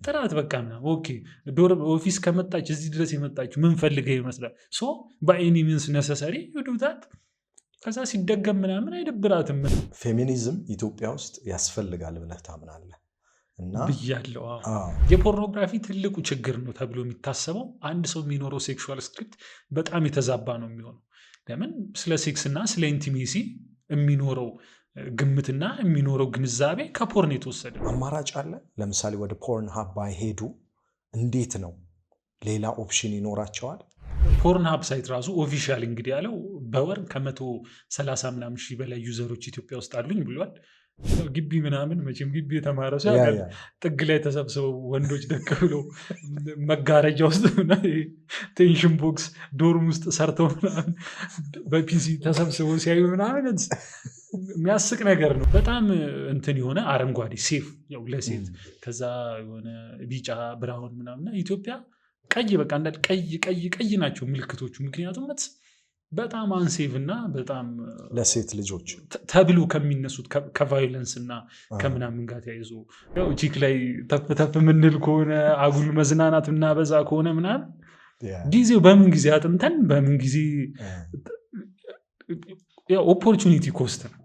ጥራት በቃ ምናምን ኦኬ ዶር ኦፊስ ከመጣች እዚህ ድረስ የመጣች ምን ፈልገህ ይመስላል ሶ በኤኒ ሚንስ ነሰሰሪ ዩዱታት ከዛ ሲደገም ምናምን አይደብራትም። ፌሚኒዝም ኢትዮጵያ ውስጥ ያስፈልጋል ብለህ ታምናለህ? እና ብያለሁ። የፖርኖግራፊ ትልቁ ችግር ነው ተብሎ የሚታሰበው አንድ ሰው የሚኖረው ሴክሹዋል ስክሪፕት በጣም የተዛባ ነው የሚሆነው። ለምን ስለ ሴክስ እና ስለ ኢንቲሜሲ የሚኖረው ግምትና የሚኖረው ግንዛቤ ከፖርን የተወሰደ። አማራጭ አለ? ለምሳሌ ወደ ፖርን ሀብ ባይሄዱ እንዴት ነው? ሌላ ኦፕሽን ይኖራቸዋል? ፖርን ሀብ ሳይት ራሱ ኦፊሻል እንግዲህ ያለው በወር ከ130 ምናምን ሺህ በላይ ዩዘሮች ኢትዮጵያ ውስጥ አሉኝ ብሏል። ግቢ ምናምን መቼም ግቢ የተማረ ሰው ጥግ ላይ ተሰብስበው ወንዶች ደቅ ብለው መጋረጃ ውስጥ ቴንሽን ቦክስ ዶርም ውስጥ ሰርተው ምናምን በፒሲ ተሰብስበው ሲያዩ ምናምን የሚያስቅ ነገር ነው። በጣም እንትን የሆነ አረንጓዴ ሴፍ ያው ለሴት ከዛ የሆነ ቢጫ ብራውን ምናምና ኢትዮጵያ ቀይ በቃ እንዳል ቀይ ናቸው ምልክቶቹ። ምክንያቱም በጣም አንሴቭ እና በጣም ለሴት ልጆች ተብሎ ከሚነሱት ከቫዮለንስ እና ከምናምን ጋር ተያይዞ ያው ቺክ ላይ ተፍ ምንል ከሆነ አጉል መዝናናት ምናበዛ ከሆነ ምናምን ጊዜው በምን ጊዜ አጥንተን በምን ጊዜ ኦፖርቹኒቲ ኮስት ነው።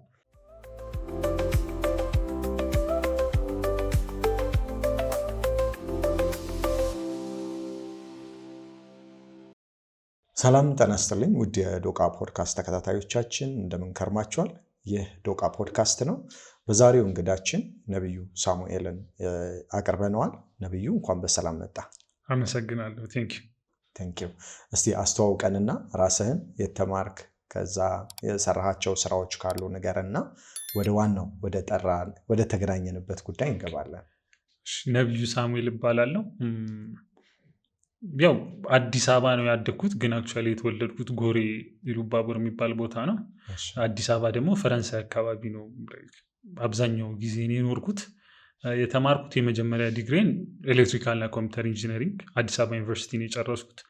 ሰላም ጤና ይስጥልኝ ውድ የዶቃ ፖድካስት ተከታታዮቻችን እንደምን ከርማችኋል? ይህ ዶቃ ፖድካስት ነው። በዛሬው እንግዳችን ነብዩ ሳሙኤልን አቅርበነዋል። ነብዩ እንኳን በሰላም መጣ። አመሰግናለሁ። ቴንኪው። እስቲ አስተዋውቀንና ራስህን የተማርክ ከዛ የሰራሃቸው ስራዎች ካሉ ንገረንና ወደ ዋናው ወደ ተገናኘንበት ጉዳይ እንገባለን። ነብዩ ሳሙኤል እባላለሁ። ያው አዲስ አበባ ነው ያደግኩት፣ ግን አክቹዋሊ የተወለድኩት ጎሬ ኢሉባቡር የሚባል ቦታ ነው። አዲስ አበባ ደግሞ ፈረንሳይ አካባቢ ነው አብዛኛው ጊዜ የኖርኩት። የተማርኩት የመጀመሪያ ዲግሪን ኤሌክትሪካልና ኮምፒውተር ኢንጂነሪንግ አዲስ አበባ ዩኒቨርሲቲ ነው የጨረስኩት።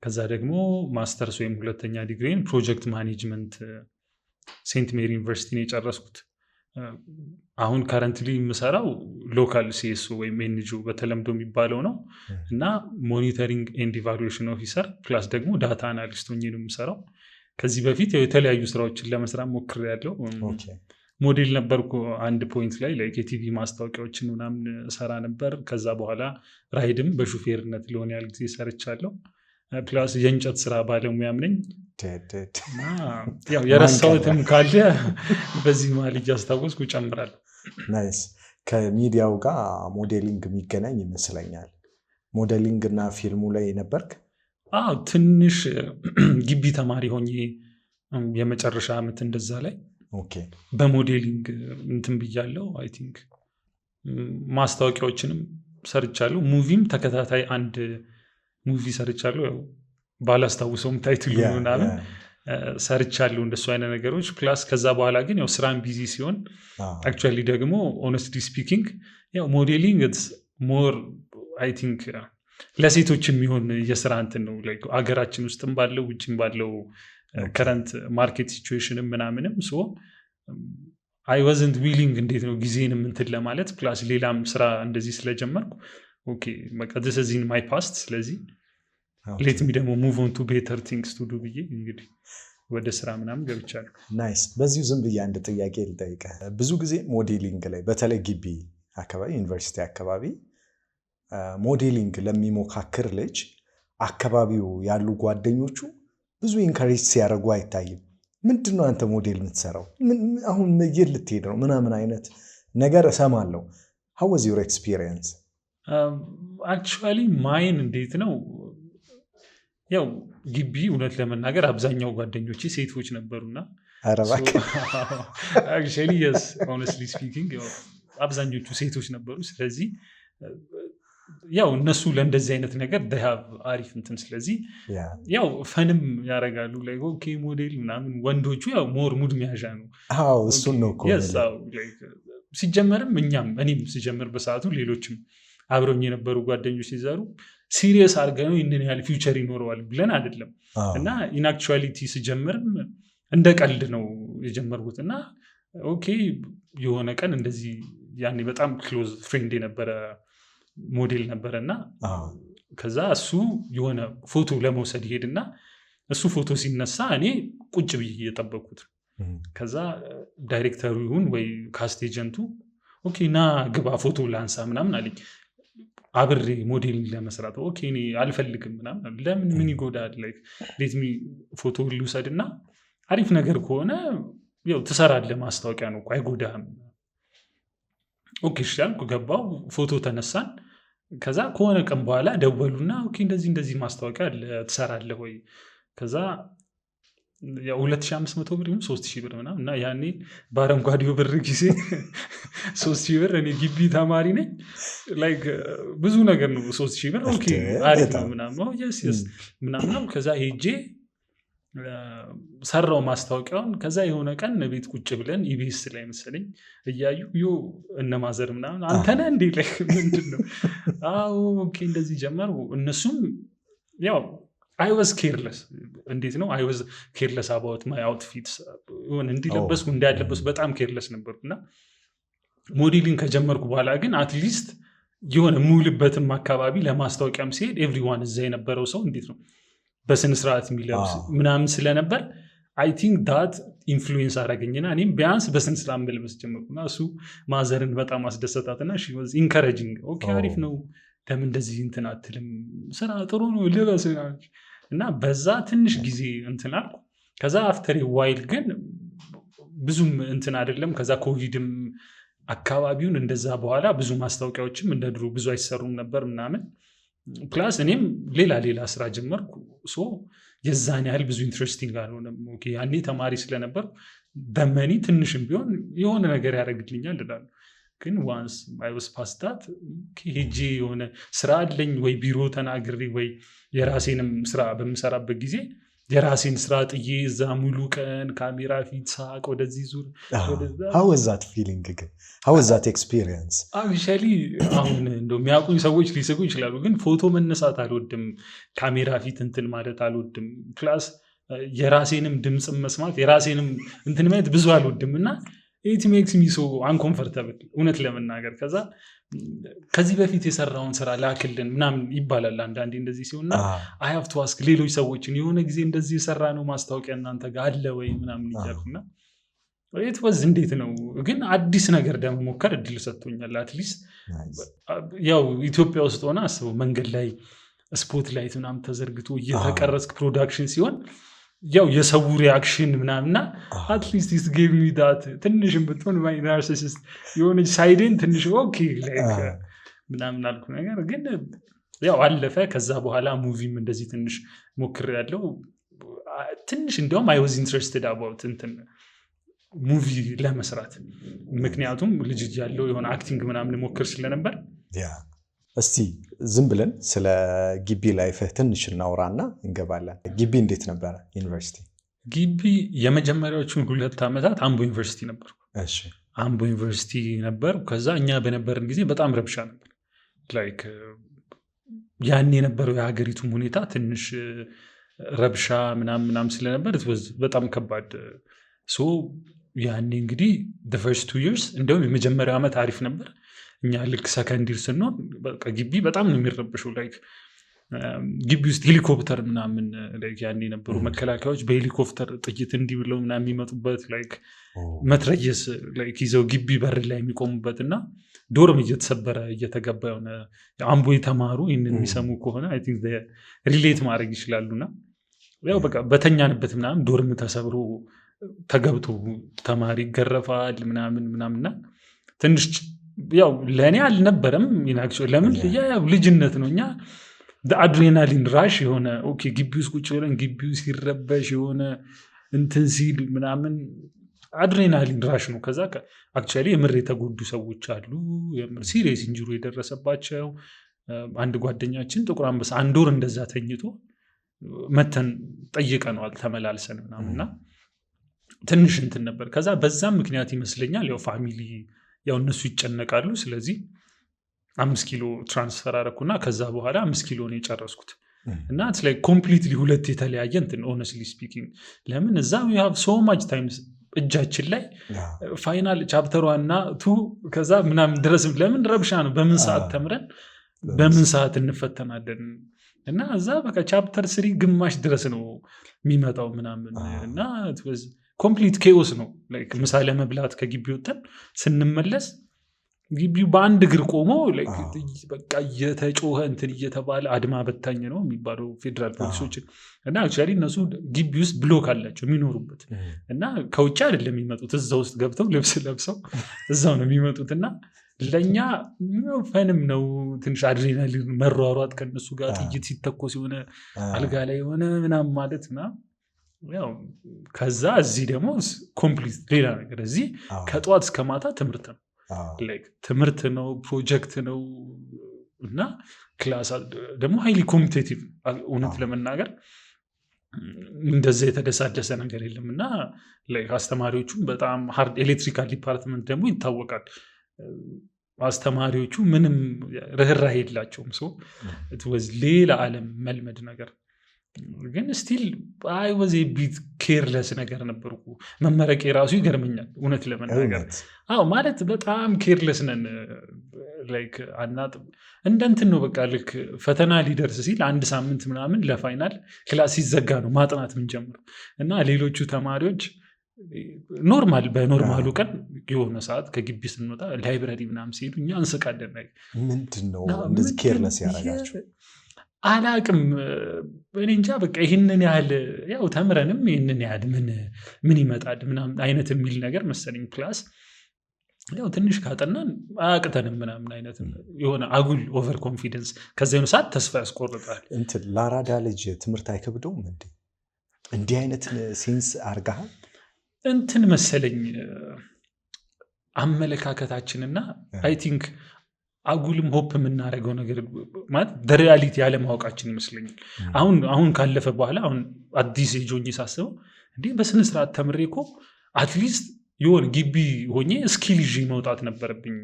ከዛ ደግሞ ማስተርስ ወይም ሁለተኛ ዲግሪን ፕሮጀክት ማኔጅመንት ሴንት ሜሪ ዩኒቨርሲቲ ነው የጨረስኩት። አሁን ከረንትሊ የምሰራው ሎካል ሲኤስኦ ወይም ኤንጂኦ በተለምዶ የሚባለው ነው እና ሞኒተሪንግ ኤንድ ኢቫሉዌሽን ኦፊሰር ፕላስ ደግሞ ዳታ አናሊስት ሆኜ ነው የምሰራው። ከዚህ በፊት የተለያዩ ስራዎችን ለመስራት ሞክሬያለሁ። ሞዴል ነበርኩ አንድ ፖይንት ላይ የቲቪ ማስታወቂያዎችን ምናምን ሰራ ነበር። ከዛ በኋላ ራይድም በሹፌርነት ለሆነ ያህል ጊዜ ሰርቻለሁ። ፕላስ የእንጨት ስራ ባለሙያም ነኝ። የረሳሁትም ካለ በዚህ መሀል እያስታወስኩ እጨምራለሁ። ናይስ። ከሚዲያው ጋር ሞዴሊንግ የሚገናኝ ይመስለኛል። ሞዴሊንግ እና ፊልሙ ላይ ነበርክ? ትንሽ ግቢ ተማሪ ሆኜ የመጨረሻ ዓመት እንደዛ ላይ በሞዴሊንግ እንትን ብያለሁ። አይ ቲንክ ማስታወቂያዎችንም ሰርቻለሁ። ሙቪም ተከታታይ አንድ ሙቪ ሰርቻለሁ። ያው ባላስታውሰውም ታይትሉ ምናምን ሰርቻለሁ እንደሱ አይነት ነገሮች። ፕላስ ከዛ በኋላ ግን ያው ስራን ቢዚ ሲሆን አክቹዋሊ ደግሞ ኦነስትሊ ስፒኪንግ ያው ሞዴሊንግ ሞር አይ ቲንክ ለሴቶች የሚሆን የስራ እንትን ነው። አገራችን ውስጥም ባለው ውጭም ባለው ከረንት ማርኬት ሲቹዌሽንም ምናምንም ሶ አይ ዋዝንት ዊሊንግ እንዴት ነው ጊዜንም እንትን ለማለት ፕላስ ሌላም ስራ እንደዚህ ስለጀመርኩ ኦኬ በቃ this is in my past ስለዚህ ሌት ሚ ደግሞ move on to better things to do ብዬ እንግዲህ ወደ ስራ ምናምን ገብቻለሁ። ናይስ። በዚሁ ዝም ብዬ አንድ ጥያቄ ልጠይቅህ። ብዙ ጊዜ ሞዴሊንግ ላይ በተለይ ግቢ አካባቢ ዩኒቨርሲቲ አካባቢ ሞዴሊንግ ለሚሞካክር ልጅ አካባቢው ያሉ ጓደኞቹ ብዙ ኢንካሬጅ ሲያደርጉ አይታይም። ምንድን ነው አንተ ሞዴል የምትሰራው አሁን የት ልትሄድ ነው ምናምን አይነት ነገር እሰማለሁ። how was your experience? አክቹዋሊ ማይን እንዴት ነው ያው ግቢ እውነት ለመናገር አብዛኛው ጓደኞቼ ሴቶች ነበሩና actually yes honestly speaking አብዛኞቹ ሴቶች ነበሩ። ስለዚህ ያው እነሱ ለእንደዚህ አይነት ነገር they have አሪፍ እንትን ስለዚህ ያው ፈንም ያደርጋሉ ኦኬ ሞዴል ምናምን። ወንዶቹ ያው ሞር ሙድ መያዣ ነው። እሱን ነው እኮ ሲጀመርም እኔም ሲጀምር በሰዓቱ ሌሎችም አብረኝ የነበሩ ጓደኞች ሲዘሩ ሲሪየስ አድርገው ይህንን ያህል ፊውቸር ይኖረዋል ብለን አይደለም እና ኢንአክቹዋሊቲ ሲጀምርም እንደ ቀልድ ነው የጀመርኩት እና ኦኬ የሆነ ቀን እንደዚህ ያኔ በጣም ክሎዝ ፍሬንድ የነበረ ሞዴል ነበረና ከዛ እሱ የሆነ ፎቶ ለመውሰድ ይሄድና እሱ ፎቶ ሲነሳ እኔ ቁጭ ብዬ እየጠበቅኩት ከዛ ዳይሬክተሩ ይሁን ወይ ካስት ኤጀንቱ ኦኬ ና ግባ ፎቶ ላንሳ ምናምን አለኝ አብሬ ሞዴሊንግ ለመስራት ኦኬ እኔ አልፈልግም ምናምን ለምን ምን ይጎዳል ላይክ ሌት ሚ ፎቶ ልውሰድና አሪፍ ነገር ከሆነ ያው ትሰራለህ ማስታወቂያ ነው አይጎዳህም ኦኬ እሺ አልኩ ገባው ፎቶ ተነሳን ከዛ ከሆነ ቀን በኋላ ደወሉና ኦኬ እንደዚህ ማስታወቂያ ትሰራለህ ወይ ከዛ ያው 2500 ብር 3000 ብር ምናምን እና ያኔ በአረንጓዴው ብር ጊዜ 3000 ብር እኔ ግቢ ተማሪ ነኝ ላይክ ብዙ ነገር ነው 3000 ብር ኦኬ አሪፍ ነው ምናምን yes ምናምን ከዛ ሄጄ ሰራው ማስታወቂያውን ከዛ የሆነ ቀን ቤት ቁጭ ብለን ኢቢኤስ ላይ መሰለኝ እያዩ እነማዘር ምናምን አንተ ነህ እንዴ ላይ ምንድነው አዎ ኦኬ እንደዚህ ጀመሩ እነሱም ያው I was careless እንዴት ነው I was careless about my outfits ሆነ እንዲለበስኩ እንዳለበስ በጣም careless ነበርኩና ሞዴሊንግ ከጀመርኩ በኋላ ግን አትሊስት የሆነ ሙሉበትም አካባቢ ለማስታወቂያም ሲሄድ ኤቭሪዋን እዛ የነበረው ሰው እንዴት ነው በስነ ስርዓት የሚለብስ ምናምን ስለነበር I think that influence አደረገኝና እኔም ቢያንስ በስነ ስርዓት መልበስ ጀመርኩና እሱ ማዘርን በጣም አስደሰታትና she was encouraging ኦኬ አሪፍ ነው ለምን እንደዚህ እንትን አትልም ስራ ጥሩ ነው ልበስ እና በዛ ትንሽ ጊዜ እንትን አልኩ ከዛ አፍተር ዋይል ግን ብዙም እንትን አይደለም ከዛ ኮቪድም አካባቢውን እንደዛ በኋላ ብዙ ማስታወቂያዎችም እንደድሮ ብዙ አይሰሩም ነበር ምናምን ፕላስ እኔም ሌላ ስራ ጀመርኩ ሶ የዛን ያህል ብዙ ኢንትረስቲንግ አልሆነም ኦኬ ያኔ ተማሪ ስለነበር በመኒ ትንሽም ቢሆን የሆነ ነገር ያደርግልኛል እላለሁ ግን ዋንስ I was past that ሄጄ የሆነ ስራ አለኝ ወይ ቢሮ ተናግሬ ወይ የራሴንም ስራ በምሰራበት ጊዜ የራሴን ስራ ጥዬ እዛ ሙሉ ቀን ካሜራ ፊት ሳቅ ወደዚህ ዙር how was that feeling how was that experience actually አሁን እንደው የሚያውቁኝ ሰዎች ሊስቁ ይችላሉ ግን ፎቶ መነሳት አልወድም ካሜራ ፊት እንትን ማለት አልወድም ፕላስ የራሴንም ድምጽ መስማት የራሴንም እንትን ማለት ብዙ አልወድምና it makes me so uncomfortable እውነት ለመናገር ከዚህ በፊት የሰራውን ስራ ላክልን ምናምን ይባላል አንዳንዴ እንደዚህ ሲሆንና I have to ask ሌሎች ሰዎችን የሆነ ጊዜ እንደዚህ የሰራ ነው ማስታወቂያ እናንተ ጋር አለ ወይ ምናምን ይያሉና it was እንዴት ነው ግን አዲስ ነገር ደግሞ ሞከር እድል ሰጥቶኛል አትሊስት ያው ኢትዮጵያ ውስጥ ሆነ አስበው መንገድ ላይ ስፖት ላይት ምናምን ተዘርግቶ እየተቀረጽክ ፕሮዳክሽን ሲሆን ያው የሰው ሪአክሽን ምናምንና አትሊስት it gave me that ትንሽም ብትሆን my narcissist የሆነች ሳይድን ትንሽ ኦኬ ላይክ ምናምን አልኩ ነገር ግን ያው አለፈ ከዛ በኋላ ሙቪም እንደዚህ ትንሽ ሞክሬያለሁ ትንሽ እንደውም I was interested about እንትን ሙቪ ለመስራት ምክንያቱም ልጅ ያለው የሆነ አክቲንግ ምናምን ሞክር ስለነበር እስቲ ዝም ብለን ስለ ግቢ ላይፍህ ትንሽ እናውራና እንገባለን ግቢ እንዴት ነበር ዩኒቨርሲቲ ግቢ የመጀመሪያዎቹን 2 ዓመታት አምቦ ዩኒቨርሲቲ ነበር እሺ አምቦ ዩኒቨርሲቲ ነበር ከዛ እኛ በነበርን ጊዜ በጣም ረብሻ ነበር ላይክ ያኔ የነበረው የሀገሪቱም ሁኔታ ትንሽ ረብሻ ምናምን ስለነበር በጣም ከባድ ሶ ያኔ እንግዲህ the first 2 years እንደውም የመጀመሪያው ዓመት አሪፍ ነበር እኛ ልክ ሰከንድ ይር ስንሆን በቃ ግቢ በጣም ነው የሚረብሽው ላይክ ግቢ ውስጥ ሄሊኮፕተር ምናምን ላይክ ያኔ የነበሩ መከላከያዎች በሄሊኮፕተር ጥይት እንዲህ ብለው ምናምን የሚመጡበት ላይክ መትረየስ ላይክ ይዘው ግቢ በር ላይ የሚቆሙበትና ዶርም እየተሰበረ እየተገባ የሆነ አምቦ የተማሩ ይህንን የሚሰሙ ከሆነ I think they relate ማድረግ ይችላሉና ያው በቃ በተኛንበት ምናምን ዶርም ተሰብሮ ተገብቶ ተማሪ ይገረፋል ምናምንና ትንሽ ያው ለኔ አልነበረም ይናክሽው ለምን ያው ልጅነት ነውኛ አድሬናሊን ራሽ የሆነ ኦኬ ግቢው ውስጥ ቁጭ ብለን ግቢው ሲረበሽ የሆነ እንትን ሲል ምናምን አድሬናሊን ራሽ ነው ከዛ አክቹአሊ የምር የተጎዱ ሰዎች አሉ የምር ሲሪየስ ኢንጁሪ የደረሰባቸው አንድ ጓደኛችን ጥቁር አንበሳ አንድ ወር እንደዛ ተኝቶ መተን ጠይቀናል ተመላልሰን ምናምንና ትንሽ እንትን ነበር ከዛ በዛም ምክንያት ይመስለኛል ያው ፋሚሊ ያው እነሱ ይጨነቃሉ ስለዚህ 5 ኪሎ ትራንስፈር አደረኩና ከዛ በኋላ 5 ኪሎ ነው የጨረስኩት እና it's like completely ሁለት የተለያየ እንትን honestly speaking ለምን እዛ we have so much time እጃችን ላይ ፋይናል ቻፕተር 1 እና 2 ከዛ ምናምን ድረስ ለምን ረብሻ ነው በምን ሰዓት ተምረን በምን ሰዓት እንፈተናለን እና እዛ በቃ ቻፕተር 3 ግማሽ ድረስ ነው የሚመጣው ምናምን እና ኮምፕሊት ኬኦስ ነው። ምሳ ለመብላት ከግቢ ወጥተን ስንመለስ ግቢው በአንድ እግር ቆሞ በቃ እየተጮኸ እንትን እየተባለ አድማ በታኝ ነው የሚባለው ፌዴራል ፖሊሶችን እና አክቹዋሊ እነሱ ግቢ ውስጥ ብሎክ አላቸው የሚኖሩበት እና ከውጭ አይደለም የሚመጡት እዛ ውስጥ ገብተው ልብስ ለብሰው እዛው ነው የሚመጡት እና ለእኛ ፈንም ነው ትንሽ አድሬናሊን መሯሯጥ ከነሱ ጋር ጥይት ሲተኮስ የሆነ አልጋ ላይ የሆነ ምናምን ማለት ና ያው ከዛ እዚህ ደግሞ ኮምፕሊት ሌላ ነገር እዚህ ከጠዋት እስከ ማታ ትምህርት ነው ፕሮጀክት ነው እና ክላስ ደግሞ ሃይሊ ኮምፒቴቲቭ እውነት ለመናገር እንደዛ የተደሳደሰ ነገር የለም እና አስተማሪዎቹም በጣም ሃርድ ኤሌክትሪካል ዲፓርትመንት ደግሞ ይታወቃል። አስተማሪዎቹ ምንም ርህራሄ የላቸውም። ሌላ ዓለም መልመድ ነገር ግን ስቲል አይ ወዝ ቢት ኬርለስ ነገር ነበርኩ። መመረቄ ራሱ ይገርመኛል እውነት ለመናገር ማለት በጣም ኬርለስ ነን። እንደ እንትን ነው በቃ ልክ ፈተና ሊደርስ ሲል አንድ ሳምንት ምናምን ለፋይናል ክላስ ሲዘጋ ነው ማጥናት ምንጀምር እና ሌሎቹ ተማሪዎች ኖርማል በኖርማሉ ቀን የሆነ ሰዓት ከግቢ ስንወጣ ላይብረሪ ምናምን ሲሄዱ እኛ እንስቃለን። ምንድነው እንደዚህ ኬርለስ ያደረጋቸው አላቅም። እኔ እንጃ በቃ ይህንን ያህል ያው ተምረንም ይህንን ያህል ምን ይመጣል ምናምን አይነት የሚል ነገር መሰለኝ። ክላስ ያው ትንሽ ካጠናን አያቅተንም ምናምን አይነት የሆነ አጉል ኦቨር ኮንፊደንስ ከዚ ሆነ ሰዓት ተስፋ ያስቆርጣል። ለአራዳ ልጅ ትምህርት አይከብደውም እንዲህ አይነት ሴንስ አርጋሃል እንትን መሰለኝ አመለካከታችንና አይ ቲንክ አጉልም ሆፕ የምናደርገው ነገር ማለት በሪያሊቲ ያለማወቃችን ይመስለኛል። አሁን ካለፈ በኋላ አሁን አዲስ ጆኝ ሳስበው እንዴ በስነስርዓት ተምሬ እኮ አትሊስት የሆነ ግቢ ሆኜ ስኪል ይዤ መውጣት ነበረብኝ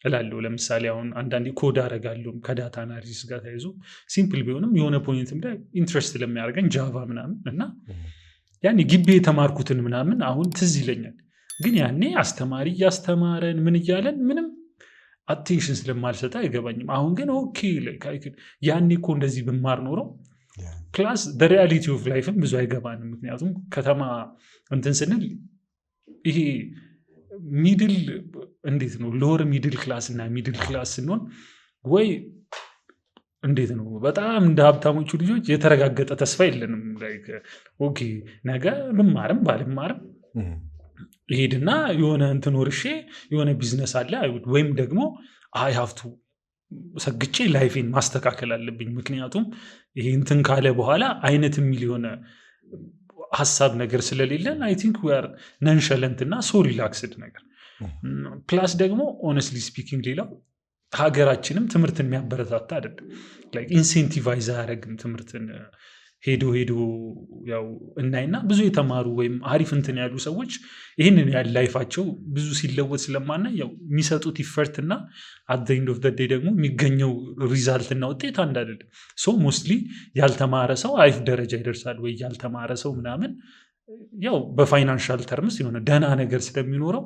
እላለሁ። ለምሳሌ አሁን አንዳንዴ ኮድ አደርጋለሁ ከዳታ አናሊሲስ ጋር ተያይዞ ሲምፕል ቢሆንም የሆነ ፖይንትም ላይ ኢንትረስት ለሚያደርገኝ ጃቫ ምናምን እና ያኔ ግቢ የተማርኩትን ምናምን አሁን ትዝ ይለኛል። ግን ያኔ አስተማሪ እያስተማረን ምን እያለን ምንም አቴንሽን ስለማልሰጣ አይገባኝም። አሁን ግን ኦኬ ያኔ እኮ እንደዚህ ብማር ኖረው ፕላስ ሪያሊቲ ኦፍ ላይፍም ብዙ አይገባንም። ምክንያቱም ከተማ እንትን ስንል ይሄ ሚድል እንዴት ነው ሎወር ሚድል ክላስ እና ሚድል ክላስ ስንሆን ወይ እንዴት ነው በጣም እንደ ሀብታሞቹ ልጆች የተረጋገጠ ተስፋ የለንም። ኦኬ ነገ ብማርም ባልማርም ሄድና የሆነ እንትን ወርሼ የሆነ ቢዝነስ አለ ወይም ደግሞ አይ ሀፍቱ ሰግጬ ላይፌን ማስተካከል አለብኝ። ምክንያቱም ይሄ እንትን ካለ በኋላ አይነት የሚል የሆነ ሀሳብ ነገር ስለሌለን አይ ቲንክ ዊ አር ነንሸለንት እና ሶ ሪላክስድ ነገር ፕላስ ደግሞ ኦነስትሊ ስፒኪንግ ሌላው ሀገራችንም ትምህርትን የሚያበረታታ አይደለም። ኢንሴንቲቫይዝ አያደርግም ትምህርትን ሄዶ ያው እናይና ብዙ የተማሩ ወይም አሪፍ እንትን ያሉ ሰዎች ይህንን ያህል ላይፋቸው ብዙ ሲለወጥ ስለማና ያው የሚሰጡት ኢፈርት እና አት ዘ ኤንድ ኦፍ ዘ ዴይ ደግሞ የሚገኘው ሪዛልት እና ውጤት አንድ አይደለም። ሶ ሞስትሊ ያልተማረ ሰው አሪፍ ደረጃ ይደርሳል ወይ ያልተማረ ሰው ምናምን ያው በፋይናንሻል ተርምስ የሆነ ደህና ነገር ስለሚኖረው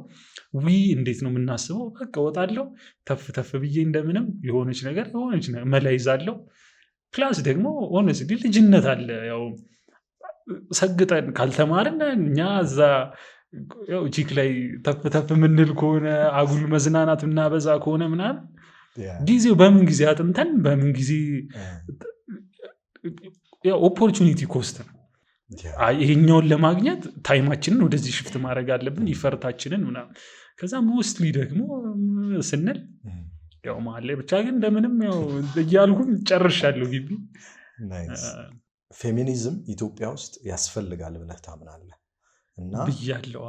እንዴት ነው የምናስበው? በቃ ወጣለው ተፍ ብዬ እንደምንም የሆነች ነገር መላይዛለው። ፕላስ ደግሞ ሆነስሊ ልጅነት አለ። ያው ሰግጠን ካልተማርን እኛ እዛ ያው ቺክ ላይ ተፍ ምንል ከሆነ አጉል መዝናናት ምናበዛ ከሆነ ምናምን ጊዜው በምን ጊዜ አጥንተን በምን ጊዜ ኦፖርቹኒቲ ኮስት ነው። ይሄኛውን ለማግኘት ታይማችንን ወደዚህ ሽፍት ማድረግ አለብን ይፈርታችንን ምናምን። ከዛ ሞስትሊ ደግሞ ስንል ያው መሀል ላይ ብቻ ግን እንደምንም ያው እያልኩም ጨርሻለሁ ግቢ። ፌሚኒዝም ኢትዮጵያ ውስጥ ያስፈልጋል ብለህ ታምናለህ? እና ብያለሁ።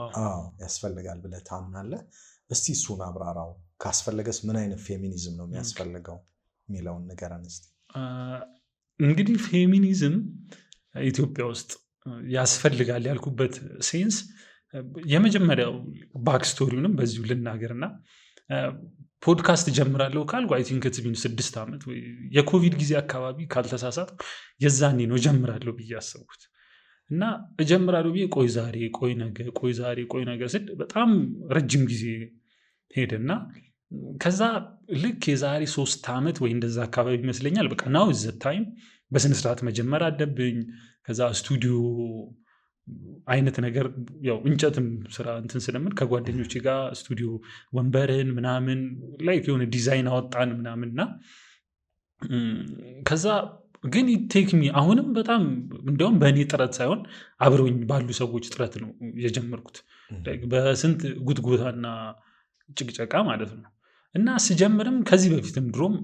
ያስፈልጋል ብለህ ታምናለህ? እስቲ እሱን አብራራው። ካስፈለገስ ምን አይነት ፌሚኒዝም ነው የሚያስፈልገው የሚለውን ንገረን እስቲ። እንግዲህ ፌሚኒዝም ኢትዮጵያ ውስጥ ያስፈልጋል ያልኩበት ሴንስ የመጀመሪያው ባክስቶሪውንም በዚሁ ልናገርና ፖድካስት ጀምራለሁ ካልኩ አይ ቲንክ ኢትስ ቢን 6 ዓመት ወይ የኮቪድ ጊዜ አካባቢ ካልተሳሳት የዛኔ ነው ጀምራለሁ ብዬ አሰብኩት እና እጀምራለሁ ብዬ ቆይ ነገ ስል በጣም ረጅም ጊዜ ሄደና ከዛ ልክ የዛሬ 3 ዓመት ወይ እንደዛ አካባቢ ይመስለኛል በቃ ናው ዘ ታይም በስነስርዓት መጀመር አለብኝ። ከዛ ስቱዲዮ አይነት ነገር ያው እንጨትም ስራ እንትን ስለምን ከጓደኞቼ ጋር ስቱዲዮ ወንበርን ምናምን ላይክ የሆነ ዲዛይን አወጣን ምናምንና ከዛ ግን ቴክ ሚ አሁንም በጣም እንዲያውም በእኔ ጥረት ሳይሆን አብረውኝ ባሉ ሰዎች ጥረት ነው የጀመርኩት በስንት ጉትጎታና ጭቅጨቃ ማለት ነው። እና ስጀምርም ከዚህ በፊትም ድሮም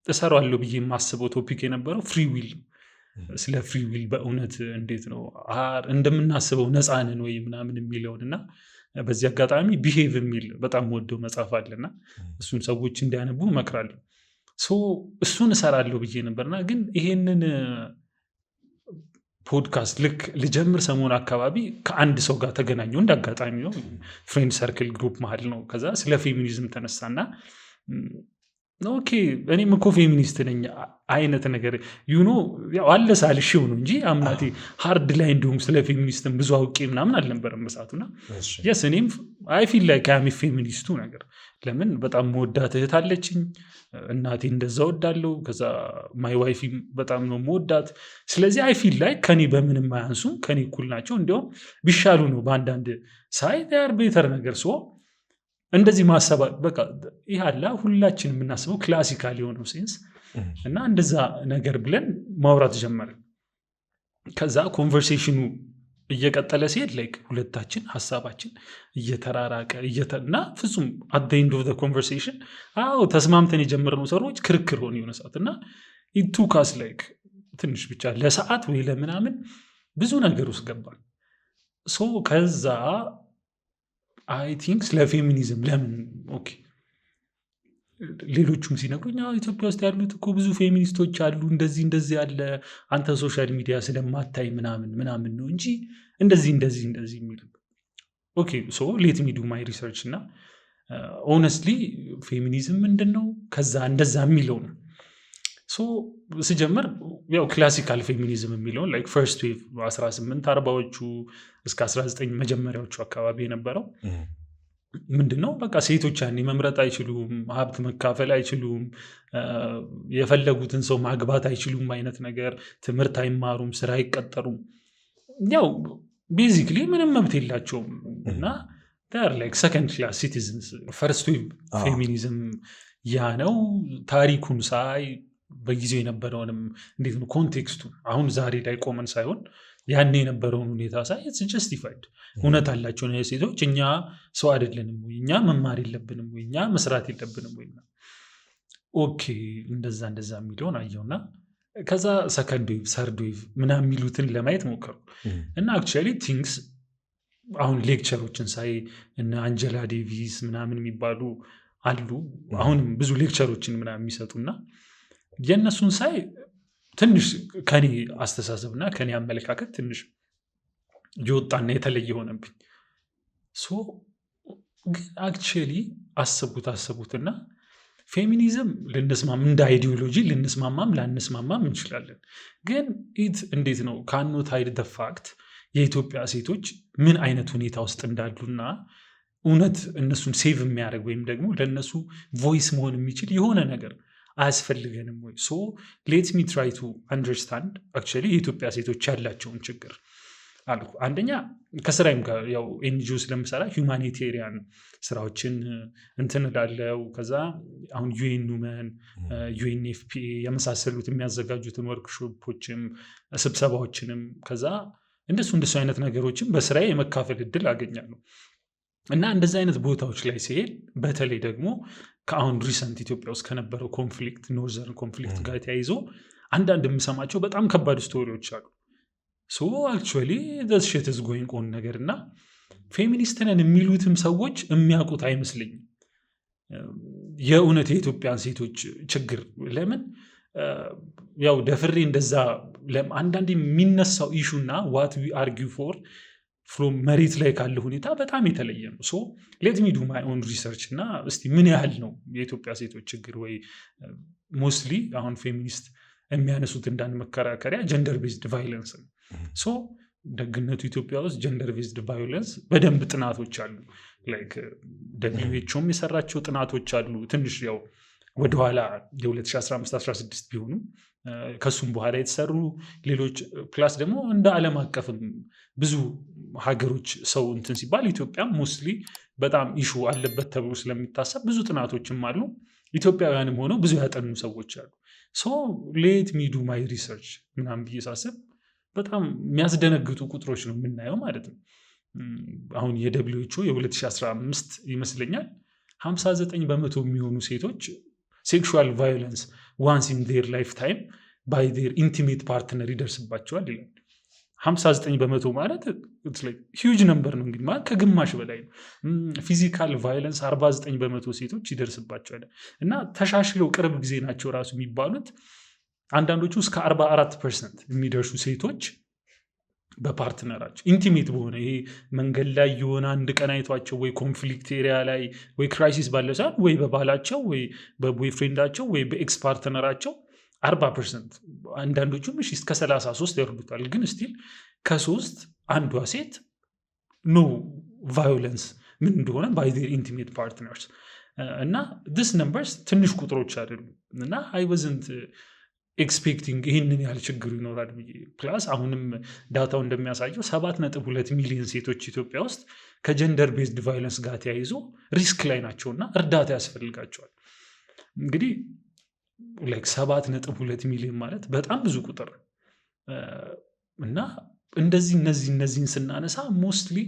እሰራዋለሁ ብዬ የማስበው ቶፒክ የነበረው ፍሪ ዊል ስለ ፍሪ ዊል በእውነት እንዴት ነው እንደምናስበው ነፃንን ወይ ምናምን የሚለውን እና በዚህ አጋጣሚ ቢሄቭ የሚል በጣም ወደው መጽሐፍ አለና እሱን ሰዎች እንዲያነቡ እመክራለሁ። እሱን እሰራለሁ ብዬ ነበርና ግን ይሄንን ፖድካስት ልክ ልጀምር ሰሞን አካባቢ ከአንድ ሰው ጋር ተገናኘው እንደ አጋጣሚ ነው። ፍሬንድ ሰርክል ግሩፕ መሀል ነው። ከዛ ስለ ፌሚኒዝም ተነሳና ኦኬ እኔም እኮ ፌሚኒስት ነኝ አይነት ነገር ዩኖ አለ ሳልሽው ነው እንጂ አምናቴ ሃርድ ላይ እንዲሁም ስለ ፌሚኒስትም ብዙ አውቄ ምናምን አልነበረም በሳቱና የስ እኔም አይፊል ላይ ከያሚ ፌሚኒስቱ ነገር ለምን በጣም መወዳት እህት አለችኝ። እናቴ እንደዛ ወዳለው ከዛ ማይ ዋይፊ በጣም ነው መወዳት። ስለዚህ አይፊል ላይ ከኔ በምንም አያንሱም ከኔ እኩል ናቸው እንዲሁም ቢሻሉ ነው በአንዳንድ ሳይ ር ቤተር ነገር እንደዚህ ማሰብ በቃ ይህ አለ ሁላችን የምናስበው ክላሲካል የሆነው ሴንስ እና እንደዛ ነገር ብለን ማውራት ጀመርን። ከዛ ኮንቨርሴሽኑ እየቀጠለ ሲሄድ ላይክ ሁለታችን ሀሳባችን እየተራራቀ እና ፍጹም at the end of the conversation ተስማምተን የጀመርነው ሰዎች ክርክር ሆነ የሆነ ሰዓት እና it took us like ትንሽ ብቻ ለሰዓት ወይ ለምናምን ብዙ ነገር ውስጥ ገባን። ከዛ አይ ቲንክ ስለ ፌሚኒዝም ለምን ኦኬ ሌሎቹም ሲነግሩኝ ኢትዮጵያ ውስጥ ያሉት እኮ ብዙ ፌሚኒስቶች አሉ እንደዚህ ያለ አንተ ሶሻል ሚዲያ ስለማታይ ምናምን ነው እንጂ እንደዚህ የሚል ኦኬ ሌት ሚ ዱ ማይ ሪሰርች እና ኦነስትሊ ፌሚኒዝም ምንድን ነው ከዛ እንደዛ የሚለው ነው። ስጀምር ያው ክላሲካል ፌሚኒዝም የሚለውን ላይክ ፈርስት ዌቭ 1840ዎቹ እስከ 19 መጀመሪያዎቹ አካባቢ የነበረው ምንድነው በቃ ሴቶች ያኔ መምረጥ አይችሉም፣ ሀብት መካፈል አይችሉም፣ የፈለጉትን ሰው ማግባት አይችሉም አይነት ነገር፣ ትምህርት አይማሩም፣ ስራ አይቀጠሩም፣ ያው ቤዚክሊ ምንም መብት የላቸውም እና ላይክ ሰከንድ ክላስ ሲቲዝንስ። ፈርስት ዌቭ ፌሚኒዝም ያ ነው። ታሪኩን ሳይ በጊዜው የነበረውንም እንዴት ነው ኮንቴክስቱ አሁን ዛሬ ላይ ቆመን ሳይሆን ያኔ የነበረውን ሁኔታ ሳይ ጀስቲፋይድ እውነት አላቸው ሴቶች እኛ ሰው አይደለንም ወይ እኛ መማር የለብንም ወይ እኛ መስራት የለብንም ወይ ኦኬ እንደዛ የሚለውን አየውና ከዛ ሰከንድ ዌቭ ሰርድ ዌቭ ምናምን የሚሉትን ለማየት ሞከሩ እና አክቹዋሊ ቲንግስ አሁን ሌክቸሮችን ሳይ እና አንጀላ ዴቪስ ምናምን የሚባሉ አሉ አሁንም ብዙ ሌክቸሮችን ምናምን የሚሰጡና የእነሱን ሳይ ትንሽ ከኔ አስተሳሰብና ከኔ አመለካከት ትንሽ የወጣና የተለየ ሆነብኝ። ግን አክቹዋሊ አሰቡትና ፌሚኒዝም ልንስማም እንደ አይዲዮሎጂ ልንስማማም ላንስማማም እንችላለን። ግን እንዴት ነው ካኖት ሃይድ ዘ ፋክት የኢትዮጵያ ሴቶች ምን አይነት ሁኔታ ውስጥ እንዳሉና እውነት እነሱን ሴቭ የሚያደርግ ወይም ደግሞ ለእነሱ ቮይስ መሆን የሚችል የሆነ ነገር አያስፈልገንም ወይ? ሌት ሚ ትራይ ቱ አንደርስታንድ አክቹዋሊ የኢትዮጵያ ሴቶች ያላቸውን ችግር አልኩ። አንደኛ ከስራዬም ጋር ያው ኤንጂኦ ስለምሰራ ሁማኒቴሪያን ስራዎችን እንትን እላለሁ። ከዛ አሁን ዩኤን ውመን ዩኤንኤፍፒኤ የመሳሰሉት የሚያዘጋጁትን ወርክሾፖችም ስብሰባዎችንም ከዛ እንደሱ አይነት ነገሮችን በስራዬ የመካፈል እድል አገኛለሁ እና እንደዚህ አይነት ቦታዎች ላይ ሲሄድ በተለይ ደግሞ ከአሁን ሪሰንት ኢትዮጵያ ውስጥ ከነበረው ኮንፍሊክት ኖርዘርን ኮንፍሊክት ጋር ተያይዞ አንዳንድ የምሰማቸው በጣም ከባድ ስቶሪዎች አሉ። አክቹዋሊ ዘስ ሺት ኢዝ ጎይንግ ኦን ነገር እና ፌሚኒስት ነን የሚሉትም ሰዎች የሚያውቁት አይመስለኝም የእውነት የኢትዮጵያን ሴቶች ችግር። ለምን ያው ደፍሬ እንደዛ አንዳንድ የሚነሳው ኢሹና ዋት ዊ አርጊው ፎር ፍሮም መሬት ላይ ካለ ሁኔታ በጣም የተለየ ነው። ሌት ሚ ዱ ማይ ኦን ሪሰርች እና እስቲ ምን ያህል ነው የኢትዮጵያ ሴቶች ችግር ወይ ሞስትሊ አሁን ፌሚኒስት የሚያነሱት እንዳንድ መከራከሪያ ጀንደር ቤዝድ ቫይለንስ ነው። ደግነቱ ኢትዮጵያ ውስጥ ጀንደር ቤዝድ ቫዮለንስ በደንብ ጥናቶች አሉ። ላይክ WHO የሰራቸው ጥናቶች አሉ። ትንሽ ያው ወደኋላ የ2015-16 ቢሆኑ ከሱም በኋላ የተሰሩ ሌሎች ፕላስ ደግሞ እንደ ዓለም አቀፍም ብዙ ሀገሮች ሰው እንትን ሲባል ኢትዮጵያም ሞስትሊ በጣም ኢሹ አለበት ተብሎ ስለሚታሰብ ብዙ ጥናቶችም አሉ። ኢትዮጵያውያንም ሆነው ብዙ ያጠኑ ሰዎች አሉ። ሶ ሌት ሚ ዱ ማይ ሪሰርች ምናምን ብዬ ሳስብ በጣም የሚያስደነግጡ ቁጥሮች ነው የምናየው ማለት ነው። አሁን የWHO የ2015 ይመስለኛል 59% የሚሆኑ ሴቶች ሴክሹዋል ቫዮለንስ ዋንስ ኢን ዴር ላይፍ ታይም ባይ ዴር ኢንቲሜት ፓርትነር ይደርስባቸዋል ይላል። 59% ማለት ሂውጅ ነምበር ነው እንግዲህ ማለት ከግማሽ በላይ ነው። ፊዚካል ቫዮለንስ 49% ሴቶች ይደርስባቸዋል እና ተሻሽለው ቅርብ ጊዜ ናቸው ራሱ የሚባሉት አንዳንዶቹ እስከ 44% የሚደርሱ ሴቶች በፓርትነራቸው ኢንቲሜት በሆነ ይሄ መንገድ ላይ የሆነ አንድ ቀን አይቷቸው ወይ ኮንፍሊክት ኤሪያ ላይ ወይ ክራይሲስ ባለ ሰዓት ወይ በባላቸው ወይ በቦይፍሬንዳቸው ወይ በኤክስ ፓርትነራቸው 40%፣ አንዳንዶቹም እስከ 33 ያወርዱታል። ግን ስቲል ከሶስት አንዷ ሴት ኖ ቫዮለንስ ምን እንደሆነ ባይ ዜር ኢንቲሜት ፓርትነርስ እና ዲስ ነምበርስ ትንሽ ቁጥሮች አይደሉም እና አይ ወዝንት ኤክስፔክቲንግ ይህንን ያህል ችግሩ ይኖራል ብዬ። ፕላስ አሁንም ዳታው እንደሚያሳየው 7.2 ሚሊዮን ሴቶች ኢትዮጵያ ውስጥ ከጀንደር ቤዝድ ቫዮለንስ ጋር ተያይዞ ሪስክ ላይ ናቸውና እርዳታ ያስፈልጋቸዋል። እንግዲህ 7.2 ሚሊዮን ማለት በጣም ብዙ ቁጥር እና እንደዚህ እነዚህን ስናነሳ ሞስትሊ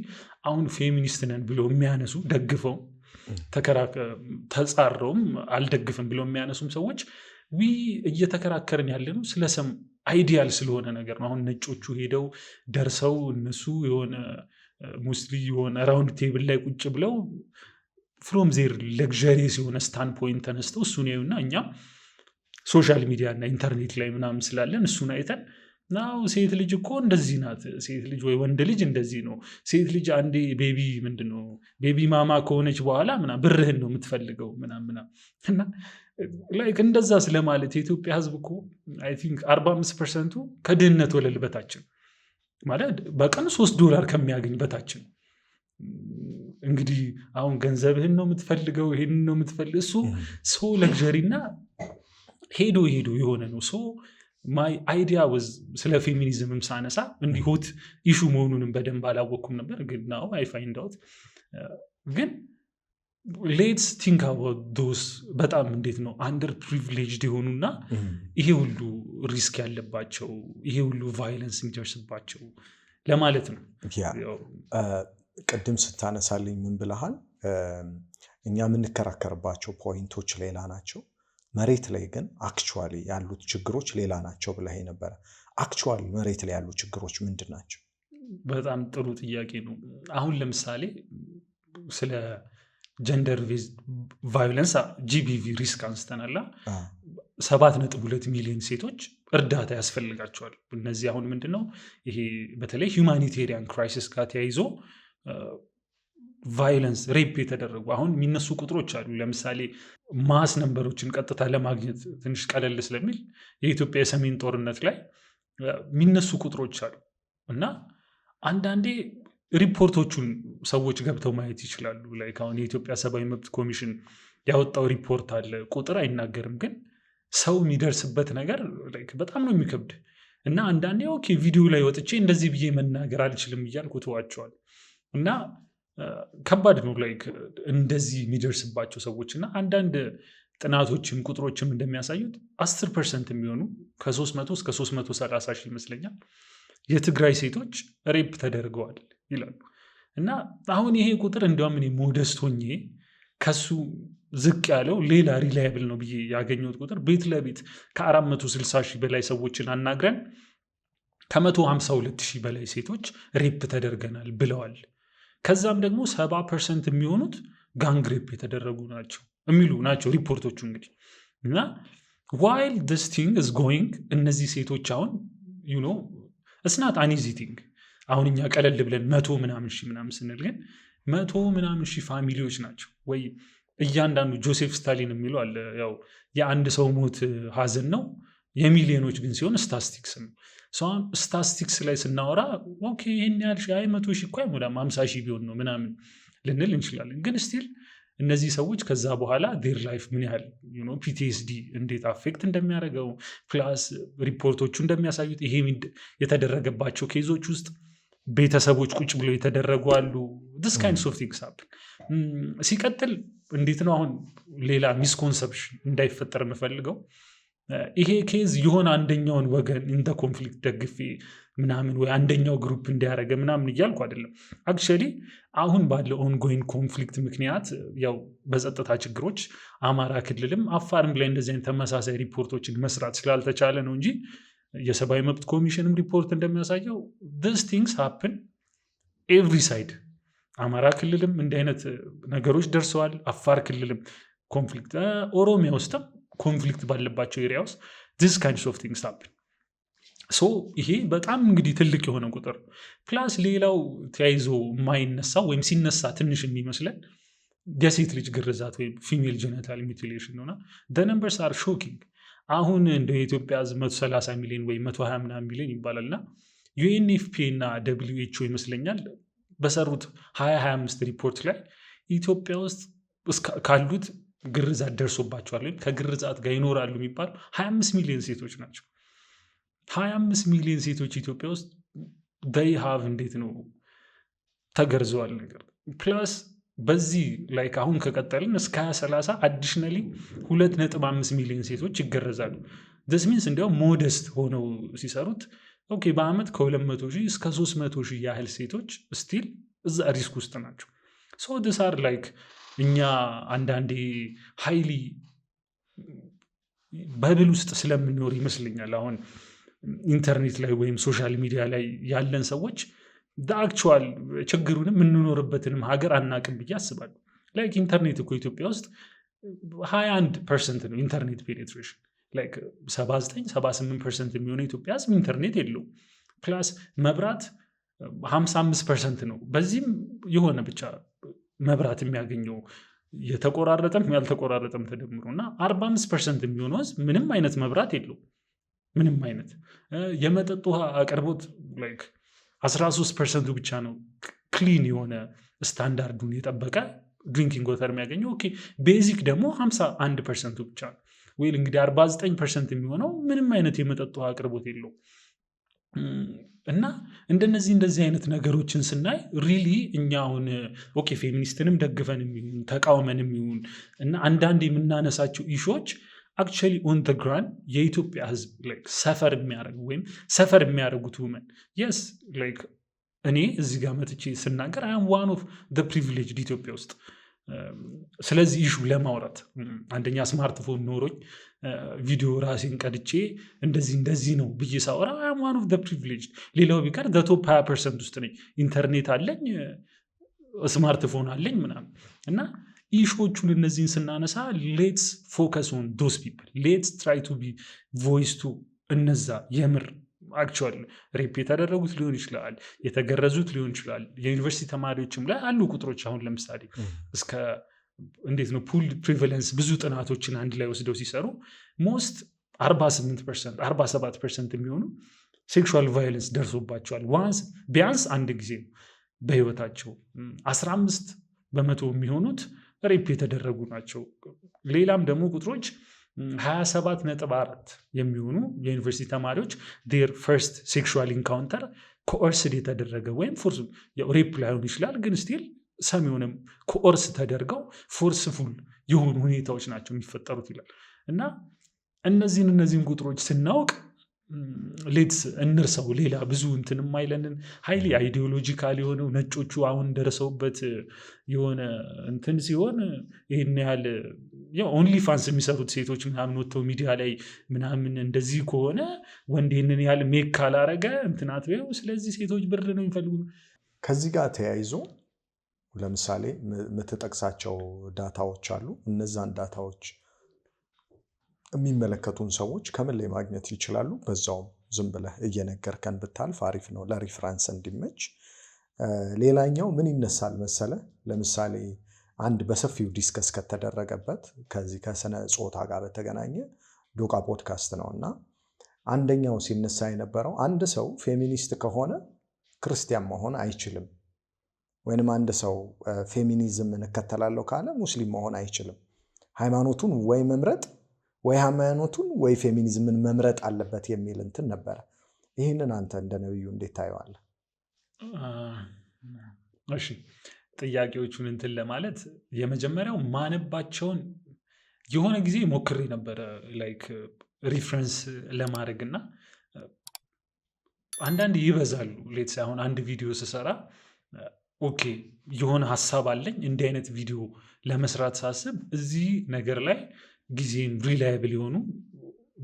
አሁን ፌሚኒስት ነን ብለው የሚያነሱ ደግፈው ተጻረውም አልደግፍም ብለው የሚያነሱም ሰዎች እየተከራከርን ያለነው ስለሰም አይዲያል ስለሆነ ነገር ነው። አሁን ነጮቹ ሄደው ደርሰው እነሱ የሆነ ሙስሊ የሆነ ራውንድ ቴብል ላይ ቁጭ ብለው ፍሮም ዜር ለግዠሪየስ የሆነ ስታንድ ፖይንት ተነስተው እሱን ያዩና እኛም ሶሻል ሚዲያ እና ኢንተርኔት ላይ ምናምን ስላለን እሱን አይተን ናው ሴት ልጅ እኮ እንደዚህ ናት፣ ሴት ልጅ ወይ ወንድ ልጅ እንደዚህ ነው፣ ሴት ልጅ አንዴ ቤቢ ምንድነው ቤቢ ማማ ከሆነች በኋላ ምናምን ብርህን ነው የምትፈልገው ምናምን እና ላይክ እንደዛ ስለማለት የኢትዮጵያ ሕዝብ እኮ አይ ቲንክ 45% ከድህነት ወለል በታችን ማለት በቀን $3 ከሚያገኝ በታችን። እንግዲህ አሁን ገንዘብህን ነው የምትፈልገው ይሄን ነው የምትፈልገው እሱ ሶ ለግዠሪ እና ሄዶ የሆነ ነው። ሶ ማይ አይዲያ ወዝ ስለ ፌሚኒዝምም ሳነሳ እንዲሆት ኢሹ መሆኑንም በደንብ አላወቅኩም ነበር፣ ግን ናው አይ ፋይንድ አውት። ግን ሌትስ ቲንክ አባውት ዶስ በጣም እንዴት ነው አንደር ፕሪቪሌጅድ የሆኑና ይሄ ሁሉ ሪስክ ያለባቸው ይሄ ሁሉ ቫይለንስ የሚደርስባቸው ለማለት ነው። ቅድም ስታነሳልኝ ምን ብለሃል? እኛ የምንከራከርባቸው ፖይንቶች ሌላ ናቸው፣ መሬት ላይ ግን አክቹዋሊ ያሉት ችግሮች ሌላ ናቸው ብለህ ነበረ። አክቹዋሊ መሬት ላይ ያሉ ችግሮች ምንድን ናቸው? በጣም ጥሩ ጥያቄ ነው። አሁን ለምሳሌ ስለ ጀንደር ቤዝድ ቫዮለንስ GBV ሪስክ አንስተናላ። 7.2 ሚሊዮን ሴቶች እርዳታ ያስፈልጋቸዋል። እነዚህ አሁን ምንድነው ይሄ በተለይ ሁማኒቴሪያን ክራይሲስ ጋር ተያይዞ ቫዮለንስ ሬፕ የተደረጉ አሁን የሚነሱ ቁጥሮች አሉ። ለምሳሌ ማስ ነንበሮችን ቀጥታ ለማግኘት ትንሽ ቀለል ስለሚል የኢትዮጵያ የሰሜን ጦርነት ላይ የሚነሱ ቁጥሮች አሉ እና አንዳንዴ ሪፖርቶቹን ሰዎች ገብተው ማየት ይችላሉ። ላይክ አሁን የኢትዮጵያ ሰብአዊ መብት ኮሚሽን ያወጣው ሪፖርት አለ፣ ቁጥር አይናገርም፣ ግን ሰው የሚደርስበት ነገር በጣም ነው የሚከብድ እና አንዳንዴ ኦኬ ቪዲዮ ላይ ወጥቼ እንደዚህ ብዬ መናገር አልችልም እያልኩ ተዋቸዋል እና ከባድ ነው ላይክ እንደዚህ የሚደርስባቸው ሰዎች እና አንዳንድ ጥናቶችም ቁጥሮችም እንደሚያሳዩት 10% የሚሆኑ ከ300 እስከ 330 ሺህ ይመስለኛል የትግራይ ሴቶች ሬፕ ተደርገዋል ይላሉ። እና አሁን ይሄ ቁጥር እንዲያውም እኔ ሞደስት ሆኜ ከሱ ዝቅ ያለው ሌላ ሪላይብል ነው ብዬ ያገኘሁት ቁጥር ቤት ለቤት ከ460 ሺህ በላይ ሰዎችን አናግረን ከ152 ሺህ በላይ ሴቶች ሬፕ ተደርገናል ብለዋል። ከዛም ደግሞ 70% የሚሆኑት ጋንግ ሬፕ የተደረጉ ናቸው የሚሉ ናቸው ሪፖርቶቹ እንግዲህ እና ዋይል ዲስ ቲንግ ኢዝ ጎይንግ እነዚህ ሴቶች አሁን ዩ ኖ ኢትስ ናት አን ኢዚ ቲንግ። አሁን እኛ ቀለል ብለን 100 ምናምን ሺህ ምናምን ስንል ግን 100 ምናምን ሺህ ፋሚሊዎች ናቸው ወይ እያንዳንዱ ጆሴፍ ስታሊን የሚለው አለ ያው የአንድ ሰው ሞት ሀዘን ነው የሚሊዮኖች ግን ሲሆን ስታስቲክስ ነው። ስታስቲክስ ላይ ስናወራ ኦኬ ይህን ያህል 100 ሺህ እኮ አይሞላም 50 ሺህ ቢሆን ነው ምናምን ልንል እንችላለን። ግን ስቲል እነዚህ ሰዎች ከዛ በኋላ ዴር ላይፍ ምን ያህል ፒቲኤስዲ እንዴት አፌክት እንደሚያደርገው ፕላስ ሪፖርቶቹ እንደሚያሳዩት ይሄ የተደረገባቸው ኬዞች ውስጥ ቤተሰቦች ቁጭ ብለው የተደረጉ አሉ። this kinds of things happen። ሲቀጥል እንዴት ነው አሁን ሌላ ሚስኮንሰፕሽን እንዳይፈጠር የምፈልገው ይሄ ኬዝ የሆነ አንደኛውን ወገን እንደ ኮንፍሊክት ደግፌ ምናምን ወይ አንደኛው ግሩፕ እንዲያደረገ ምናምን እያልኩ አይደለም። አክቹዋሊ አሁን ባለው ኦንጎይንግ ኮንፍሊክት ምክንያት ያው በጸጥታ ችግሮች አማራ ክልልም አፋርም ላይ እንደዚህ አይነት ተመሳሳይ ሪፖርቶችን መስራት ስላልተቻለ ነው እንጂ የሰብአዊ መብት ኮሚሽንም ሪፖርት እንደሚያሳየው these things happen every side። አማራ ክልልም እንዲህ አይነት ነገሮች ደርሰዋል። አፋር ክልልም ኮንፍሊክት፣ ኦሮሚያ ውስጥም ኮንፍሊክት ባለባቸው ኤሪያ ውስጥ this kinds of things happen። ሶ ይሄ በጣም እንግዲህ ትልቅ የሆነ ቁጥር ፕላስ ሌላው ተያይዞ የማይነሳው ወይም ሲነሳ ትንሽ የሚመስለን የሴት ልጅ ግርዛት ወይም ፊሜል ጄኒታል ሚቲሌሽን ነውና the numbers are shocking። አሁን እንደ የኢትዮጵያ ህዝብ 130 ሚሊዮን ወይ 120 ምናምን ሚሊዮን ይባላልና UNFPA እና WHO ይመስለኛል በሰሩት 2025 ሪፖርት ላይ ኢትዮጵያ ውስጥ ካሉት ግርዛት ደርሶባቸዋል ወይም ከግርዛት ጋር ይኖራሉ የሚባሉ 25 ሚሊዮን ሴቶች ናቸው። 25 ሚሊዮን ሴቶች ኢትዮጵያ ውስጥ they have እንዴት ነው ተገርዘዋል ነገር ፕላስ በዚህ ላይ አሁን ከቀጠልን እስከ 2030 አዲሽናሊ 2.5 ሚሊዮን ሴቶች ይገረዛሉ። this means እንዲያው ሞደስት ሆነው ሲሰሩት ኦኬ በአመት ከ200 ሺህ እስከ 300 ሺህ ያህል ሴቶች ስቲል እዛ ሪስክ ውስጥ ናቸው። so this are like እኛ አንዳንዴ ሃይሊ ባይብል ውስጥ ስለምንኖር ይመስለኛል አሁን ኢንተርኔት ላይ ወይም ሶሻል ሚዲያ ላይ ያለን ሰዎች አክቹዋል ችግሩንም የምንኖርበትንም ሀገር አናቅም ብዬ አስባለሁ። ላይክ ኢንተርኔት እኮ ኢትዮጵያ ውስጥ 21% ነው ኢንተርኔት ፔኔትሬሽን። ላይክ 79-78% የሚሆነው ኢትዮጵያ ህዝብ ኢንተርኔት የለውም። ፕላስ መብራት 55% ነው። በዚህም የሆነ ብቻ መብራት የሚያገኘው የተቆራረጠም ያልተቆራረጠም ተደምሮ እና 45% የሚሆነው ህዝብ ምንም አይነት መብራት የለውም። ምንም አይነት የመጠጥ ውሃ አቅርቦት ላይክ 13% ብቻ ነው ክሊን የሆነ ስታንዳርዱን የጠበቀ ድሪንኪንግ ወተር የሚያገኘው። ኦኬ ቤዚክ ደግሞ 51% ብቻ ነው። ወይ እንግዲህ 49% የሚሆነው ምንም አይነት የመጠጥ ውሃ አቅርቦት የለው እና እንደዚህ አይነት ነገሮችን ስናይ ሪሊ እኛ አሁን ኦኬ ፌሚኒስትንም ደግፈን የሚሆን ተቃውመን የሚሆን እና አንዳንድ የምናነሳቸው ኢሹዎች actually on the ground የኢትዮጵያ ህዝብ like ሰፈር የሚያደርጉ ወይም ሰፈር የሚያደርጉት women yes like እኔ እዚህ ጋር መጥቼ ስናገር I am one of the privileged ኢትዮጵያ ውስጥ ስለዚህ ኢሹ ለማውራት አንደኛ ስማርትፎን ኖሮኝ ቪዲዮ ራሴን ቀድቼ እንደዚህ ነው ብዬ ሳወራ I am one of the privileged። ሌላው ቢቀር the top 20% ውስጥ ነኝ። ኢንተርኔት አለኝ፣ ስማርትፎን አለኝ ምናምን እና ኢሹዎቹን እነዚህን ስናነሳ ሌትስ ፎከስ ኦን ዶስ ፒፕል ሌትስ ትራይ ቱ ቢ ቮይስ ቱ እነዛ የምር አክቹዋል ሬፕ የተደረጉት ሊሆን ይችላል፣ የተገረዙት ሊሆን ይችላል። የዩኒቨርሲቲ ተማሪዎችም ላይ አሉ ቁጥሮች። አሁን ለምሳሌ እስከ እንዴት ነው ፑል ፕሪቫለንስ ብዙ ጥናቶችን አንድ ላይ ወስደው ሲሰሩ ሞስት 47% የሚሆኑ ሴክሹዋል ቫዮለንስ ደርሶባቸዋል ዋንስ ቢያንስ አንድ ጊዜ በህይወታቸው። 15% የሚሆኑት ሬፕ የተደረጉ ናቸው። ሌላም ደግሞ ቁጥሮች 27.4 የሚሆኑ የዩኒቨርሲቲ ተማሪዎች ዴር ፈርስት ሴክሹዋል ኢንካውንተር ኮኦርስድ የተደረገ ወይም ፎርስ ሬፕ ላይሆን ይችላል ግን ስቲል ሰሚውንም ኮኦርስ ተደርገው ፎርስፉል የሆኑ ሁኔታዎች ናቸው የሚፈጠሩት ይላል እና እነዚህን ቁጥሮች ስናውቅ ሌትስ እንርሰው ሌላ ብዙ እንትን የማይለንን ሃይሊ አይዲዮሎጂካል የሆነው ነጮቹ አሁን ደረሰውበት የሆነ እንትን ሲሆን ይህን ያህል ኦንሊ ፋንስ የሚሰሩት ሴቶች ምናምን ወጥተው ሚዲያ ላይ ምናምን እንደዚህ ከሆነ ወንድ ይህንን ያህል ሜክ ካላረገ እንትናት ስለዚህ ሴቶች ብር ነው የሚፈልጉ። ከዚህ ጋር ተያይዞ ለምሳሌ የምትጠቅሳቸው ዳታዎች አሉ። እነዛን ዳታዎች የሚመለከቱን ሰዎች ከምን ላይ ማግኘት ይችላሉ? በዛውም ዝም ብለህ እየነገርከን ብታልፍ አሪፍ ነው ለሪፍራንስ እንዲመች። ሌላኛው ምን ይነሳል መሰለ፣ ለምሳሌ አንድ በሰፊው ዲስከስ ከተደረገበት ከዚህ ከስነ ጾታ ጋር በተገናኘ ዶቃ ፖድካስት ነው እና አንደኛው ሲነሳ የነበረው አንድ ሰው ፌሚኒስት ከሆነ ክርስቲያን መሆን አይችልም፣ ወይንም አንድ ሰው ፌሚኒዝም እንከተላለሁ ካለ ሙስሊም መሆን አይችልም። ሃይማኖቱን ወይ መምረጥ ወይ ሃይማኖቱን ወይ ፌሚኒዝምን መምረጥ አለበት የሚል እንትን ነበረ። ይህንን አንተ እንደ ነብዩ እንዴት ታየዋለህ? እሺ ጥያቄዎቹን እንትን ለማለት የመጀመሪያው ማነባቸውን የሆነ ጊዜ ሞክሬ ነበረ ላይክ ሪፍረንስ ለማድረግ እና አንዳንድ ይበዛሉ። ሌት ሳይሆን አንድ ቪዲዮ ስሰራ ኦኬ የሆነ ሀሳብ አለኝ እንዲህ አይነት ቪዲዮ ለመስራት ሳስብ እዚህ ነገር ላይ ጊዜን ሪላያብል የሆኑ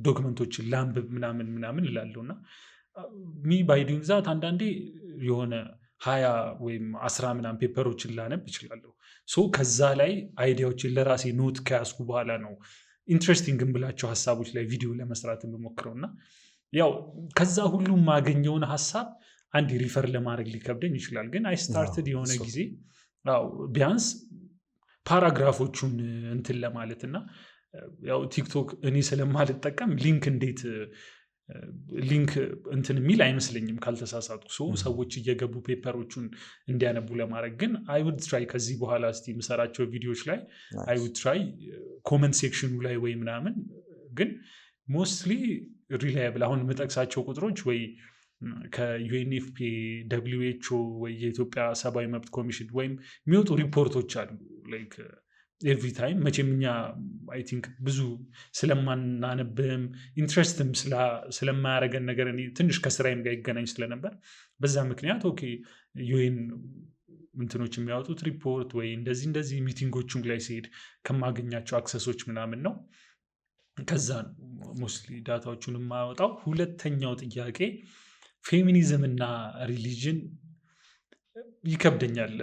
ዶክመንቶችን ላንብብ ምናምን እላለሁ እና ሚ ባይ ዱይንግ ዛት አንዳንዴ የሆነ 20 ወይም 10 ምናምን ፔፐሮችን ላነብ እችላለሁ። ሶ ከዛ ላይ አይዲያዎችን ለራሴ ኖት ከያዝኩ በኋላ ነው ኢንትረስቲንግ ብላቸው ሀሳቦች ላይ ቪዲዮ ለመስራት የምሞክረው እና ያው ከዛ ሁሉም ማገኘውን ሀሳብ አንድ ሪፈር ለማድረግ ሊከብደኝ ይችላል። ግን አይ ስታርትድ የሆነ ጊዜ ቢያንስ ፓራግራፎቹን እንትን ለማለት እና ያው ቲክቶክ እኔ ስለማልጠቀም ሊንክ እንትን የሚል አይመስለኝም ካልተሳሳትኩ። ሰዎች እየገቡ ፔፐሮቹን እንዲያነቡ ለማድረግ ግን አይ ውድ ትራይ ከዚህ በኋላ እስቲ የምሰራቸው ቪዲዮዎች ላይ አይ ውድ ትራይ ኮመንት ሴክሽኑ ላይ ወይ ምናምን ግን ሞስትሊ ሪላያብል አሁን የምጠቅሳቸው ቁጥሮች ወይ ከዩኤንኤፍፒ WHO ወይ የኢትዮጵያ ሰብአዊ መብት ኮሚሽን ወይም የሚወጡ ሪፖርቶች አሉ ላይክ ኤቭሪ ታይም። መቼም እኛ አይ ቲንክ ብዙ ስለማናነብም ኢንትረስትም ስለማያደርገን ነገር ትንሽ ከስራዬም ጋር ይገናኝ ስለነበር በዛ ምክንያት ኦኬ ዩኤን እንትኖች የሚያወጡት ሪፖርት ወይ እንደዚህ ሚቲንጎቹም ላይ ሲሄድ ከማገኛቸው አክሰሶች ምናምን ነው ከዛ ሞስትሊ ዳታዎቹን የማያወጣው። ሁለተኛው ጥያቄ ፌሚኒዝም እና ሪሊጅን ይከብደኛል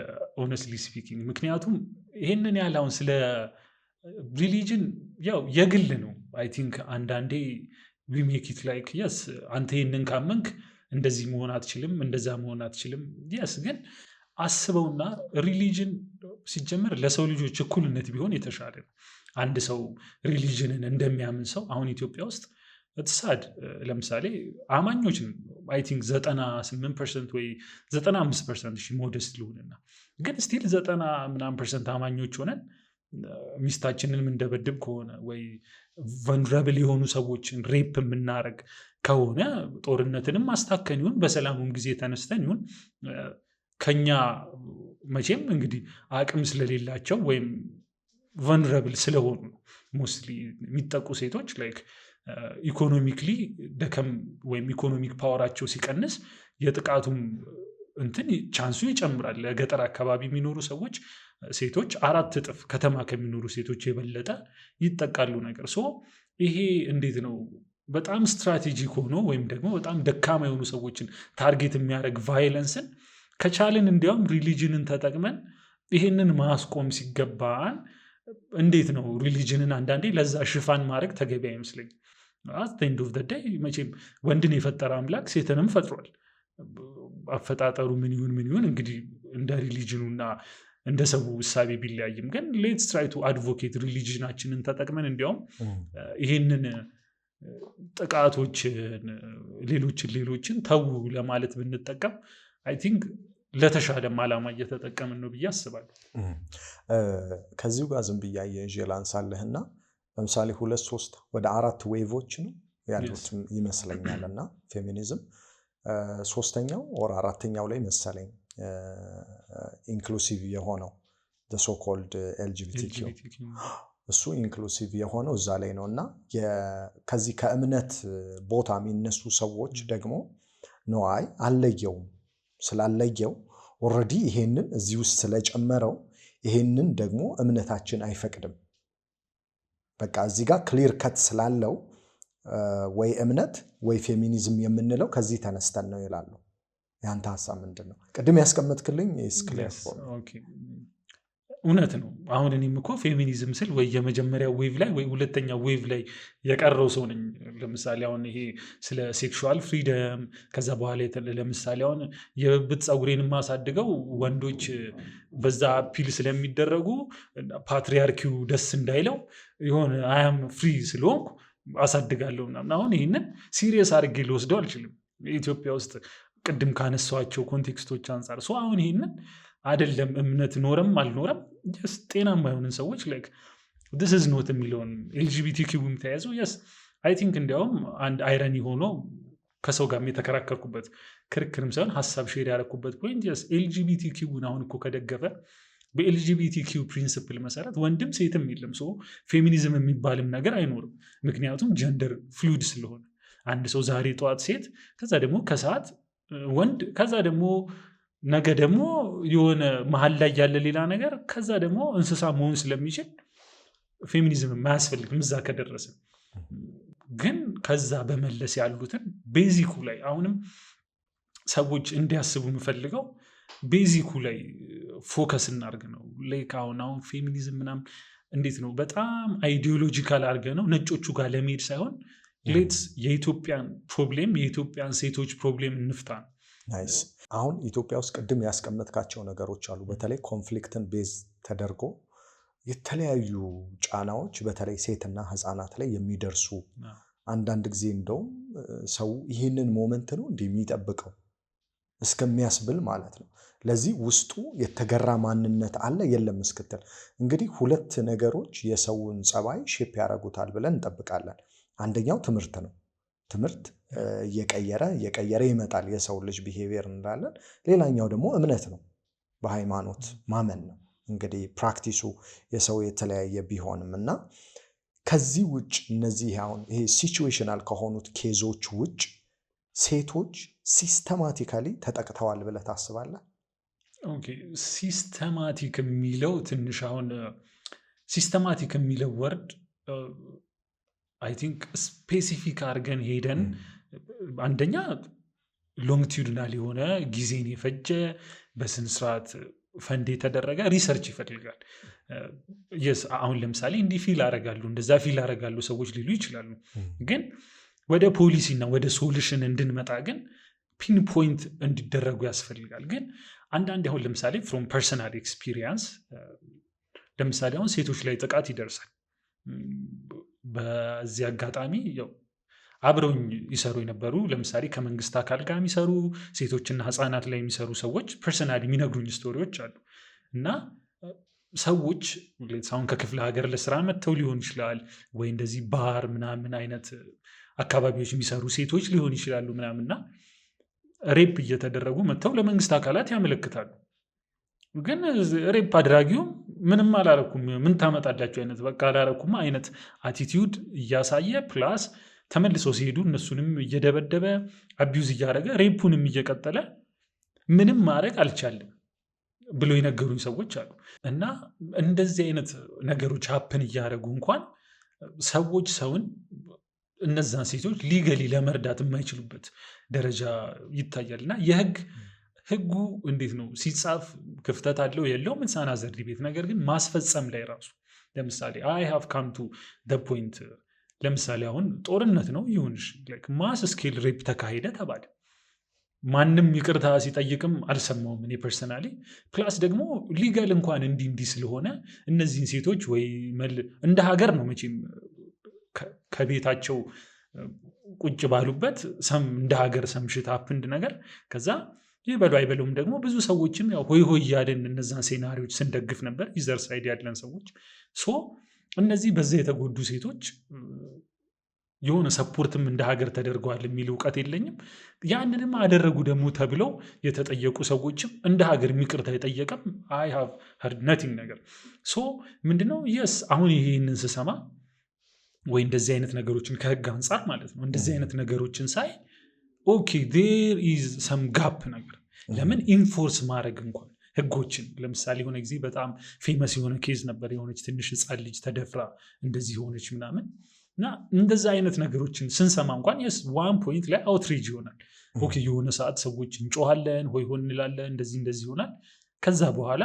ሆነስትሊ ስፒኪንግ። ምክንያቱም ይሄንን ያህል አሁን ስለ ሪሊጅን ያው የግል ነው። አይ ቲንክ አንዳንዴ ዊ ሜክ ኢት ላይክ የስ አንተ ይህንን ካመንክ እንደዚህ መሆን አትችልም፣ እንደዛ መሆን አትችልም። የስ ግን አስበውና ሪሊጅን ሲጀመር ለሰው ልጆች እኩልነት ቢሆን የተሻለ ነው። አንድ ሰው ሪሊጅንን እንደሚያምን ሰው አሁን ኢትዮጵያ ውስጥ ትሳድ ለምሳሌ አማኞች አይ ቲንክ 98% ወይ 95% ሞደስት ልሆንና ግን ስቲል 90% አማኞች ሆነን ሚስታችንን እንደበድብ ከሆነ ወይ ቨንረብል የሆኑ ሰዎችን ሬፕ የምናደርግ ከሆነ ጦርነትንም ማስታከን ይሁን በሰላሙም ጊዜ ተነስተን ይሁን ከኛ መቼም እንግዲህ አቅም ስለሌላቸው ወይም ቨንረብል ስለሆኑ ሞስትሊ የሚጠቁ ሴቶች ላይክ ኢኮኖሚክሊ ደከም ወይም ኢኮኖሚክ ፓወራቸው ሲቀንስ የጥቃቱም እንትን ቻንሱ ይጨምራል። ለገጠር አካባቢ የሚኖሩ ሰዎች ሴቶች 4 እጥፍ ከተማ ከሚኖሩ ሴቶች የበለጠ ይጠቃሉ ነገር ይሄ እንዴት ነው በጣም ስትራቴጂክ ሆኖ ወይም ደግሞ በጣም ደካማ የሆኑ ሰዎችን ታርጌት የሚያደርግ ቫይለንስን ከቻልን እንዲያውም ሪሊጅንን ተጠቅመን ይሄንን ማስቆም ሲገባን እንዴት ነው ሪሊጅንን አንዳንዴ ለዛ ሽፋን ማድረግ ተገቢ አይመስለኝ። ኤንድ ኦፍ ዘ ዴይ መቼም ወንድን የፈጠረ አምላክ ሴትንም ፈጥሯል። አፈጣጠሩ ምን ይሁን እንግዲህ እንደ ሪሊጅኑና እንደ ሰው እሳቤ ቢለያይም ግን ሌትስ ትራይ ቱ አድቮኬት ሪሊጅናችንን ተጠቅመን እንዲያውም ይሄንን ጥቃቶችን ሌሎችን ተው ለማለት ብንጠቀም አይ ቲንክ ለተሻለም ዓላማ እየተጠቀምን ነው ብዬ አስባለሁ። ከዚሁ ጋር ዝም ብዬ አያይዤ ላንሳለህና ለምሳሌ 2-3 ወደ 4 ዌቮች ነው ያሉት ይመስለኛል እና ፌሚኒዝም 3ኛው ወር 4ኛው ላይ መሰለኝ ኢንክሉሲቭ የሆነው the so called LGBTQ እሱ ኢንክሉሲቭ የሆነው እዛ ላይ ነው እና ከዚህ ከእምነት ቦታ የሚነሱ ሰዎች ደግሞ ነው አይ አለየውም ስላለየው ኦልሬዲ ይሄንን እዚህ ውስጥ ስለጨመረው ይሄንን ደግሞ እምነታችን አይፈቅድም በቃ እዚህ ጋር ክሊር ከት ስላለው ወይ እምነት ወይ ፌሚኒዝም የምንለው ከዚህ ተነስተን ነው ይላሉ። ያንተ ሐሳብ ምንድነው? ቅድም ያስቀመጥክልኝ is clear for me። እውነት ነው። አሁን እኔም እኮ ፌሚኒዝም ስል ወይ የመጀመሪያው ዌቭ ላይ ወይ ሁለተኛው ዌቭ ላይ የቀረው ሰው ነኝ። ለምሳሌ አሁን ይሄ ስለ ሴክሹዋል ፍሪደም ከዛ በኋላ ለምሳሌ አሁን የብብት ፀጉሬን ማሳድገው ወንዶች በዛ አፒል ስለሚደረጉ ፓትሪያርኪው ደስ እንዳይለው የሆነ አያም ፍሪ ስለሆንኩ አሳድጋለሁ ምናምን። አሁን ይህንን ሲሪየስ አድርጌ ልወስደው አልችልም ኢትዮጵያ ውስጥ ቅድም ካነሷቸው ኮንቴክስቶች አንጻር። አሁን ይህንን አይደለም እምነት ኖረም አልኖረም ጤናማ የሆንን ሰዎች ላይክ ዲስ ኢዝ ኖት የሚለውን ኤልጂቢቲኪውም ተያዘው የስ አይ ቲንክ እንዲያውም አንድ አይረኒ ሆኖ ከሰው ጋር የተከራከርኩበት ክርክርም ሳይሆን ሀሳብ ሼር ያደረኩበት ፖይንት የስ ኤልጂቢቲኪውን አሁን እኮ ከደገፈ በኤልጂቢቲኪው ፕሪንስፕል መሰረት ወንድም ሴትም የለም። ፌሚኒዝም የሚባልም ነገር አይኖርም። ምክንያቱም ጀንደር ፍሉድ ስለሆነ አንድ ሰው ዛሬ ጠዋት ሴት፣ ከዛ ደግሞ ከሰዓት ወንድ፣ ከዛ ደግሞ ነገ ደግሞ የሆነ መሀል ላይ ያለ ሌላ ነገር፣ ከዛ ደግሞ እንስሳ መሆን ስለሚችል ፌሚኒዝም የማያስፈልግም እዛ ከደረሰ። ግን ከዛ በመለስ ያሉትን ቤዚኩ ላይ አሁንም ሰዎች እንዲያስቡ የምፈልገው ቤዚኩ ላይ ፎከስ እናርግ ነው። ላይክ አሁን ፌሚኒዝም ምናምን እንዴት ነው በጣም አይዲዮሎጂካል አርገ ነው ነጮቹ ጋር ለመሄድ ሳይሆን ሌትስ የኢትዮጵያን ፕሮብሌም የኢትዮጵያን ሴቶች ፕሮብሌም እንፍታ ነው። ናይስ። አሁን ኢትዮጵያ ውስጥ ቅድም ያስቀመጥካቸው ነገሮች አሉ። በተለይ ኮንፍሊክትን ቤዝ ተደርጎ የተለያዩ ጫናዎች በተለይ ሴትና ህፃናት ላይ የሚደርሱ አንዳንድ ጊዜ እንደውም ሰው ይህንን ሞመንት ነው እንዲህ የሚጠብቀው እስከሚያስብል ማለት ነው። ለዚህ ውስጡ የተገራ ማንነት አለ የለም እስክትል እንግዲህ ሁለት ነገሮች የሰውን ጸባይ ሼፕ ያደርጉታል ብለን እንጠብቃለን። አንደኛው ትምህርት ነው። ትምህርት እየቀየረ ይመጣል የሰው ልጅ ቢሄቪየር እንላለን። ሌላኛው ደግሞ እምነት ነው፣ በሃይማኖት ማመን ነው። እንግዲህ ፕራክቲሱ የሰው የተለያየ ቢሆንም እና ከዚህ ውጭ እነዚህ አሁን ይሄ ሲቹዌሽናል ከሆኑት ኬዞች ውጭ ሴቶች ሲስተማቲካሊ ተጠቅተዋል ብለህ ታስባለህ? ኦኬ፣ ሲስተማቲክ የሚለው ትንሽ አሁን ሲስተማቲክ የሚለው ወርድ አይ ቲንክ ስፔሲፊክ አድርገን ሄደን አንደኛ ሎንግቲዩድናል የሆነ ጊዜን የፈጀ በስነስርዓት ፈንድ የተደረገ ሪሰርች ይፈልጋል። አሁን ለምሳሌ እንዲህ ፊል አረጋሉ እንደዛ ፊል አረጋሉ ሰዎች ሊሉ ይችላሉ። ግን ወደ ፖሊሲና ወደ ሶሉሽን እንድንመጣ ግን ፒንፖይንት እንዲደረጉ ያስፈልጋል። ግን አንዳንድ አሁን ለምሳሌ ፍሮም ፐርሰናል ኤክስፒሪየንስ ለምሳሌ አሁን ሴቶች ላይ ጥቃት ይደርሳል። በዚህ አጋጣሚ አብረውኝ ይሰሩ የነበሩ ለምሳሌ ከመንግስት አካል ጋር የሚሰሩ ሴቶችና ህፃናት ላይ የሚሰሩ ሰዎች ፐርሰናሊ የሚነግሩኝ ስቶሪዎች አሉ። እና ሰዎች አሁን ከክፍለ ሀገር ለስራ መጥተው ሊሆን ይችላል ወይ እንደዚህ ባር ምናምን አይነት አካባቢዎች የሚሰሩ ሴቶች ሊሆን ይችላሉ ምናምንና ሬፕ እየተደረጉ መጥተው ለመንግስት አካላት ያመለክታሉ። ግን ሬፕ አድራጊው ምንም አላረኩም ምን ታመጣላችሁ አይነት በቃ አላረኩም አይነት አቲቲዩድ እያሳየ ፕላስ ተመልሰው ሲሄዱ እነሱንም እየደበደበ አቢዩዝ እያደረገ ሬፑንም እየቀጠለ ምንም ማድረግ አልቻለም ብሎ የነገሩኝ ሰዎች አሉ። እና እንደዚህ አይነት ነገሮች ሀፕን እያደረጉ እንኳን ሰዎች ሰውን እነዛን ሴቶች ሊገሊ ለመርዳት የማይችሉበት ደረጃ ይታያል። እና ህጉ እንዴት ነው ሲጻፍ ክፍተት አለው የለው ምንሳና ዘርዲ ቤት ነገር ግን ማስፈጸም ላይ ራሱ ለምሳሌ አይ ሃቭ ካም ቱ ዘ ፖይንት ለምሳሌ አሁን ጦርነት ነው ይሁንሽ ማስ ስኬል ሬፕ ተካሄደ ተባለ። ማንም ይቅርታ ሲጠይቅም አልሰማውም እኔ ፐርሰናሊ። ፕላስ ደግሞ ሊጋል እንኳን እንዲህ ስለሆነ እነዚህን ሴቶች ወይ እንደ ሀገር ነው መቼም ከቤታቸው ቁጭ ባሉበት እንደ ሀገር ሰምሽት አፕንድ ነገር ከዛ ይበሉ አይበሉም ደግሞ ብዙ ሰዎችም ሆይ ሆይ ያለን እነዛን ሴናሪዎች ስንደግፍ ነበር ዩዘር ሳይድ ያለን ሰዎች። እነዚህ በዛ የተጎዱ ሴቶች የሆነ ሰፖርትም እንደ ሀገር ተደርገዋል የሚል እውቀት የለኝም። ያንንም አደረጉ ደግሞ ተብለው የተጠየቁ ሰዎችም እንደ ሀገር ይቅርታ የጠየቀም አይ ሃቭ ሄርድ ነቲንግ ነገር። ምንድነው የስ አሁን ይሄንን ስሰማ ወይ እንደዚህ አይነት ነገሮችን ከህግ አንጻር ማለት ነው እንደዚህ አይነት ነገሮችን ሳይ ኦኬ ዴር ኢዝ ሰም ጋፕ ነገር ለምን ኢንፎርስ ማድረግ እንኳን ህጎችን ለምሳሌ የሆነ ጊዜ በጣም ፌመስ የሆነ ኬዝ ነበር። የሆነች ትንሽ ህፃን ልጅ ተደፍራ እንደዚህ ሆነች ምናምን እና እንደዛ አይነት ነገሮችን ስንሰማ እንኳን የስ ዋን ፖይንት ላይ አውትሪጅ ይሆናል። ኦኬ የሆነ ሰዓት ሰዎች እንጮሃለን ሆይ ሆን እንላለን እንደዚህ ይሆናል። ከዛ በኋላ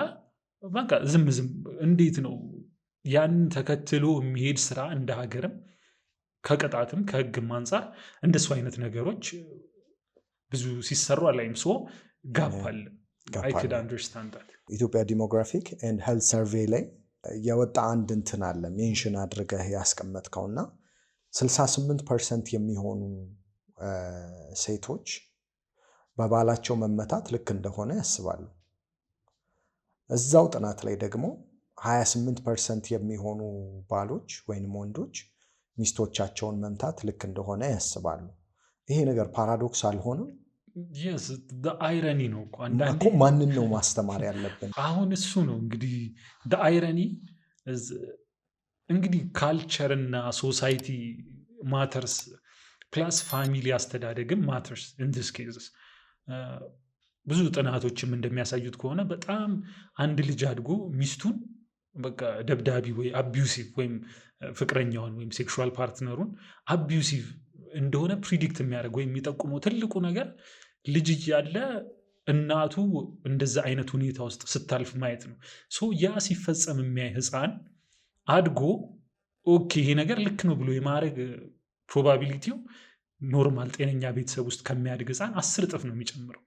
በቃ ዝም እንዴት ነው ያን ተከትሎ የሚሄድ ስራ እንደ ሀገርም ከቅጣትም ከህግም አንጻር እንደሱ አይነት ነገሮች ብዙ ሲሰሩ አላይም። ጋፕ አለ። I could understand that. ኢትዮጵያ ዲሞግራፊክ ኤንድ ሄልት ሰርቬይ ላይ የወጣ አንድ እንትን አለ ሜንሽን አድርገህ ያስቀመጥከውና 68% የሚሆኑ ሴቶች በባላቸው መመታት ልክ እንደሆነ ያስባሉ። እዛው ጥናት ላይ ደግሞ 28% የሚሆኑ ባሎች ወይንም ወንዶች ሚስቶቻቸውን መምታት ልክ እንደሆነ ያስባሉ። ይሄ ነገር ፓራዶክስ አልሆነም? አይረኒ ነው እኮ አንዳንዴ። ማንን ነው ማስተማር ያለብን? አሁን እሱ ነው እንግዲህ አይረኒ። እንግዲህ ካልቸር እና ሶሳይቲ ማተርስ ፕላስ ፋሚሊ አስተዳደግም ማተርስ ኢን ዲስ ኬዝስ። ብዙ ጥናቶችም እንደሚያሳዩት ከሆነ በጣም አንድ ልጅ አድጎ ሚስቱን በቃ ደብዳቢ ወይ አቢዩሲቭ ወይም ፍቅረኛውን ወይም ሴክሹዋል ፓርትነሩን አቢዩሲቭ እንደሆነ ፕሪዲክት የሚያደርግ ወይም የሚጠቁመው ትልቁ ነገር ልጅ እያለ እናቱ እንደዛ አይነት ሁኔታ ውስጥ ስታልፍ ማየት ነው። ያ ሲፈጸም የሚያይ ህፃን አድጎ ኦኬ ይሄ ነገር ልክ ነው ብሎ የማድረግ ፕሮባቢሊቲው ኖርማል ጤነኛ ቤተሰብ ውስጥ ከሚያድግ ህፃን 10 እጥፍ ነው የሚጨምረው።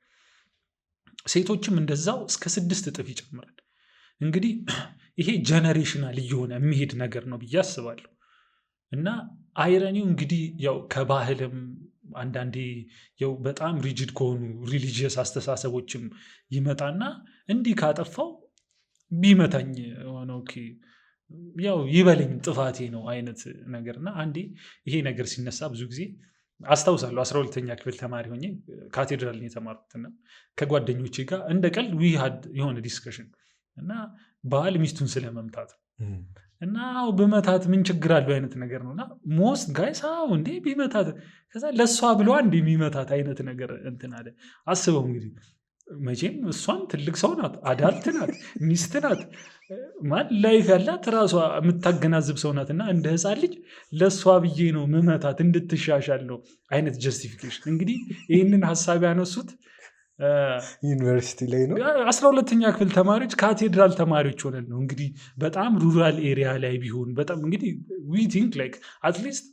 ሴቶችም እንደዛው እስከ 6 እጥፍ ይጨምራል። እንግዲህ ይሄ ጀነሬሽናል እየሆነ የሚሄድ ነገር ነው ብዬ አስባለሁ። እና አይረኒው እንግዲህ ያው ከባህልም አንዳንዴ ያው በጣም ሪጂድ ከሆኑ ሪሊጂየስ አስተሳሰቦችም ይመጣና እንዲህ ካጠፋው ቢመታኝ ሆነ ኦኬ ያው ይበለኝ ጥፋቴ ነው አይነት ነገርና አንዴ ይሄ ነገር ሲነሳ ብዙ ጊዜ አስታውሳለሁ 12ኛ ክፍል ተማሪ ሆኜ ካቴድራልን የተማርኩትና ከጓደኞቼ ጋር እንደ ቀልድ የሆነ ዲስከሽን እና ባል ሚስቱን ስለመምታት እና በመታት ምን ችግር አለው አይነት ነገር ነውና ሞስት ጋይስ እንዴ ቢመታት ከዛ ለሷ ብሎ አንድ የሚመታት አይነት ነገር እንትን አለ። አስበው እንግዲህ መቼም እሷም ትልቅ ሰው ናት፣ አዳልት ናት፣ ሚስት ናት፣ ማን ላይፍ ያላት ራሷ የምታገናዝብ ሰው ናት እና እንደ ህፃን ልጅ ለእሷ ብዬ ነው መመታት እንድትሻሻል ነው አይነት ጀስቲፊኬሽን። እንግዲህ ይህንን ሀሳብ ያነሱት ዩኒቨርሲቲ ላይ ነው። 12ኛ ክፍል ተማሪዎች ካቴድራል ተማሪዎች ሆነን ነው እንግዲህ በጣም ሩራል ኤሪያ ላይ ቢሆን በጣም እንግዲህ ዊ ቲንክ ላይክ አትሊስት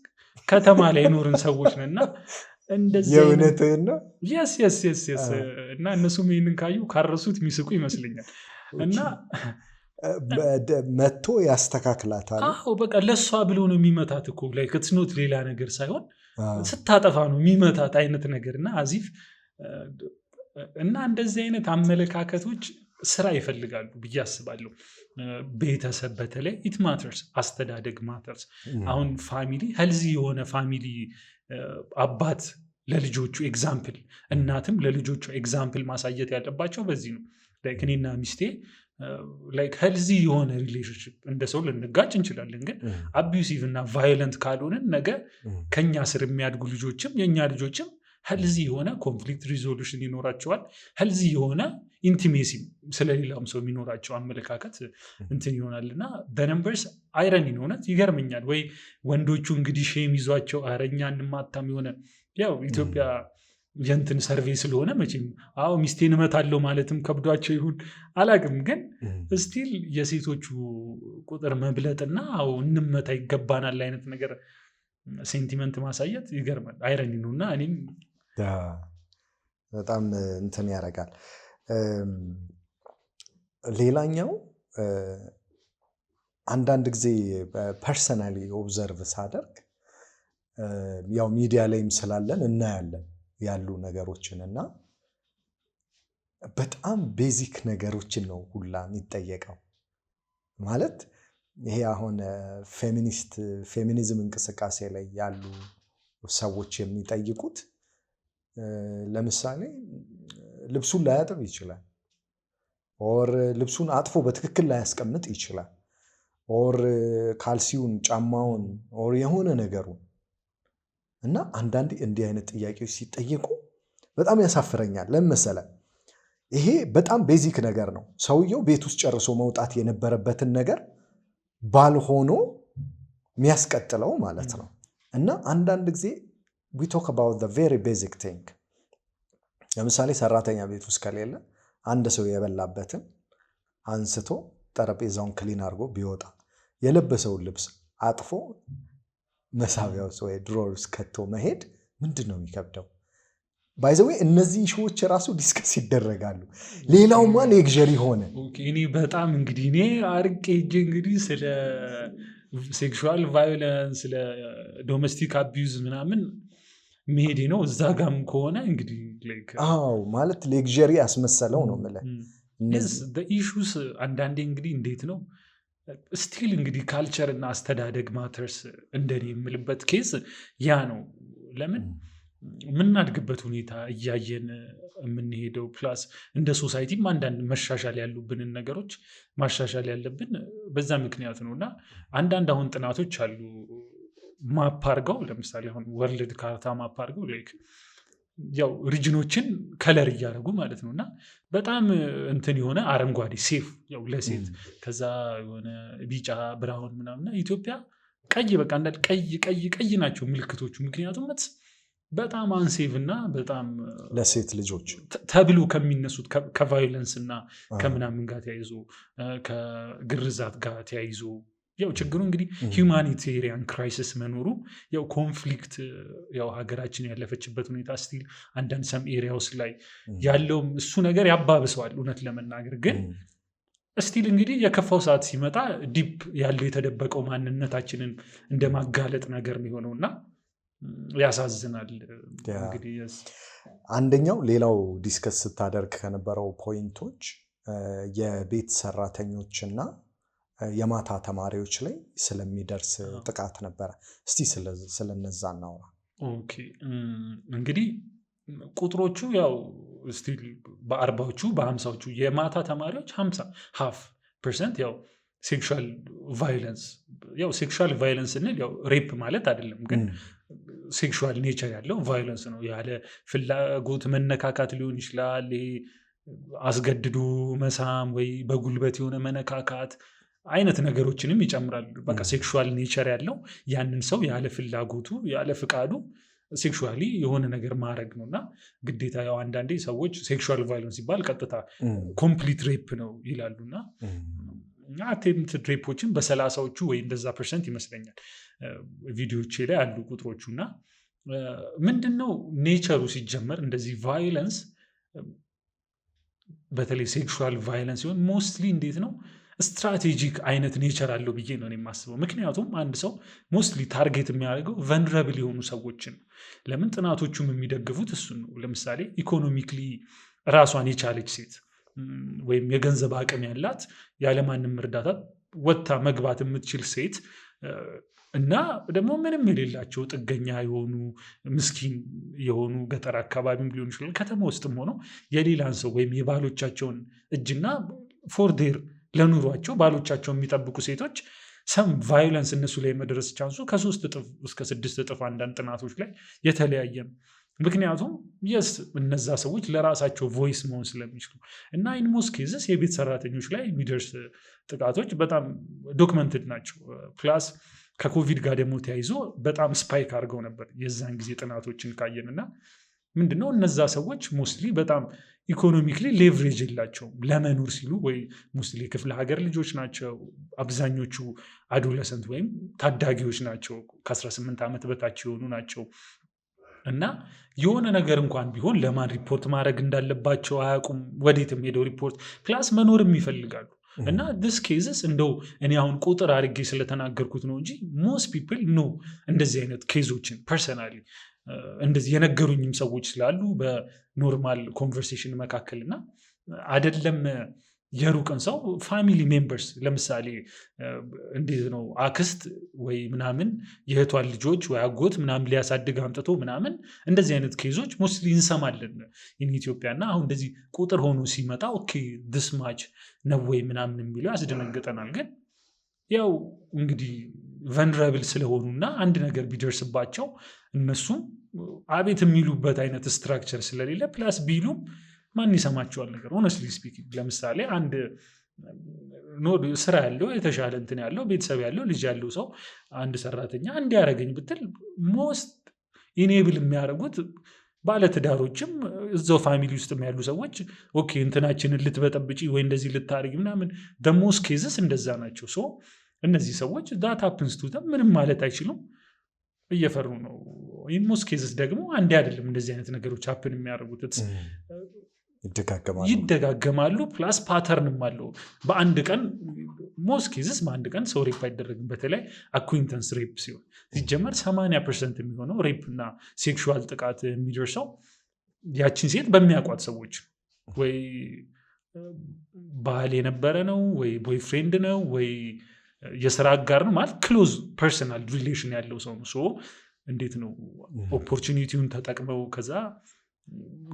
ከተማ ላይ ኖርን ሰዎች ነን እና የእውነትህን ነው። የስ እና እነሱም ይህንን ካዩ ካረሱት የሚስቁ ይመስለኛል። እና መቶ ያስተካክላታል። በቃ ለእሷ ብሎ ነው የሚመታት እኮ ላይ ክትስኖት ሌላ ነገር ሳይሆን ስታጠፋ ነው የሚመታት አይነት ነገር እና አዚፍ እና እንደዚህ አይነት አመለካከቶች ስራ ይፈልጋሉ ብዬ አስባለሁ። ቤተሰብ በተለይ ኢት ማተርስ፣ አስተዳደግ ማተርስ። አሁን ፋሚሊ ሄልዚ የሆነ ፋሚሊ አባት ለልጆቹ ኤግዛምፕል፣ እናትም ለልጆቹ ኤግዛምፕል ማሳየት ያለባቸው በዚህ ነው። ላይክ እኔና ሚስቴ ላይክ ሄልዚ የሆነ ሪሌሽንሽፕ እንደ ሰው ልንጋጭ እንችላለን፣ ግን አቢዩሲቭ እና ቫዮለንት ካልሆንን ነገ ከኛ ስር የሚያድጉ ልጆችም የእኛ ልጆችም ሄልዚ የሆነ ኮንፍሊክት ሪዞሉሽን ይኖራቸዋል። ሄልዚ የሆነ ኢንቲሜሲ ስለሌላም ሰው የሚኖራቸው አመለካከት እንትን ይሆናል እና በነምበርስ አይረን እውነት ይገርመኛል። ወይ ወንዶቹ እንግዲህ ሼም ይዟቸው አረኛ እንማታም የሆነ ያው ኢትዮጵያ የንትን ሰርቬይ ስለሆነ መቼም ሚስቴን እመታለሁ ማለትም ከብዷቸው ይሁን አላቅም፣ ግን ስቲል የሴቶቹ ቁጥር መብለጥና እንመታ ይገባናል አይነት ነገር ሴንቲመንት ማሳየት ይገርማል። አይረኒ ነው እና እኔም በጣም እንትን ያደርጋል። ሌላኛው አንዳንድ ጊዜ ፐርሰናሊ ኦብዘርቭ ሳደርግ ያው ሚዲያ ላይም ስላለን እናያለን ያሉ ነገሮችን እና በጣም ቤዚክ ነገሮችን ነው ሁላ የሚጠየቀው። ማለት ይሄ አሁን ፌሚኒዝም እንቅስቃሴ ላይ ያሉ ሰዎች የሚጠይቁት ለምሳሌ ልብሱን ላያጥብ ይችላል፣ ኦር ልብሱን አጥፎ በትክክል ላያስቀምጥ ይችላል፣ ኦር ካልሲውን፣ ጫማውን፣ ኦር የሆነ ነገሩን እና አንዳንድ እንዲህ አይነት ጥያቄዎች ሲጠየቁ በጣም ያሳፍረኛል። ለምን መሰለህ? ይሄ በጣም ቤዚክ ነገር ነው። ሰውየው ቤት ውስጥ ጨርሶ መውጣት የነበረበትን ነገር ባልሆኖ የሚያስቀጥለው ማለት ነው። እና አንዳንድ ጊዜ we talk about the very basic thing። ለምሳሌ ሰራተኛ ቤት ውስጥ ከሌለ አንድ ሰው የበላበትን አንስቶ ጠረጴዛውን ክሊን አድርጎ ቢወጣ የለበሰውን ልብስ አጥፎ መሳቢያ ውስጥ ወይ ድሮር ውስጥ ከቶ መሄድ ምንድን ነው የሚከብደው? ባይዘዌ እነዚህ ሾዎች ራሱ ዲስከስ ይደረጋሉ። ሌላውማ ሌክዠሪ ሆነ። እኔ በጣም እንግዲህ እኔ አርቄ ሄጄ እንግዲህ ስለ ሴክሹዋል ቫዮለንስ ለዶሜስቲክ አቢዩዝ ምናምን መሄዴ ነው። እዛ ጋም ከሆነ እንግዲህ ማለት ሌክዠሪ ያስመሰለው ነው የምልህ። ኢሹስ አንዳንዴ እንግዲህ እንዴት ነው ስቲል እንግዲህ ካልቸር እና አስተዳደግ ማተርስ እንደኔ የምልበት ኬዝ ያ ነው። ለምን የምናድግበት ሁኔታ እያየን የምንሄደው ፕላስ እንደ ሶሳይቲም አንዳንድ መሻሻል ያሉብንን ነገሮች ማሻሻል ያለብን በዛ ምክንያት ነው። እና አንዳንድ አሁን ጥናቶች አሉ ማፕ አድርገው ለምሳሌ አሁን ወርልድ ካርታ ማፕ አድርገው ያው ሪጅኖችን ከለር እያደረጉ ማለት ነው። እና በጣም እንትን የሆነ አረንጓዴ ሴፍ ያው ለሴት ከዛ የሆነ ቢጫ ብራውን ምናምና ኢትዮጵያ ቀይ በቃ አንዳንድ ቀይ ናቸው ምልክቶቹ። ምክንያቱም በጣም አንሴቭ እና በጣም ለሴት ልጆች ተብሎ ከሚነሱት ከቫዮለንስ እና ከምናምን ጋር ተያይዞ ከግርዛት ጋር ተያይዞ ያው ችግሩ እንግዲህ ሂውማኒቴሪያን ክራይሲስ መኖሩ ያው ኮንፍሊክት ያው ሀገራችን ያለፈችበት ሁኔታ ስቲል አንዳንድ ሰም ኤሪያውስ ላይ ያለውም እሱ ነገር ያባብሰዋል። እውነት ለመናገር ግን ስቲል እንግዲህ የከፋው ሰዓት ሲመጣ ዲፕ ያለው የተደበቀው ማንነታችንን እንደ ማጋለጥ ነገር የሚሆነው እና ያሳዝናል። እንግዲህ አንደኛው ሌላው ዲስከስ ስታደርግ ከነበረው ፖይንቶች የቤት ሰራተኞችና የማታ ተማሪዎች ላይ ስለሚደርስ ጥቃት ነበረ። እስቲ ስለነዛ እናውራ። ኦኬ እንግዲህ ቁጥሮቹ ያው ስቲል በ40ዎቹ በ50ዎቹ የማታ ተማሪዎች 50% ያው ሴክሹዋል ቫዮለንስ ያው ሴክሹዋል ቫዮለንስ ስንል ያው ሬፕ ማለት አይደለም፣ ግን ሴክሹዋል ኔቸር ያለው ቫዮለንስ ነው። ያለ ፍላጎት መነካካት ሊሆን ይችላል። ይሄ አስገድዶ መሳም ወይ በጉልበት የሆነ መነካካት አይነት ነገሮችንም ይጨምራሉ። በቃ ሴክሹዋል ኔቸር ያለው ያንን ሰው ያለ ፍላጎቱ ያለ ፍቃዱ ሴክሹዋሊ የሆነ ነገር ማድረግ ነው። እና ግዴታ ያው አንዳንዴ ሰዎች ሴክሹዋል ቫዮለንስ ሲባል ቀጥታ ኮምፕሊት ሬፕ ነው ይላሉ። እና አቴምፕትድ ሬፖችን በ30ዎቹ ወይ እንደዛ ፐርሰንት ይመስለኛል ቪዲዮቼ ላይ አሉ ቁጥሮቹ። እና ምንድነው ኔቸሩ ሲጀመር እንደዚህ ቫዮለንስ በተለይ ሴክሹዋል ቫዮለንስ ሲሆን ሞስትሊ እንዴት ነው ስትራቴጂክ አይነት ኔቸር አለው ብዬ ነው የማስበው። ምክንያቱም አንድ ሰው ሞስትሊ ታርጌት የሚያደርገው ቨንረብል የሆኑ ሰዎችን ነው። ለምን ጥናቶቹም የሚደግፉት እሱን ነው። ለምሳሌ ኢኮኖሚክሊ ራሷን የቻለች ሴት ወይም የገንዘብ አቅም ያላት ያለማንም እርዳታ ወጥታ መግባት የምትችል ሴት እና ደግሞ ምንም የሌላቸው ጥገኛ የሆኑ ምስኪን የሆኑ ገጠር አካባቢም ሊሆን ይችላል ከተማ ውስጥም ሆነው የሌላን ሰው ወይም የባሎቻቸውን እጅና ፎርዴር ለኑሯቸው ባሎቻቸው የሚጠብቁ ሴቶች ሰም ቫዮለንስ እነሱ ላይ መድረስ ቻንሱ ከ3 እጥፍ እስከ 6 እጥፍ አንዳንድ ጥናቶች ላይ የተለያየ ነው። ምክንያቱም የስ እነዛ ሰዎች ለራሳቸው ቮይስ መሆን ስለሚችሉ እና ኢንሞስት ኬዝስ የቤት ሰራተኞች ላይ የሚደርስ ጥቃቶች በጣም ዶክመንትድ ናቸው። ፕላስ ከኮቪድ ጋር ደግሞ ተያይዞ በጣም ስፓይክ አድርገው ነበር የዛን ጊዜ ጥናቶችን ካየንና ምንድነው እነዛ ሰዎች ሞስትሊ በጣም ኢኮኖሚክሊ ሌቨሬጅ የላቸውም ለመኖር ሲሉ ወይ ሞስትሊ የክፍለ ሀገር ልጆች ናቸው። አብዛኞቹ አዶለሰንት ወይም ታዳጊዎች ናቸው፣ ከ18 ዓመት በታች የሆኑ ናቸው። እና የሆነ ነገር እንኳን ቢሆን ለማን ሪፖርት ማድረግ እንዳለባቸው አያውቁም። ወዴትም ሄደው ሪፖርት ፕላስ መኖርም ይፈልጋሉ። እና ዲስ ኬዝስ እንደው እኔ አሁን ቁጥር አድርጌ ስለተናገርኩት ነው እንጂ ሞስት ፒፕል ኖ እንደዚህ አይነት ኬዞችን ፐርሰናሊ እንደዚህ የነገሩኝም ሰዎች ስላሉ በኖርማል ኮንቨርሴሽን መካከል እና አይደለም የሩቅን ሰው ፋሚሊ ሜምበርስ ለምሳሌ እንዴት ነው አክስት ወይ ምናምን የእህቷን ልጆች ወይ አጎት ምናምን ሊያሳድግ አምጥቶ ምናምን እንደዚህ አይነት ኬዞች ሞስትሊ እንሰማለን ኢትዮጵያ። እና አሁን እንደዚህ ቁጥር ሆኖ ሲመጣ ኦኬ ዲስ ማች ነው ወይ ምናምን የሚለው ያስደነግጠናል። ግን ያው እንግዲህ ቨንረብል ስለሆኑና አንድ ነገር ቢደርስባቸው እነሱም አቤት የሚሉበት አይነት ስትራክቸር ስለሌለ ፕላስ ቢሉም ማን ይሰማቸዋል ነገር ሆነስትሊ ስፒኪንግ። ለምሳሌ አንድ ስራ ያለው የተሻለ እንትን ያለው ቤተሰብ ያለው ልጅ ያለው ሰው አንድ ሰራተኛ እንዲያረገኝ ብትል ሞስት ኢኔብል የሚያደርጉት ባለትዳሮችም እዛው ፋሚሊ ውስጥም ያሉ ሰዎች ኦኬ እንትናችንን ልትበጠብጪ ወይ እንደዚህ ልታደርጊ ምናምን ደሞስ ኬዝስ እንደዛ ናቸው። ሶ እነዚህ ሰዎች ዳት ሀፕንስ ቱ ዘም ምንም ማለት አይችሉም፣ እየፈሩ ነው። ኢንሞስት ኬዝስ ደግሞ አንዴ አይደለም እንደዚህ አይነት ነገሮች ሀፕን የሚያደርጉት ይደጋገማሉ። ፕላስ ፓተርንም አለው። በአንድ ቀን ሞስት ኬዝስ በአንድ ቀን ሰው ሬፕ አይደረግም። በተለይ አኩንተንስ ሬፕ ሲሆን ሲጀመር 80% የሚሆነው ሬፕ እና ሴክሹዋል ጥቃት የሚደርሰው ያችን ሴት በሚያውቋት ሰዎች ወይ ባህል የነበረ ነው ወይ ቦይፍሬንድ ነው ወይ የስራ አጋር ነው ማለት ክሎዝ ፐርሰናል ሪሌሽን ያለው ሰው ነው። እንዴት ነው ኦፖርቹኒቲውን ተጠቅመው ከዛ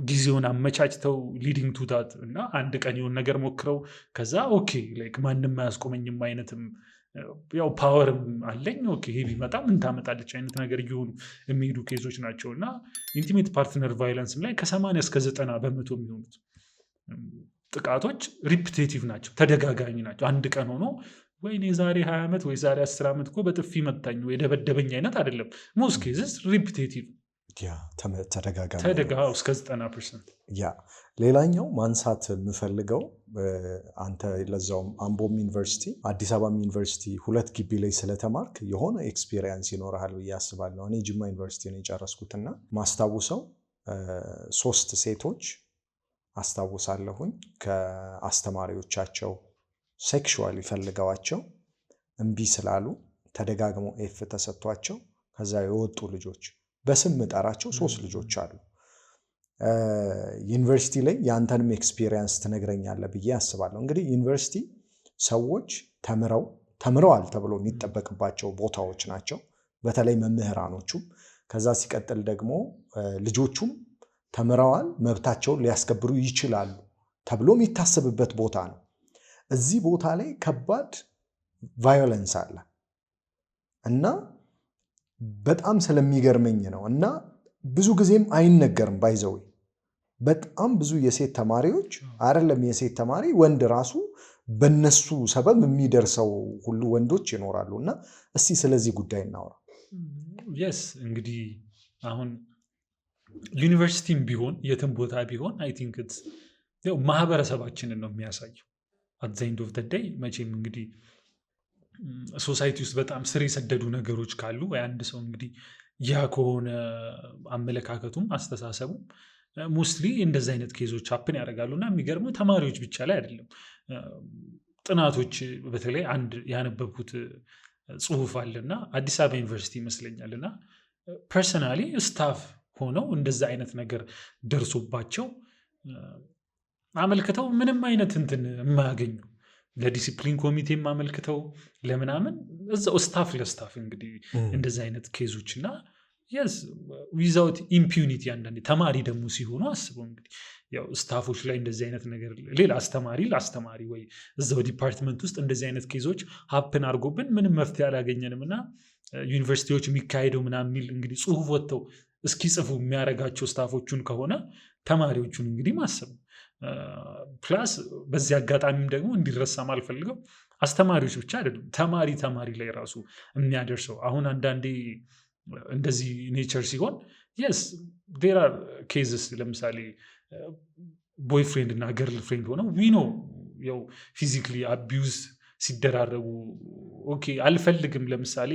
ጊዜውን አመቻችተው ሊዲንግ ቱታት እና አንድ ቀን የሆነ ነገር ሞክረው ከዛ ኦኬ ላይክ ማንም አያስቆመኝም አይነትም ያው ፓወርም አለኝ ኦኬ ይሄ ቢመጣ ምን ታመጣለች አይነት ነገር እየሆኑ የሚሄዱ ኬዞች ናቸው። እና ኢንቲሜት ፓርትነር ቫይለንስም ላይ ከ80 እስከ 90% የሚሆኑት ጥቃቶች ሪፒቴቲቭ ናቸው፣ ተደጋጋሚ ናቸው። አንድ ቀን ሆኖ ወይኔ ዛሬ 20 ዓመት ወይ ዛሬ 10 ዓመት እኮ በጥፊ መታኝ ወይ ደበደበኝ አይነት አይደለም። ሞስት ኬዝስ ሪፒቴቲቭ ተደጋጋሚ እስከ 90%። ሌላኛው ማንሳት የምፈልገው አንተ ለዛውም አምቦም ዩኒቨርሲቲ አዲስ አበባም ዩኒቨርሲቲ ሁለት ግቢ ላይ ስለተማርክ የሆነ ኤክስፒሪየንስ ይኖርሃል ብዬ አስባለሁ። እኔ ጅማ ዩኒቨርሲቲ ነው የጨረስኩትና ማስታውሰው 3 ሴቶች አስታውሳለሁኝ ከአስተማሪዎቻቸው ሴክሹዋሊ ፈልገዋቸው እምቢ ስላሉ ተደጋግሞ ኤፍ ተሰጥቷቸው ከዛ የወጡ ልጆች በስም ጠራቸው 3 ልጆች አሉ። ዩኒቨርሲቲ ላይ የአንተንም ኤክስፒሪየንስ ትነግረኛለህ ብዬ አስባለሁ። እንግዲህ ዩኒቨርሲቲ ሰዎች ተምረዋል ተብሎ የሚጠበቅባቸው ቦታዎች ናቸው፣ በተለይ መምህራኖቹም። ከዛ ሲቀጥል ደግሞ ልጆቹም ተምረዋል፣ መብታቸውን ሊያስከብሩ ይችላሉ ተብሎ የሚታሰብበት ቦታ ነው። እዚህ ቦታ ላይ ከባድ ቫዮለንስ አለ እና በጣም ስለሚገርመኝ ነው እና ብዙ ጊዜም አይነገርም። ባይዘው በጣም ብዙ የሴት ተማሪዎች አይደለም የሴት ተማሪ ወንድ ራሱ በነሱ ሰበብ የሚደርሰው ሁሉ ወንዶች ይኖራሉ። እና እስቲ ስለዚህ ጉዳይ እናውራ። የስ እንግዲህ አሁን ዩኒቨርሲቲም ቢሆን የትም ቦታ ቢሆን አይ ቲንክ ያው ማህበረሰባችንን ነው የሚያሳየው። አት ዘ ኤንድ ኦፍ ዘ ዴይ መቼም እንግዲህ ሶሳይቲ ውስጥ በጣም ስር የሰደዱ ነገሮች ካሉ አንድ ሰው እንግዲህ ያ ከሆነ አመለካከቱም አስተሳሰቡም ሞስትሊ እንደዚህ አይነት ኬዞች ሀፕን ያደርጋሉ። እና የሚገርመው ተማሪዎች ብቻ ላይ አይደለም። ጥናቶች በተለይ አንድ ያነበብኩት ጽሁፍ አለና አዲስ አበባ ዩኒቨርሲቲ ይመስለኛል እና ፐርሰናሊ ስታፍ ሆነው እንደዛ አይነት ነገር ደርሶባቸው አመልክተው ምንም አይነት እንትን የማያገኙ ለዲሲፕሊን ኮሚቴም አመልክተው ለምናምን እዛው ስታፍ ለስታፍ እንግዲህ እንደዚህ አይነት ኬዞች እና የስ ዊዛውት ኢምፒዩኒቲ አንዳንዴ ተማሪ ደግሞ ሲሆኑ አስበው እንግዲህ ያው ስታፎች ላይ እንደዚህ አይነት ነገር ሌላ አስተማሪ ወይ እዛው ዲፓርትመንት ውስጥ እንደዚህ አይነት ኬዞች ሀፕን አድርጎብን ምንም መፍትሄ አላገኘንም እና ዩኒቨርሲቲዎች የሚካሄደው ምናምን የሚል እንግዲህ ጽሁፍ ወጥተው እስኪጽፉ የሚያደርጋቸው ስታፎቹን ከሆነ ተማሪዎቹን እንግዲህ ማሰብ ፕላስ በዚህ አጋጣሚም ደግሞ እንዲረሳም አልፈልገው አስተማሪዎች ብቻ አይደሉም ተማሪ ላይ ራሱ የሚያደርሰው አሁን አንዳንዴ እንደዚህ ኔቸር ሲሆን የስ ዴር አር ኬዝስ ለምሳሌ ቦይፍሬንድ እና ገርል ፍሬንድ ሆነው ዊኖ ያው ፊዚክሊ አቢዩዝ ሲደራረጉ ኦኬ አልፈልግም ለምሳሌ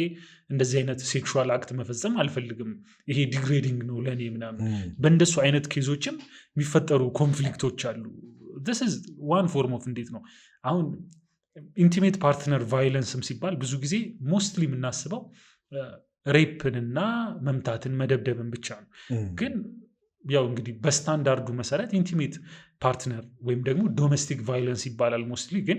እንደዚህ አይነት ሴክሹዋል አክት መፈጸም አልፈልግም ይሄ ዲግሬዲንግ ነው ለእኔ ምናምን በእንደሱ አይነት ኬዞችም የሚፈጠሩ ኮንፍሊክቶች አሉ። this is one form of እንዴት ነው አሁን ኢንቲሜት ፓርትነር ቫይለንስም ሲባል ብዙ ጊዜ ሞስትሊ የምናስበው ሬፕንና መምታትን መደብደብን ብቻ ነው። ግን ያው እንግዲህ በስታንዳርዱ መሰረት ኢንቲሜት ፓርትነር ወይም ደግሞ ዶሜስቲክ ቫይለንስ ይባላል ሞስትሊ። ግን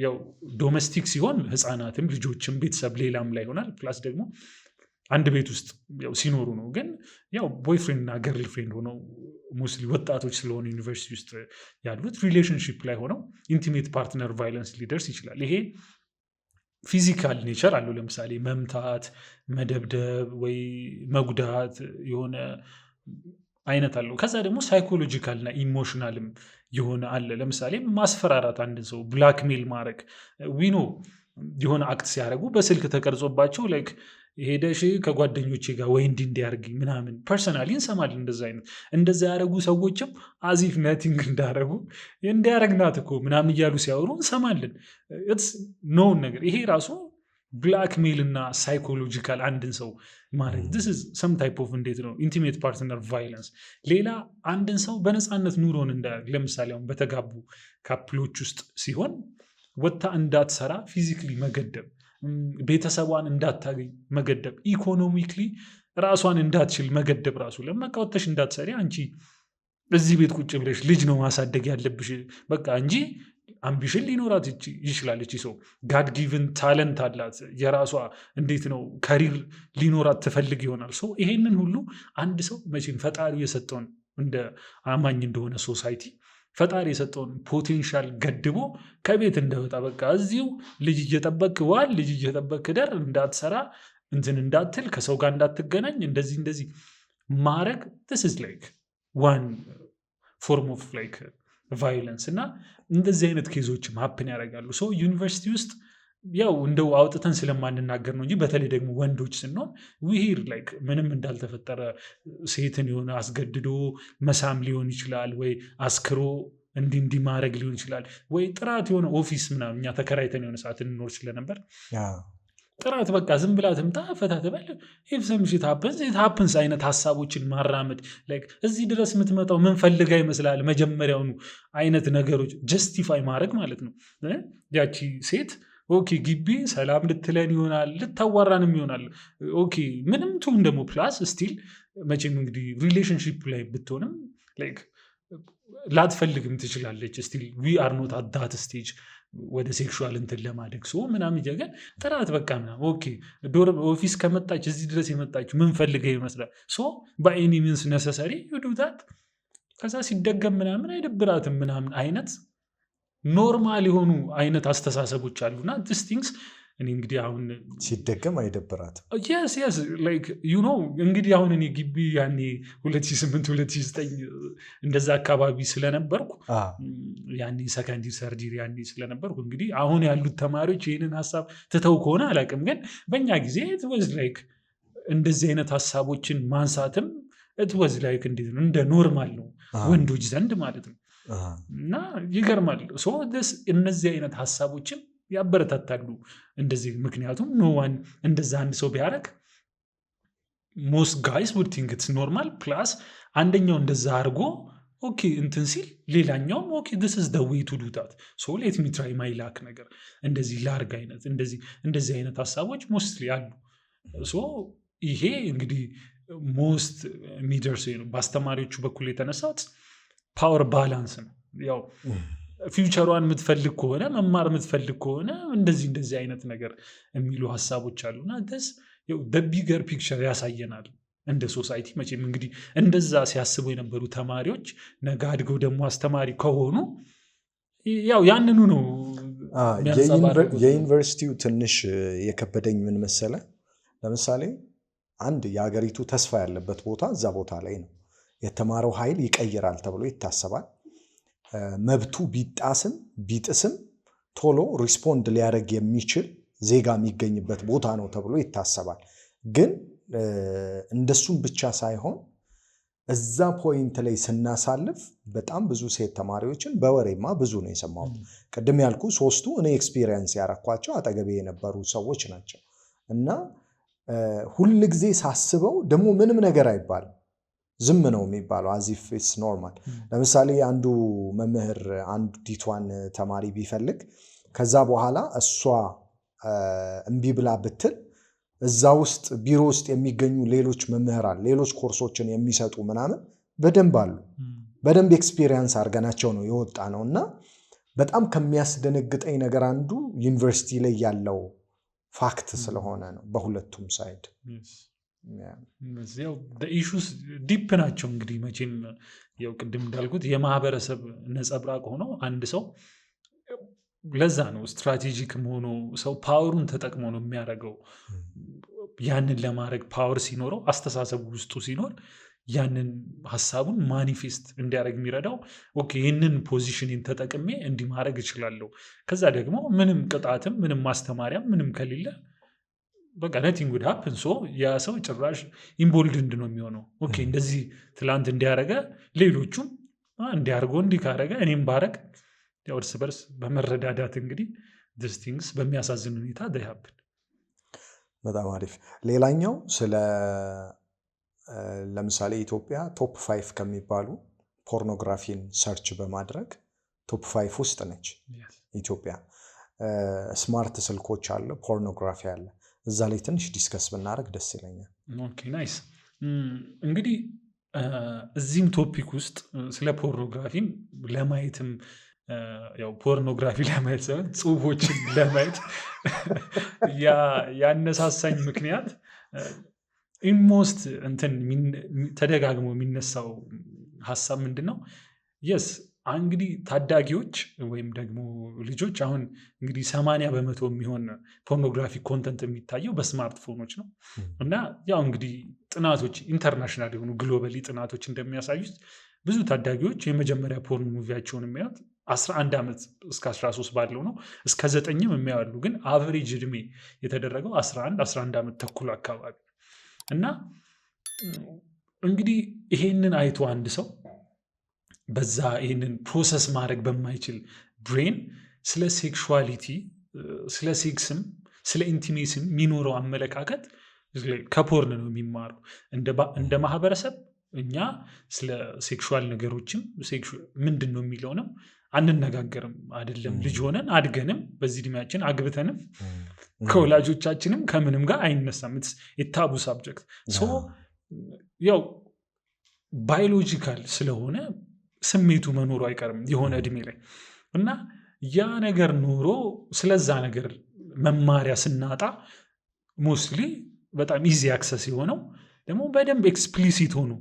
ያው ዶሜስቲክ ሲሆን ህፃናትም ልጆችም ቤተሰብ ሌላም ላይ ይሆናል። ፕላስ ደግሞ አንድ ቤት ውስጥ ያው ሲኖሩ ነው። ግን ያው ቦይፍሬንድ እና ገርል ፍሬንድ ሆነው ሞስትሊ ወጣቶች ስለሆነ ዩኒቨርሲቲ ውስጥ ያሉት ሪሌሽንሺፕ ላይ ሆነው ኢንቲሜት ፓርትነር ቫይለንስ ሊደርስ ይችላል። ይሄ ፊዚካል ኔቸር አለው። ለምሳሌ መምታት፣ መደብደብ ወይ መጉዳት የሆነ አይነት አለው። ከዛ ደግሞ ሳይኮሎጂካል እና ኢሞሽናልም የሆነ አለ። ለምሳሌ ማስፈራራት፣ አንድን ሰው ብላክሜል ማድረግ ዊኖ የሆነ አክት ሲያደርጉ በስልክ ተቀርጾባቸው ላይክ ሄደሽ ከጓደኞቼ ጋር ወይ እንዲያርግ ምናምን ፐርሰናሊ እንሰማለን። እንደዛ ያደረጉ ሰዎችም አዚፍ ነቲንግ እንዳደረጉ እንዲያረግናት እኮ ምናምን እያሉ ሲያወሩ እንሰማለን። ኖውን ነገር ይሄ ራሱ ብላክሜል እና ሳይኮሎጂካል አንድን ሰው ማድረግ this is some type of እንዴት ነው ኢንቲሜት ፓርትነር ቫይለንስ። ሌላ አንድን ሰው በነፃነት ኑሮን እንዳያደርግ ለምሳሌ አሁን በተጋቡ ካፕሎች ውስጥ ሲሆን ወታ እንዳትሰራ ፊዚክሊ መገደብ፣ ቤተሰቧን እንዳታገኝ መገደብ፣ ኢኮኖሚክሊ ራሷን እንዳትችል መገደብ ራሱ ለምን ወተሽ እንዳትሰሪ አንቺ እዚህ ቤት ቁጭ ብለሽ ልጅ ነው ማሳደግ ያለብሽ በቃ እንጂ አምቢሽን ሊኖራት ይችላል። እቺ ሰው ጋድ ጊቭን ታለንት አላት የራሷ እንዴት ነው ከሪር ሊኖራት ትፈልግ ይሆናል። ይሄንን ሁሉ አንድ ሰው መቼም ፈጣሪ የሰጠውን እንደ አማኝ እንደሆነ ሶሳይቲ ፈጣሪ የሰጠውን ፖቴንሻል ገድቦ ከቤት እንደወጣ በቃ እዚሁ ልጅ እየጠበክ ዋል፣ ልጅ እየጠበክ ደር፣ እንዳትሰራ እንትን እንዳትል፣ ከሰው ጋር እንዳትገናኝ፣ እንደዚህ ማድረግ this is like one form of like ቫይለንስ እና እንደዚህ አይነት ኬዞችም ሀፕን ያደርጋሉ። ዩኒቨርሲቲ ውስጥ ያው እንደው አውጥተን ስለማንናገር ነው እንጂ በተለይ ደግሞ ወንዶች ስንሆን ዊሂር ላይክ ምንም እንዳልተፈጠረ ሴትን የሆነ አስገድዶ መሳም ሊሆን ይችላል፣ ወይ አስክሮ እንዲህ ማድረግ ሊሆን ይችላል፣ ወይ ጥራት የሆነ ኦፊስ ምናምን እኛ ተከራይተን የሆነ ሰዓት እንኖር ስለነበር ጥራት በቃ ዝም ብላ ትምጣ ፈታ ትበል ኢፍ ሰም ሺት ሃፕንስ አይነት ሀሳቦችን ማራመድ እዚህ ድረስ የምትመጣው ምን ፈልጋ ይመስላል መጀመሪያውኑ አይነት ነገሮች ጀስቲፋይ ማድረግ ማለት ነው። ያቺ ሴት ኦኬ ግቢ ሰላም ልትለን ይሆናል፣ ልታዋራንም ይሆናል። ኦኬ ምንም ትሁን ደግሞ ፕላስ ስቲል መቼም እንግዲህ ሪሌሽንሺፕ ላይ ብትሆንም ላትፈልግም ትችላለች። ስቲል ዊ አር ኖት አት ዳት ስቴጅ ወደ ሴክሹዋል እንትን ለማደግ ምናምን እያገን ጥራት በቃ ምናምን ኦኬ ዶርም ኦፊስ ከመጣች እዚህ ድረስ የመጣች ምን ፈልገ ይመስላል በኤኒ ሚንስ ነሰሰሪ ዩዱታት ከዛ ሲደገም ምናምን አይደብራትም ምናምን አይነት ኖርማል የሆኑ አይነት አስተሳሰቦች አሉና ዲስቲንክስ እኔ እንግዲህ አሁን ሲደገም አይደብራትም yes like you know እንግዲህ አሁን እኔ ግቢ ያኔ 2008 2009 እንደዛ አካባቢ ስለነበርኩ ያኔ ሰከንድ ሰርጀሪ ያኔ ስለነበርኩ እንግዲህ አሁን ያሉት ተማሪዎች ይሄንን ሐሳብ ትተው ከሆነ አላውቅም፣ ግን በእኛ ጊዜ it was like እንደዚህ አይነት ሐሳቦችን ማንሳትም it was like እንደ ኖርማል ነው ወንዶች ዘንድ ማለት ነው። እና ይገርማል እነዚህ አይነት ሐሳቦችን ያበረታታሉ እንደዚህ። ምክንያቱም ኖዋን እንደዛ አንድ ሰው ቢያደርግ most guys would think it's normal plus አንደኛው እንደዛ አድርጎ ኦኬ እንትን ሲል ሌላኛውም ኦኬ this is the way to do that so let me try my luck ነገር እንደዚህ ላርግ አይነት እንደዚህ አይነት ሐሳቦች ሞስትሊ አሉ። ይሄ እንግዲህ ሞስት ሚደርስ ነው በአስተማሪዎቹ በኩል የተነሳት ፓወር ባላንስ ነው። ያው ፊውቸሯን የምትፈልግ ከሆነ መማር የምትፈልግ ከሆነ እንደዚህ አይነት ነገር የሚሉ ሐሳቦች አሉና በቢገር ፒክቸር ያሳየናል እንደ ሶሳይቲ። መቼም እንግዲህ እንደዛ ሲያስቡ የነበሩ ተማሪዎች ነገ አድገው ደግሞ አስተማሪ ከሆኑ ያው ያንኑ ነው። የዩኒቨርሲቲው ትንሽ የከበደኝ ምን መሰለ፣ ለምሳሌ አንድ የሀገሪቱ ተስፋ ያለበት ቦታ እዛ ቦታ ላይ ነው። የተማረው ኃይል ይቀይራል ተብሎ ይታሰባል። መብቱ ቢጥስም ቶሎ ሪስፖንድ ሊያደርግ የሚችል ዜጋ የሚገኝበት ቦታ ነው ተብሎ ይታሰባል። ግን እንደሱም ብቻ ሳይሆን እዛ ፖይንት ላይ ስናሳልፍ በጣም ብዙ ሴት ተማሪዎችን በወሬማ ብዙ ነው የሰማሁት። ቅድም ያልኩ ሶስቱ እኔ ኤክስፒሪየንስ ያረኳቸው አጠገቤ የነበሩ ሰዎች ናቸው። እና ሁል ጊዜ ሳስበው ደግሞ ምንም ነገር አይባልም፣ ዝም ነው የሚባለው አዚፍ ኢትስ ኖርማል። ለምሳሌ አንዱ መምህር አንዲቷን ተማሪ ቢፈልግ ከዛ በኋላ እሷ እምቢ ብላ ብትል እዛ ውስጥ ቢሮ ውስጥ የሚገኙ ሌሎች መምህራን ሌሎች ኮርሶችን የሚሰጡ ምናምን በደንብ አሉ። በደንብ ኤክስፒሪየንስ አድርገናቸው ነው የወጣ ነው። እና በጣም ከሚያስደነግጠኝ ነገር አንዱ ዩኒቨርሲቲ ላይ ያለው ፋክት ስለሆነ ነው በሁለቱም ሳይድ። ኢሹስ ዲፕ ናቸው። እንግዲህ መቼም ያው ቅድም እንዳልኩት የማህበረሰብ ነጸብራቅ ሆነው አንድ ሰው ለዛ ነው ስትራቴጂክ ሆኖ ሰው ፓወሩን ተጠቅሞ ነው የሚያደርገው። ያንን ለማድረግ ፓወር ሲኖረው አስተሳሰቡ ውስጡ ሲኖር ያንን ሀሳቡን ማኒፌስት እንዲያደርግ የሚረዳው ኦኬ ይህንን ፖዚሽንን ተጠቅሜ እንዲህ ማድረግ እችላለሁ። ከዛ ደግሞ ምንም ቅጣትም ምንም ማስተማሪያም ምንም ከሌለ በቃ ነቲንግ ውድ ሃፕን። ያ ሰው ጭራሽ ኢምቦልድንድ ነው የሚሆነው። ኦኬ እንደዚህ ትላንት እንዲያደረገ ሌሎቹም እንዲያርጎ እንዲህ ካረገ እኔም ባረግ እርስ በርስ በመረዳዳት እንግዲህ ዲስቲንግስ በሚያሳዝን ሁኔታ ዳይ ሃፕን። በጣም አሪፍ። ሌላኛው ለምሳሌ ኢትዮጵያ ቶፕ 5 ከሚባሉ ፖርኖግራፊን ሰርች በማድረግ ቶፕ 5 ውስጥ ነች ኢትዮጵያ። ስማርት ስልኮች አለ፣ ፖርኖግራፊ አለ። እዛ ላይ ትንሽ ዲስከስ ብናደርግ ደስ ይለኛል። ኦኬ ናይስ። እንግዲህ እዚህም ቶፒክ ውስጥ ስለ ፖርኖግራፊም ለማየትም ያው ፖርኖግራፊ ለማየት ሳይሆን ጽሁፎችን ለማየት ያነሳሳኝ ምክንያት ኢንሞስት እንትን ተደጋግሞ የሚነሳው ሀሳብ ምንድን ነው? የስ እንግዲህ ታዳጊዎች ወይም ደግሞ ልጆች አሁን እንግዲህ 80% የሚሆን ፖርኖግራፊክ ኮንተንት የሚታየው በስማርትፎኖች ነው። እና ያው እንግዲህ ጥናቶች ኢንተርናሽናል የሆኑ ግሎባሊ ጥናቶች እንደሚያሳዩት ብዙ ታዳጊዎች የመጀመሪያ ፖርን ሙቪያቸውን የሚያዩት 11 ዓመት እስከ 13 ባለው ነው። እስከ 9ም የሚያሉ ግን አቨሬጅ እድሜ የተደረገው 11 ዓመት ተኩል አካባቢ እና እንግዲህ ይሄንን አይቶ አንድ ሰው በዛ ይህንን ፕሮሰስ ማድረግ በማይችል ብሬን ስለ ሴክሹዋሊቲ፣ ስለ ሴክስም ስለ ኢንቲሜሲም የሚኖረው አመለካከት ከፖርን ነው የሚማረው። እንደ ማህበረሰብ እኛ ስለ ሴክሹዋል ነገሮችም ምንድን ነው የሚለውንም አንነጋገርም። አይደለም ልጅ ሆነን አድገንም በዚህ እድሜያችን አግብተንም ከወላጆቻችንም ከምንም ጋር አይነሳም። የታቡ ሳብጀክት ያው ባዮሎጂካል ስለሆነ ስሜቱ መኖሩ አይቀርም የሆነ እድሜ ላይ እና ያ ነገር ኖሮ ስለዛ ነገር መማሪያ ስናጣ ሞስትሊ በጣም ኢዚ አክሰስ የሆነው ደግሞ በደንብ ኤክስፕሊሲት ሆኖ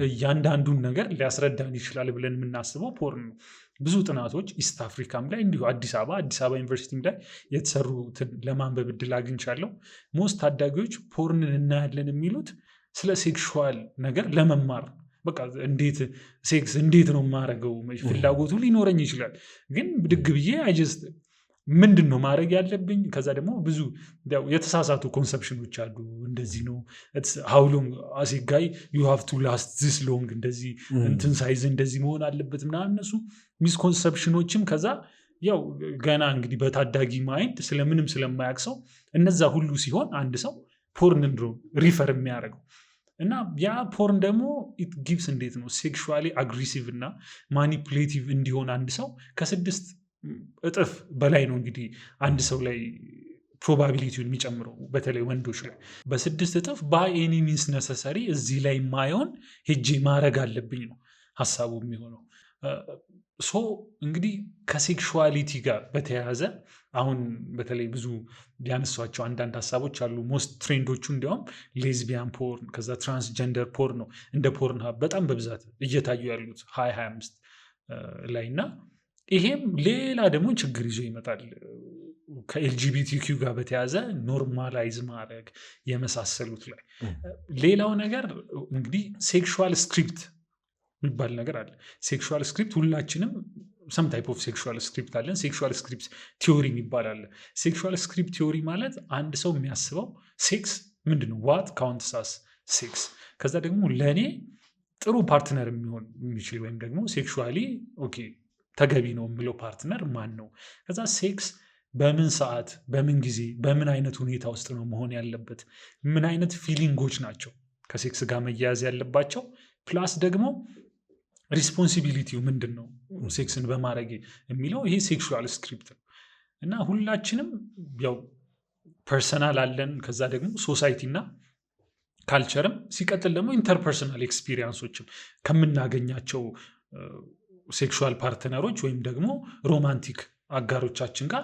እያንዳንዱን ነገር ሊያስረዳን ይችላል ብለን የምናስበው ፖርን ነው። ብዙ ጥናቶች ኢስት አፍሪካም ላይ እንዲሁ አዲስ አበባ ዩኒቨርሲቲም ላይ የተሰሩትን ለማንበብ እድል አግኝቻለሁ። ሞስት ታዳጊዎች ፖርንን እናያለን የሚሉት ስለ ሴክሹዋል ነገር ለመማር በቃ ሴክስ እንዴት ነው የማደርገው ፍላጎቱ ሊኖረኝ ይችላል፣ ግን ብድግ ብዬ አይጀስት ምንድን ነው ማድረግ ያለብኝ? ከዛ ደግሞ ብዙ የተሳሳቱ ኮንሰፕሽኖች አሉ። እንደዚህ ነው ሃው ሎንግ አስ ኤ ጋይ ዩ ሃቭ ቱ ላስት ዚስ ሎንግ፣ እንደዚህ እንትን ሳይዝ እንደዚህ መሆን አለበት ምናምን፣ እነሱ ሚስኮንሰፕሽኖችም ከዛ ያው ገና እንግዲህ በታዳጊ ማይንድ ስለምንም ስለማያውቅ ሰው እነዛ ሁሉ ሲሆን አንድ ሰው ፖርን ነው ሪፈር የሚያደርገው እና ያ ፖርን ደግሞ ኢት ጊቭስ እንዴት ነው ሴክሹዋሊ አግሬሲቭ እና ማኒፑሌቲቭ እንዲሆን አንድ ሰው ከ6 እጥፍ በላይ ነው እንግዲህ አንድ ሰው ላይ ፕሮባቢሊቲውን የሚጨምረው በተለይ ወንዶች ላይ በ6 እጥፍ ባይ ኤኒ ሚንስ ነሰሰሪ እዚህ ላይ ማየውን ሄጄ ማድረግ አለብኝ ነው ሀሳቡ የሚሆነው። ሶ እንግዲህ ከሴክሹዋሊቲ ጋር በተያያዘ አሁን በተለይ ብዙ ያነሷቸው አንዳንድ ሀሳቦች አሉ። ሞስት ትሬንዶቹ እንዲያውም ሌዝቢያን ፖርን ከዛ ትራንስጀንደር ፖርን ነው እንደ ፖርን በጣም በብዛት እየታዩ ያሉት 2025 ላይ እና ይሄም ሌላ ደግሞ ችግር ይዞ ይመጣል። ከኤልጂቢቲኪዩ ጋር በተያያዘ ኖርማላይዝ ማድረግ የመሳሰሉት ላይ ሌላው ነገር እንግዲህ ሴክሹዋል ስክሪፕት የሚባል ነገር አለ። ሴክሹዋል ስክሪፕት ሁላችንም ሰም ታይፕ ኦፍ ሴክሹዋል ስክሪፕት አለን። ሴክሹዋል ስክሪፕት ቲዮሪ የሚባል አለ። ሴክሹዋል ስክሪፕት ቲዮሪ ማለት አንድ ሰው የሚያስበው ሴክስ ምንድን ነው ዋት ካውንትስ አስ ሴክስ፣ ከዛ ደግሞ ለእኔ ጥሩ ፓርትነር የሚሆን የሚችል ወይም ደግሞ ሴክሹዋሊ ኦኬ ተገቢ ነው የሚለው ፓርትነር ማን ነው፣ ከዛ ሴክስ በምን ሰዓት በምን ጊዜ በምን አይነት ሁኔታ ውስጥ ነው መሆን ያለበት፣ ምን አይነት ፊሊንጎች ናቸው ከሴክስ ጋር መያያዝ ያለባቸው፣ ፕላስ ደግሞ ሪስፖንሲቢሊቲው ምንድን ነው ሴክስን በማድረግ የሚለው ይሄ ሴክሹዋል ስክሪፕት ነው። እና ሁላችንም ያው ፐርሰናል አለን፣ ከዛ ደግሞ ሶሳይቲ እና ካልቸርም፣ ሲቀጥል ደግሞ ኢንተርፐርሰናል ኤክስፒሪየንሶችም ከምናገኛቸው ሴክሹዋል ፓርትነሮች ወይም ደግሞ ሮማንቲክ አጋሮቻችን ጋር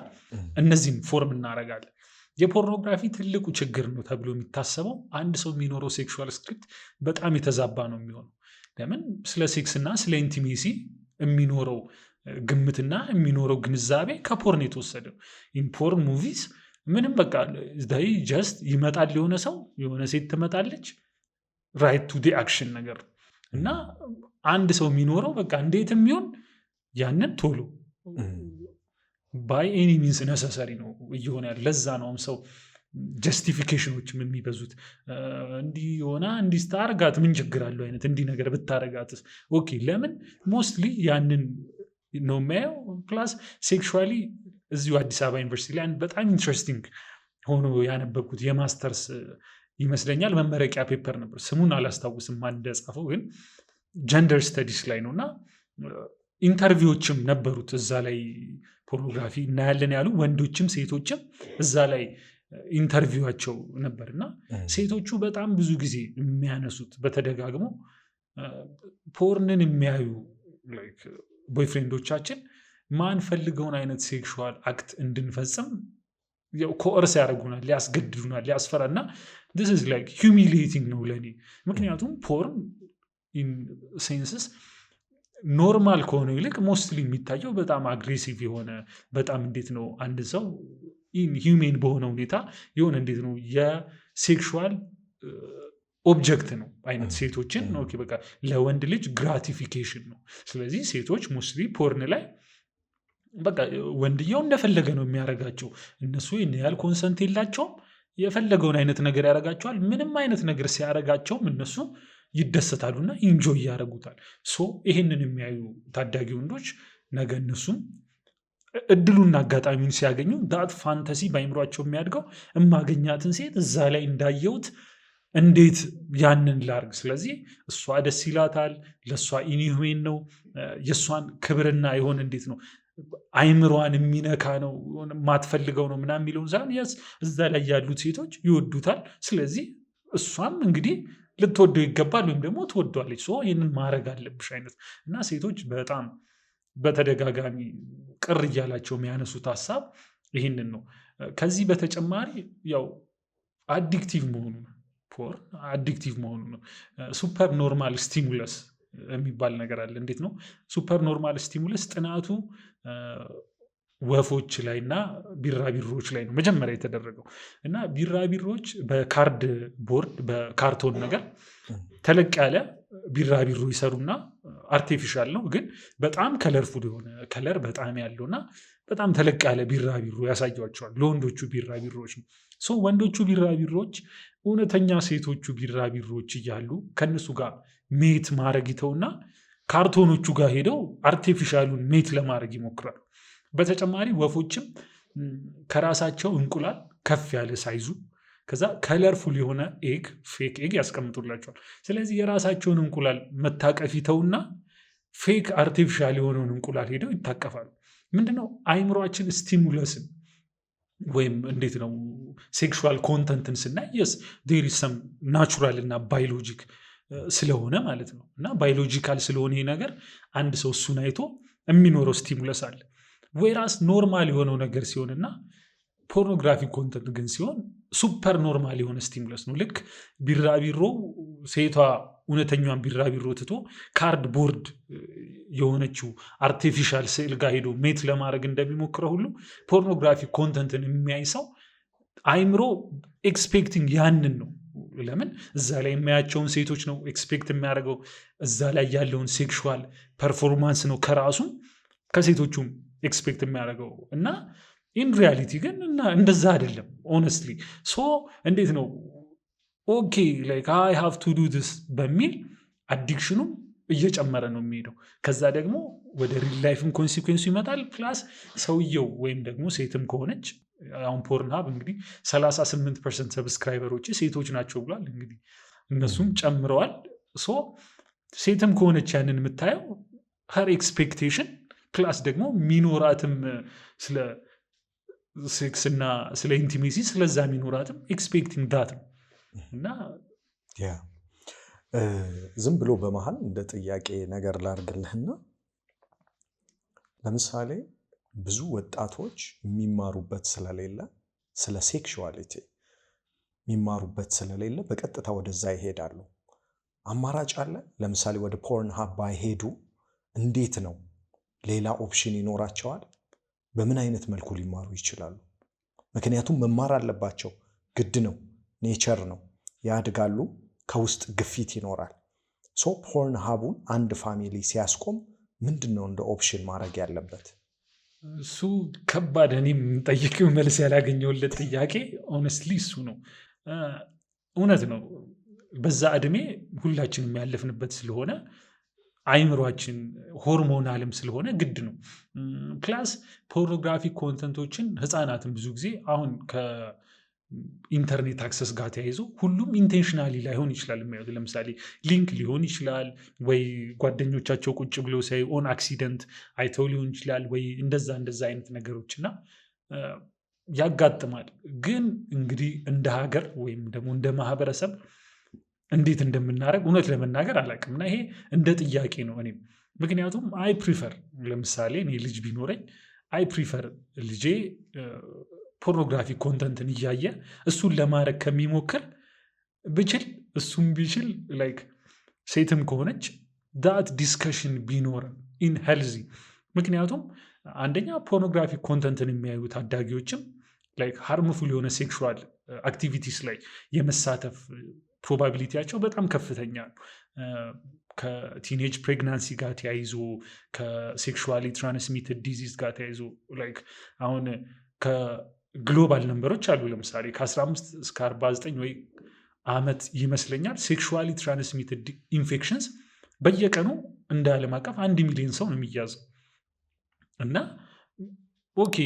እነዚህም ፎርም እናደርጋለን። የፖርኖግራፊ ትልቁ ችግር ነው ተብሎ የሚታሰበው አንድ ሰው የሚኖረው ሴክሹዋል ስክሪፕት በጣም የተዛባ ነው የሚሆነው። ለምን ስለ ሴክስ እና ስለ ኢንቲሜሲ የሚኖረው ግምትና የሚኖረው ግንዛቤ ከፖርን የተወሰደ ነው። ኢን ፖርን ሙቪስ ምንም በቃ ጀስት ይመጣል የሆነ ሰው የሆነ ሴት ትመጣለች ራይት ቱ ዲ አክሽን ነገር እና አንድ ሰው የሚኖረው በቃ እንዴት የሚሆን ያንን ቶሎ ባይ ኤኒ ሚንስ ነሰሰሪ ነው እየሆነ ያለ። ለዛ ነውም ሰው ጀስቲፊኬሽኖችም የሚበዙት እንዲህ ሆና እንዲህ ስታረጋት ምን ችግር አለው አይነት እንዲህ ነገር ብታረጋትስ ኦኬ ለምን ሞስትሊ ያንን ነው የሚያየው። ፕላስ ሴክሹዋሊ እዚሁ አዲስ አበባ ዩኒቨርሲቲ ላይ አንድ በጣም ኢንትረስቲንግ ሆኖ ያነበብኩት የማስተርስ ይመስለኛል መመረቂያ ፔፐር ነበር። ስሙን አላስታውስም ማን እንደጻፈው፣ ግን ጀንደር ስተዲስ ላይ ነው እና ኢንተርቪዎችም ነበሩት እዛ ላይ ፖርኖግራፊ እናያለን ያሉ ወንዶችም ሴቶችም እዛ ላይ ኢንተርቪዋቸው ነበርና ሴቶቹ በጣም ብዙ ጊዜ የሚያነሱት በተደጋግሞ ፖርንን የሚያዩ ቦይፍሬንዶቻችን ማንፈልገውን አይነት ሴክሹዋል አክት እንድንፈጽም ኮርስ ያደርጉናል፣ ሊያስገድዱናል፣ ሊያስፈራና this is like humiliating ነው ለኔ። ምክንያቱም ፖርን ኢን ሴንስስ ኖርማል ከሆነው ይልቅ ሞስትሊ የሚታየው በጣም አግሬሲቭ የሆነ በጣም እንዴት ነው አንድ ሰው ኢንሂውሜን በሆነ ሁኔታ የሆነ እንዴት ነው የሴክሹዋል ኦብጀክት ነው አይነት ሴቶችን በቃ ለወንድ ልጅ ግራቲፊኬሽን ነው። ስለዚህ ሴቶች ሞስትሊ ፖርን ላይ በቃ ወንድየው እንደፈለገ ነው የሚያደርጋቸው። እነሱ ያህል ኮንሰንት የላቸውም። የፈለገውን አይነት ነገር ያደርጋቸዋል። ምንም አይነት ነገር ሲያደርጋቸውም እነሱ ይደሰታሉና ኢንጆይ ያደርጉታል። ይህንን የሚያዩ ታዳጊ ወንዶች ነገ እነሱም እድሉና አጋጣሚውን ሲያገኙ ዳት ፋንተሲ በአይምሯቸው የሚያድገው እማገኛትን ሴት እዛ ላይ እንዳየሁት እንዴት ያንን ላርግ። ስለዚህ እሷ ደስ ይላታል፣ ለእሷ ኢኒዌን ነው፣ የእሷን ክብርና የሆነ እንዴት ነው አይምሯን የሚነካ ነው፣ ማትፈልገው ነው ምናምን የሚለውን ዛን እዛ ላይ ያሉት ሴቶች ይወዱታል። ስለዚህ እሷም እንግዲህ ልትወደው ይገባል ወይም ደግሞ ትወዷለች። ይህንን ማድረግ አለብሽ አይነት እና ሴቶች በጣም በተደጋጋሚ ቅር እያላቸው የሚያነሱት ሀሳብ ይህንን ነው። ከዚህ በተጨማሪ ያው አዲክቲቭ መሆኑ ነው፣ ፖርን አዲክቲቭ መሆኑ ነው። ሱፐር ኖርማል ስቲሙለስ የሚባል ነገር አለ። እንዴት ነው ሱፐር ኖርማል ስቲሙለስ? ጥናቱ ወፎች ላይ እና ቢራቢሮች ላይ ነው መጀመሪያ የተደረገው እና ቢራቢሮች በካርድ ቦርድ በካርቶን ነገር ተለቅ ያለ ቢራቢሮ ይሰሩና አርቲፊሻል ነው ግን በጣም ከለርፉል የሆነ ከለር በጣም ያለውና በጣም ተለቅ ያለ ቢራቢሮ ያሳያቸዋል ለወንዶቹ ቢራቢሮች ነው። ወንዶቹ ቢራቢሮች እውነተኛ ሴቶቹ ቢራቢሮች እያሉ ከነሱ ጋር ሜት ማድረግ ይተውና ካርቶኖቹ ጋር ሄደው አርቲፊሻሉን ሜት ለማድረግ ይሞክራሉ። በተጨማሪ ወፎችም ከራሳቸው እንቁላል ከፍ ያለ ሳይዙ ከዛ ከለርፉል የሆነ ኤግ ፌክ ኤግ ያስቀምጡላቸዋል። ስለዚህ የራሳቸውን እንቁላል መታቀፍ ይተውና ፌክ አርቲፊሻል የሆነውን እንቁላል ሄደው ይታቀፋሉ። ምንድነው አይምሯችን ስቲሙለስን ወይም እንዴት ነው ሴክሹዋል ኮንተንትን ስናይ የስ ዴር ኢዝ ሰም ናቹራል እና ባዮሎጂክ ስለሆነ ማለት ነው እና ባዮሎጂካል ስለሆነ ይሄ ነገር አንድ ሰው እሱን አይቶ የሚኖረው ስቲሙለስ አለ። ወይራስ ኖርማል የሆነው ነገር ሲሆንና ፖርኖግራፊክ ኮንተንት ግን ሲሆን ሱፐር ኖርማል የሆነ ስቲሙለስ ነው። ልክ ቢራቢሮ ሴቷ እውነተኛዋን ቢራቢሮ ትቶ ካርድ ቦርድ የሆነችው አርቲፊሻል ስዕል ጋር ሄዶ ሜት ለማድረግ እንደሚሞክረው ሁሉ ፖርኖግራፊክ ኮንተንትን የሚያይ ሰው አይምሮ ኤክስፔክቲንግ ያንን ነው። ለምን እዛ ላይ የሚያያቸውን ሴቶች ነው ኤክስፔክት የሚያደርገው። እዛ ላይ ያለውን ሴክሹዋል ፐርፎርማንስ ነው ከራሱም ከሴቶቹም ኤክስፔክት የሚያደርገው እና ኢን ሪያሊቲ ግን እና እንደዛ አይደለም። ኦነስትሊ እንዴት ነው ኦኬ ላይክ አይ ሃቭ ቱ ዱ ዲስ በሚል አዲክሽኑም እየጨመረ ነው የሚሄደው። ከዛ ደግሞ ወደ ሪል ላይፍም ኮንሲኩዌንሱ ይመጣል። ፕላስ ሰውየው ወይም ደግሞ ሴትም ከሆነች አሁን ፖርንሃብ እንግዲህ 38% ሰብስክራይበሮች ሴቶች ናቸው ብሏል። እንግዲህ እነሱም ጨምረዋል። ሴትም ከሆነች ያንን የምታየው ሀር ኤክስፔክቴሽን ፕላስ ደግሞ ሚኖራትም ስለ ሴክስ እና ስለ ኢንቲሜሲ ስለዛ ሚኖራትም ኤክስፔክቲንግ ዳት ነው እና ዝም ብሎ በመሃል እንደ ጥያቄ ነገር ላድርግልህና ለምሳሌ ብዙ ወጣቶች የሚማሩበት ስለሌለ ስለ ሴክሹዋሊቲ የሚማሩበት ስለሌለ በቀጥታ ወደዛ ይሄዳሉ። አማራጭ አለ? ለምሳሌ ወደ ፖርንሃብ ባይሄዱ እንዴት ነው ሌላ ኦፕሽን ይኖራቸዋል? በምን አይነት መልኩ ሊማሩ ይችላሉ? ምክንያቱም መማር አለባቸው፣ ግድ ነው፣ ኔቸር ነው። ያድጋሉ፣ ከውስጥ ግፊት ይኖራል። ፖርንሃቡን አንድ ፋሚሊ ሲያስቆም ምንድን ነው እንደ ኦፕሽን ማድረግ ያለበት? እሱ ከባድ እኔም ጠይቄው መልስ ያላገኘሁለት ጥያቄ ኦነስትሊ እሱ ነው። እውነት ነው፣ በዛ እድሜ ሁላችንም ያለፍንበት ስለሆነ አይምሯችን ሆርሞናልም ስለሆነ ግድ ነው። ፕላስ ፖርኖግራፊክ ኮንተንቶችን ህፃናትን ብዙ ጊዜ አሁን ኢንተርኔት አክሰስ ጋር ተያይዞ ሁሉም ኢንቴንሽናሊ ላይሆን ይችላል የሚያዩት። ለምሳሌ ሊንክ ሊሆን ይችላል ወይ ጓደኞቻቸው ቁጭ ብለው ሳይ ኦን አክሲደንት አይተው ሊሆን ይችላል ወይ እንደዛ አይነት ነገሮች እና ያጋጥማል። ግን እንግዲህ እንደ ሀገር ወይም ደግሞ እንደ ማህበረሰብ እንዴት እንደምናደርግ እውነት ለመናገር አላውቅም እና ይሄ እንደ ጥያቄ ነው እኔም። ምክንያቱም አይ ፕሪፈር ለምሳሌ እኔ ልጅ ቢኖረኝ አይ ፕሪፈር ልጄ ፖርኖግራፊክ ኮንተንትን እያየ እሱን ለማድረግ ከሚሞክር ብችል እሱም ቢችል ላይክ ሴትም ከሆነች ዳት ዲስከሽን ቢኖር ኢን ሄልዚ። ምክንያቱም አንደኛ ፖርኖግራፊክ ኮንተንትን የሚያዩ ታዳጊዎችም ላይክ ሃርምፉል የሆነ ሴክሹዋል አክቲቪቲስ ላይ የመሳተፍ ፕሮባቢሊቲያቸው በጣም ከፍተኛ ነው። ከቲኔጅ ፕሬግናንሲ ጋር ተያይዞ ከሴክሹዋሊ ትራንስሚትድ ዲዚዝ ጋር ተያይዞ ላይክ አሁን ከግሎባል ነንበሮች አሉ። ለምሳሌ ከ15 እስከ 49 ወይ ዓመት ይመስለኛል ሴክሹዋሊ ትራንስሚትድ ኢንፌክሽንስ በየቀኑ እንደ ዓለም አቀፍ 1 ሚሊዮን ሰው ነው የሚያዘው እና ኦኬ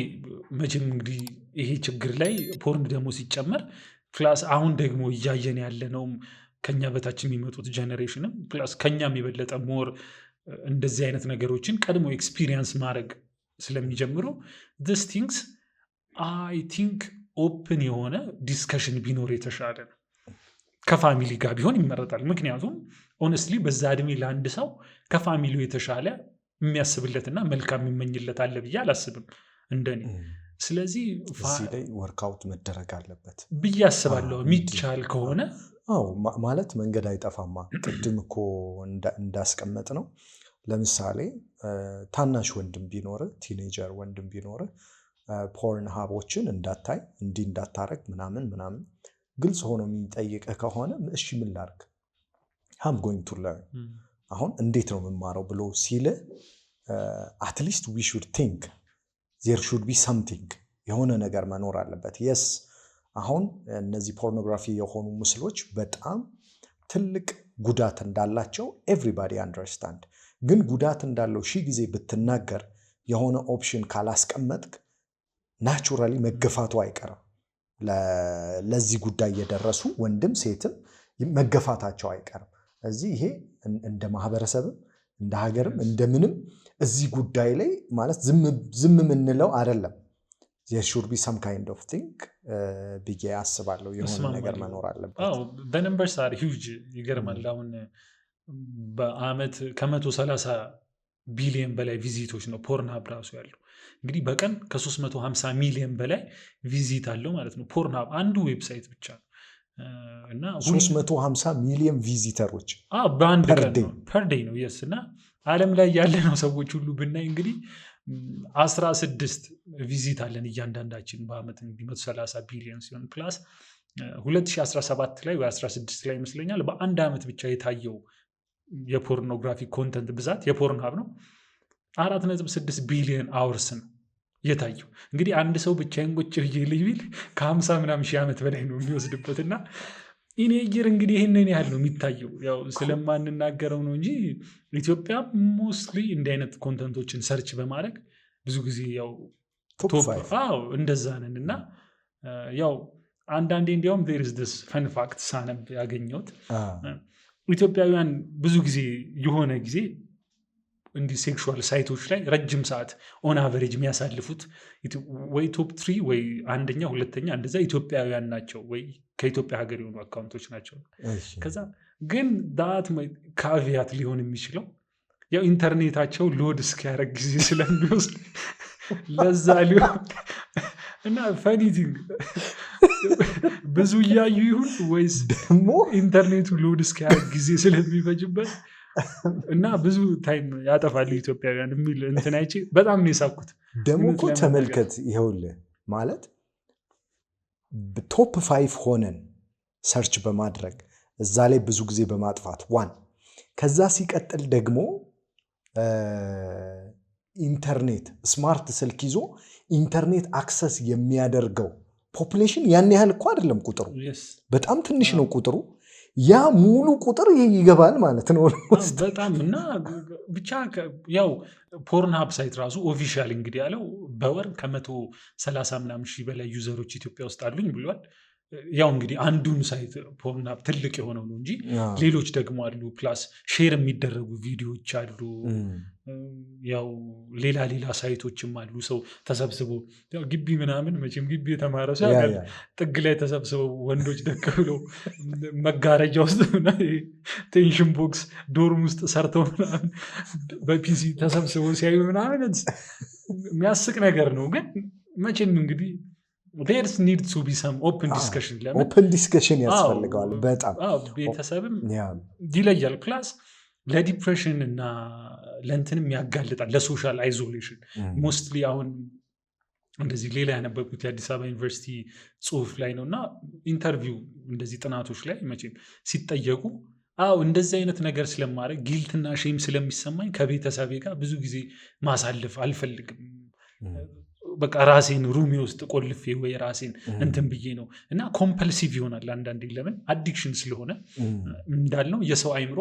መቼም እንግዲህ ይሄ ችግር ላይ ፖርን ደግሞ ሲጨመር ፕላስ አሁን ደግሞ እያየን ያለነውም ከኛ በታች የሚመጡት ጀኔሬሽንም ፕላስ ከኛም የበለጠ ሞር እንደዚህ አይነት ነገሮችን ቀድሞ ኤክስፒሪየንስ ማድረግ ስለሚጀምሩ ዲስ ቲንግስ አይ ቲንክ ኦፕን የሆነ ዲስከሽን ቢኖር የተሻለ ነው። ከፋሚሊ ጋር ቢሆን ይመረጣል። ምክንያቱም ኦነስትሊ በዛ እድሜ ለአንድ ሰው ከፋሚሊው የተሻለ የሚያስብለትና መልካም የሚመኝለት አለ ብዬ አላስብም እንደኔ። ስለዚህ እዚህ ላይ ወርክአውት መደረግ አለበት ብዬ አስባለሁ የሚቻል ከሆነ። ማለት መንገድ አይጠፋማ። ቅድም እኮ እንዳስቀመጥ ነው። ለምሳሌ ታናሽ ወንድም ቢኖር ቲኔጀር ወንድም ቢኖር ፖርን ሀቦችን እንዳታይ እንዲህ እንዳታረግ ምናምን ግልጽ ሆኖ የሚጠይቅህ ከሆነ እሺ ምን ላድርግ I'm going to learn አሁን እንዴት ነው የምማረው ብሎ ሲል አትሊስት we should think there should be something የሆነ ነገር መኖር አለበት። የስ አሁን እነዚህ ፖርኖግራፊ የሆኑ ምስሎች በጣም ትልቅ ጉዳት እንዳላቸው ኤቭሪባዲ አንደርስታንድ። ግን ጉዳት እንዳለው ሺህ ጊዜ ብትናገር የሆነ ኦፕሽን ካላስቀመጥክ ናቹራሊ መገፋቱ አይቀርም። ለዚህ ጉዳይ የደረሱ ወንድም ሴትም መገፋታቸው አይቀርም። እዚህ ይሄ እንደ ማህበረሰብም እንደ ሀገርም እንደምንም እዚህ ጉዳይ ላይ ማለት ዝም ምንለው አይደለም። there should be some kind of thing ብዬ አስባለሁ። የሆነ ነገር መኖር አለበት። በነምበርስ አር ሂውጅ ይገርማል። አሁን በአመት ከ130 ቢሊዮን በላይ ቪዚቶች ነው ፖርንሃብ ራሱ ያለው። እንግዲህ በቀን ከ350 ሚሊዮን በላይ ቪዚት አለው ማለት ነው ፖርንሃብ አንዱ ዌብሳይት ብቻ ነው። እና 350 ሚሊዮን ቪዚተሮች በአንድ ቀን ነው ፐር ዴይ ነው። የስ እና ዓለም ላይ ያለ ነው ሰዎች ሁሉ ብናይ እንግዲህ 16 ቪዚት አለን እያንዳንዳችን በአመት 130 ቢሊዮን ሲሆን ፕላስ 2017 ላይ ወይ 16 ላይ ይመስለኛል በአንድ አመት ብቻ የታየው የፖርኖግራፊክ ኮንተንት ብዛት የፖርንሃብ ነው 4.6 ቢሊዮን አወርስ ነው የታየው። እንግዲህ አንድ ሰው ብቻዬን ቁጭ ብዬ ልይል ከ50 ምናምን ሺህ ዓመት በላይ ነው የሚወስድበት እና ኢኔጀር እንግዲህ ይህንን ያህል ነው የሚታየው። ያው ስለማንናገረው ነው እንጂ ኢትዮጵያ ሞስትሊ እንዲህ አይነት ኮንተንቶችን ሰርች በማድረግ ብዙ ጊዜ ያው እንደዛ ነን እና ያው አንዳንዴ እንዲያውም there is this fun fact ሳነብ ያገኘሁት ኢትዮጵያውያን ብዙ ጊዜ የሆነ ጊዜ እንዲህ ሴክሹዋል ሳይቶች ላይ ረጅም ሰዓት ኦን አቨሬጅ የሚያሳልፉት ወይ ቶፕ 3 ወይ አንደኛ ሁለተኛ እንደዛ ኢትዮጵያውያን ናቸው ወይ ከኢትዮጵያ ሀገር የሆኑ አካውንቶች ናቸው። ከዛ ግን ዳት ካቪያት ሊሆን የሚችለው ያው ኢንተርኔታቸው ሎድ እስኪያደርግ ጊዜ ስለሚወስድ ለዛ ሊሆን እና ፈኒቲንግ ብዙ እያዩ ይሁን ወይስ ደግሞ ኢንተርኔቱ ሎድ እስኪያደርግ ጊዜ ስለሚፈጅበት እና ብዙ ታይም ያጠፋሉ ኢትዮጵያውያን የሚል እንትን አይቼ በጣም ነው የሳኩት። ደግሞ እኮ ተመልከት፣ ይኸውልህ ማለት ቶፕ 5 ሆነን ሰርች በማድረግ እዛ ላይ ብዙ ጊዜ በማጥፋት ዋን ከዛ ሲቀጥል ደግሞ ኢንተርኔት ስማርት ስልክ ይዞ ኢንተርኔት አክሰስ የሚያደርገው ፖፑሌሽን ያን ያህል እኮ አይደለም ቁጥሩ፣ በጣም ትንሽ ነው ቁጥሩ። ያ ሙሉ ቁጥር ይገባል ማለት ነው በጣም እና ብቻ ያው ፖርንሃብ ሳይት ራሱ ኦፊሻል እንግዲህ ያለው በወር ከ130 ምናምን ሺህ በላይ ዩዘሮች ኢትዮጵያ ውስጥ አሉኝ ብሏል። ያው እንግዲህ አንዱን ሳይት ፖርንሃብ ትልቅ የሆነው ነው እንጂ ሌሎች ደግሞ አሉ። ፕላስ ሼር የሚደረጉ ቪዲዮዎች አሉ። ያው ሌላ ሳይቶችም አሉ። ሰው ተሰብስቦ ግቢ ምናምን መቼም ግቢ የተማረ ሰው ጥግ ላይ ተሰብስበው ወንዶች ደቅ ብለው መጋረጃ ውስጥ ቴንሽን ቦክስ ዶርም ውስጥ ሰርተው ምናምን በፒሲ ተሰብስበው ሲያዩ ምናምን የሚያስቅ ነገር ነው። ግን መቼም እንግዲህ there's need to be some open discussion open discussion ያስፈልገዋል በጣም ቤተሰብም ይለያል። ፕላስ ለዲፕሬሽን እና ለእንትንም ያጋልጣል፣ ለሶሻል አይዞሌሽን ሞስትሊ። አሁን እንደዚህ ሌላ ያነበብኩት የአዲስ አበባ ዩኒቨርሲቲ ጽሁፍ ላይ ነው እና ኢንተርቪው እንደዚህ ጥናቶች ላይ መቼም ሲጠየቁ እንደዚህ አይነት ነገር ስለማድረግ ጊልትና ሼም ስለሚሰማኝ ከቤተሰቤ ጋር ብዙ ጊዜ ማሳለፍ አልፈልግም፣ በቃ ራሴን ሩሜ ውስጥ ቆልፌ ወይ ራሴን እንትን ብዬ ነው እና ኮምፐልሲቭ ይሆናል አንዳንዴ። ለምን አዲክሽን ስለሆነ እንዳልነው የሰው አይምሮ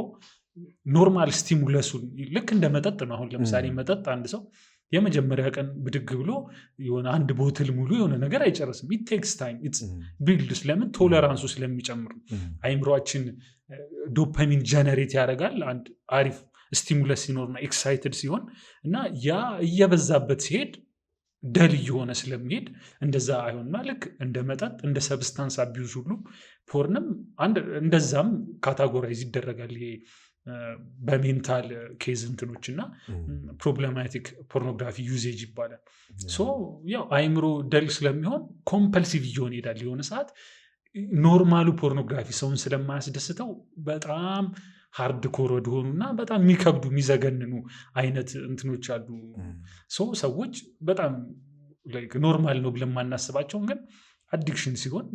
ኖርማል ስቲሙለሱን ልክ እንደ መጠጥ ነው። አሁን ለምሳሌ መጠጥ አንድ ሰው የመጀመሪያ ቀን ብድግ ብሎ የሆነ አንድ ቦትል ሙሉ የሆነ ነገር አይጨርስም። ኢት ቴክስ ታይም ኢትስ ቢልድስ። ለምን ቶለራንሱ ስለሚጨምር አይምሮአችን ዶፓሚን ጀነሬት ያደርጋል አንድ አሪፍ ስቲሙለስ ሲኖርና ኤክሳይትድ ሲሆን እና ያ እየበዛበት ሲሄድ ደል እየሆነ ስለሚሄድ እንደዛ አይሆንና ልክ እንደ መጠጥ እንደ ሰብስታንስ አቢዩዝ ሁሉ ፖርንም እንደዛም ካታጎራይዝ ይደረጋል። ይሄ በሜንታል ኬዝ እንትኖች እና ፕሮብሌማቲክ ፖርኖግራፊ ዩዜጅ ይባላል። ያው አይምሮ ደል ስለሚሆን ኮምፐልሲቭ እየሆነ ይሄዳል። የሆነ ሰዓት ኖርማሉ ፖርኖግራፊ ሰውን ስለማያስደስተው በጣም ሃርድ ኮር ወደሆኑና በጣም የሚከብዱ የሚዘገንኑ አይነት እንትኖች አሉ። ሰዎች በጣም ኖርማል ነው ብለን ማናስባቸውን ግን አዲክሽን ሲሆን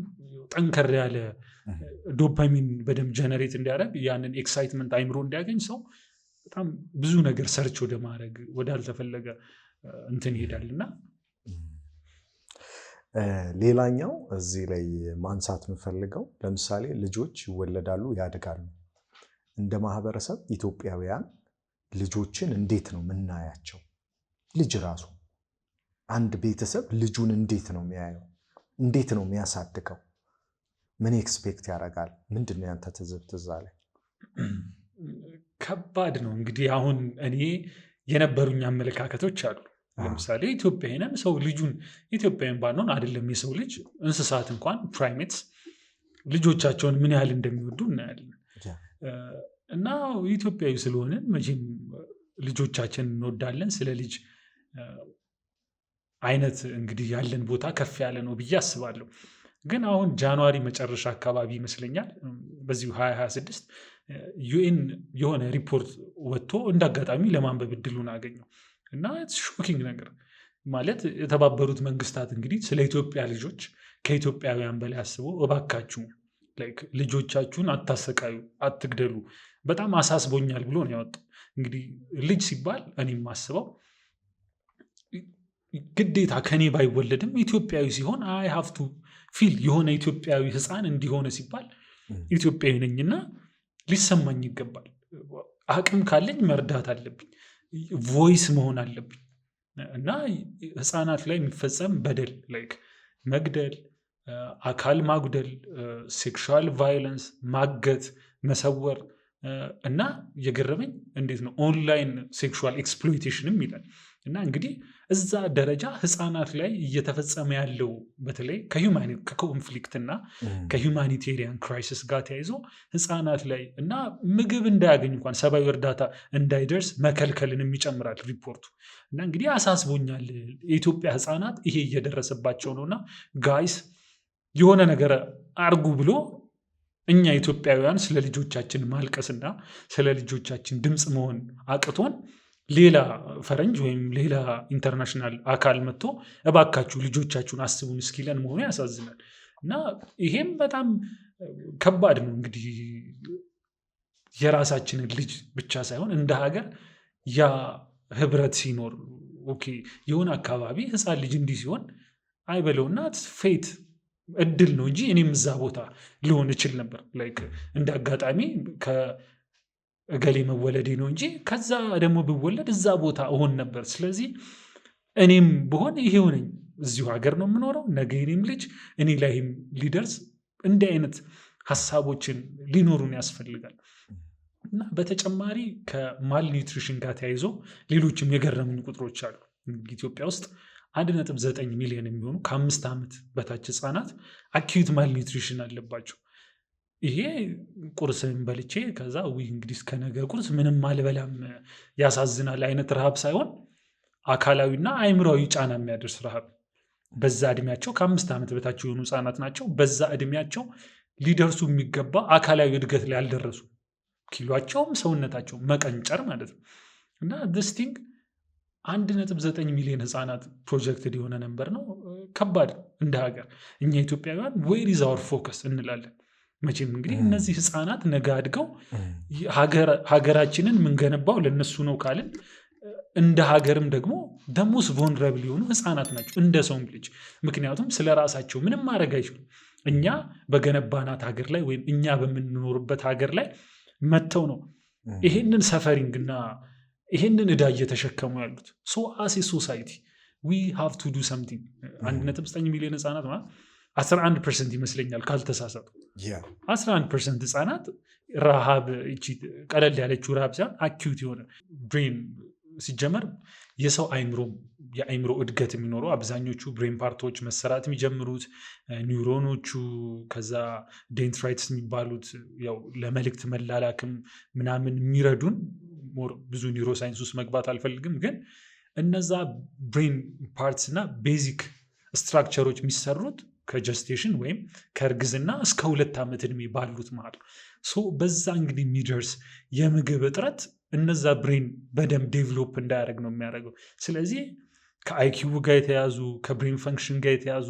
ጠንከር ያለ ዶፓሚን በደንብ ጀነሬት እንዲያደርግ ያንን ኤክሳይትመንት አይምሮ እንዲያገኝ ሰው በጣም ብዙ ነገር ሰርች ወደ ማድረግ ወዳልተፈለገ እንትን ይሄዳል። እና ሌላኛው እዚህ ላይ ማንሳት የምፈልገው ለምሳሌ ልጆች ይወለዳሉ፣ ያድጋሉ። እንደ ማህበረሰብ ኢትዮጵያውያን ልጆችን እንዴት ነው ምናያቸው? ልጅ ራሱ አንድ ቤተሰብ ልጁን እንዴት ነው የሚያየው? እንዴት ነው የሚያሳድገው? ምን ኤክስፔክት ያደርጋል? ምንድን ነው ያንተ ትዝብት እዛ ላይ? ከባድ ነው እንግዲህ። አሁን እኔ የነበሩኝ አመለካከቶች አሉ። ለምሳሌ ኢትዮጵያዊነን ሰው ልጁን ኢትዮጵያዊን ባንሆን አይደለም የሰው ልጅ እንስሳት እንኳን ፕራይሜትስ ልጆቻቸውን ምን ያህል እንደሚወዱ እናያለን። እና ኢትዮጵያዊ ስለሆንን መቼም ልጆቻችን እንወዳለን። ስለ ልጅ አይነት እንግዲህ ያለን ቦታ ከፍ ያለ ነው ብዬ አስባለሁ። ግን አሁን ጃንዋሪ መጨረሻ አካባቢ ይመስለኛል በዚሁ 2026 ዩኤን የሆነ ሪፖርት ወጥቶ እንዳጋጣሚ ለማንበብ እድሉን አገኘው እና ሾኪንግ ነገር ማለት የተባበሩት መንግስታት እንግዲህ ስለ ኢትዮጵያ ልጆች ከኢትዮጵያውያን በላይ አስቦ እባካችሁ ልጆቻችሁን አታሰቃዩ፣ አትግደሉ፣ በጣም አሳስቦኛል ብሎ ነው ያወጣው። እንግዲህ ልጅ ሲባል እኔም ማስበው ግዴታ ከኔ ባይወለድም ኢትዮጵያዊ ሲሆን አይ ሃቭ ቱ ፊል የሆነ ኢትዮጵያዊ ህፃን እንዲሆነ ሲባል ኢትዮጵያዊ ነኝና ሊሰማኝ ይገባል። አቅም ካለኝ መርዳት አለብኝ፣ ቮይስ መሆን አለብኝ። እና ህፃናት ላይ የሚፈጸም በደል ላይክ መግደል፣ አካል ማጉደል፣ ሴክሹዋል ቫይለንስ፣ ማገት፣ መሰወር እና የገረመኝ እንዴት ነው ኦንላይን ሴክሹዋል ኤክስፕሎይቴሽንም ይላል። እና እንግዲህ እዛ ደረጃ ህፃናት ላይ እየተፈጸመ ያለው በተለይ ከኮንፍሊክት እና ከሁማኒቴሪያን ክራይሲስ ጋር ተያይዞ ህፃናት ላይ እና ምግብ እንዳያገኝ እንኳን ሰብአዊ እርዳታ እንዳይደርስ መከልከልን ይጨምራል ሪፖርቱ። እና እንግዲህ አሳስቦኛል የኢትዮጵያ ህፃናት ይሄ እየደረሰባቸው ነውና ጋይስ የሆነ ነገር አርጉ ብሎ እኛ ኢትዮጵያውያን ስለ ልጆቻችን ማልቀስና ስለ ልጆቻችን ድምፅ መሆን አቅቶን ሌላ ፈረንጅ ወይም ሌላ ኢንተርናሽናል አካል መጥቶ እባካችሁ ልጆቻችሁን አስቡን እስኪለን መሆኑ ያሳዝናል። እና ይሄም በጣም ከባድ ነው። እንግዲህ የራሳችንን ልጅ ብቻ ሳይሆን እንደ ሀገር ያ ህብረት ሲኖር ኦኬ የሆነ አካባቢ ህፃን ልጅ እንዲህ ሲሆን አይበለውና ፌት እድል ነው እንጂ እኔም እዛ ቦታ ሊሆን እችል ነበር። ላይክ እንደ አጋጣሚ ከእገሌ መወለዴ ነው እንጂ ከዛ ደግሞ ብወለድ እዛ ቦታ እሆን ነበር። ስለዚህ እኔም ብሆን ይሄው ነኝ፣ እዚሁ ሀገር ነው የምኖረው። ነገ እኔም ልጅ እኔ ላይም ሊደርስ እንዲህ አይነት ሀሳቦችን ሊኖሩን ያስፈልጋል። እና በተጨማሪ ከማልኒውትሪሽን ጋር ተያይዞ ሌሎችም የገረሙኝ ቁጥሮች አሉ። ኢትዮጵያ ውስጥ 1.9 ሚሊዮን የሚሆኑ ከ5 ዓመት በታች ህፃናት አኪዩት ማልኒውትሪሽን አለባቸው። ይሄ ቁርስን በልቼ ከዛ እንግዲህ እስከ ነገ ቁርስ ምንም አልበላም ያሳዝናል አይነት ረሃብ ሳይሆን አካላዊና አእምሯዊ ጫና የሚያደርስ ረሃብ። በዛ እድሜያቸው ከ5 ዓመት በታች የሆኑ ህፃናት ናቸው። በዛ እድሜያቸው ሊደርሱ የሚገባ አካላዊ እድገት ላይ አልደረሱ። ኪሏቸውም ሰውነታቸው መቀንጨር ማለት ነው። እና ዲስቲንግ 1.9 ሚሊዮን ህፃናት ፕሮጀክትድ የሆነ ነበር ነው። ከባድ እንደ ሀገር እኛ ኢትዮጵያውያን ዌር ኢዝ አወር ፎከስ እንላለን። መቼም እንግዲህ እነዚህ ህፃናት ነገ አድገው ሀገራችንን የምንገነባው ለነሱ ነው ካልን እንደ ሀገርም ደግሞ ደሞስ ቮልነረብል የሆኑ ህፃናት ናቸው እንደ ሰውም ልጅ። ምክንያቱም ስለ ራሳቸው ምንም ማድረግ አይችሉም። እኛ በገነባናት ሀገር ላይ ወይም እኛ በምንኖርበት ሀገር ላይ መጥተው ነው ይሄንን ሰፈሪንግ እና ይሄንን ዕዳ እየተሸከሙ ያሉት። ሶ አስ ኤ ሶሳይቲ ዊ ሃቭ ቱ ዱ ሰምቲንግ። 1.9 ሚሊዮን ህፃናት ማለት 11% ይመስለኛል ካልተሳሳቱ 11% ህፃናት ረሃብ፣ ቀለል ያለችው ረሃብ ሳይሆን አኪዩት የሆነ ብሬን ሲጀመር የሰው የአይምሮ እድገት የሚኖረው አብዛኞቹ ብሬን ፓርቶች መሰራት የሚጀምሩት ኒውሮኖቹ፣ ከዛ ዴንትራይትስ የሚባሉት ያው ለመልእክት መላላክም ምናምን የሚረዱን ብዙ ኒውሮ ሳይንስ ውስጥ መግባት አልፈልግም፣ ግን እነዛ ብሬን ፓርትስ እና ቤዚክ ስትራክቸሮች የሚሰሩት ከጀስቴሽን ወይም ከእርግዝና እስከ 2 ዓመት ዕድሜ ባሉት ማለት ነው። በዛ እንግዲህ የሚደርስ የምግብ እጥረት እነዛ ብሬን በደንብ ዴቨሎፕ እንዳያደርግ ነው የሚያደርገው። ስለዚህ ከአይኪው ጋር የተያዙ ከብሬን ፈንክሽን ጋር የተያዙ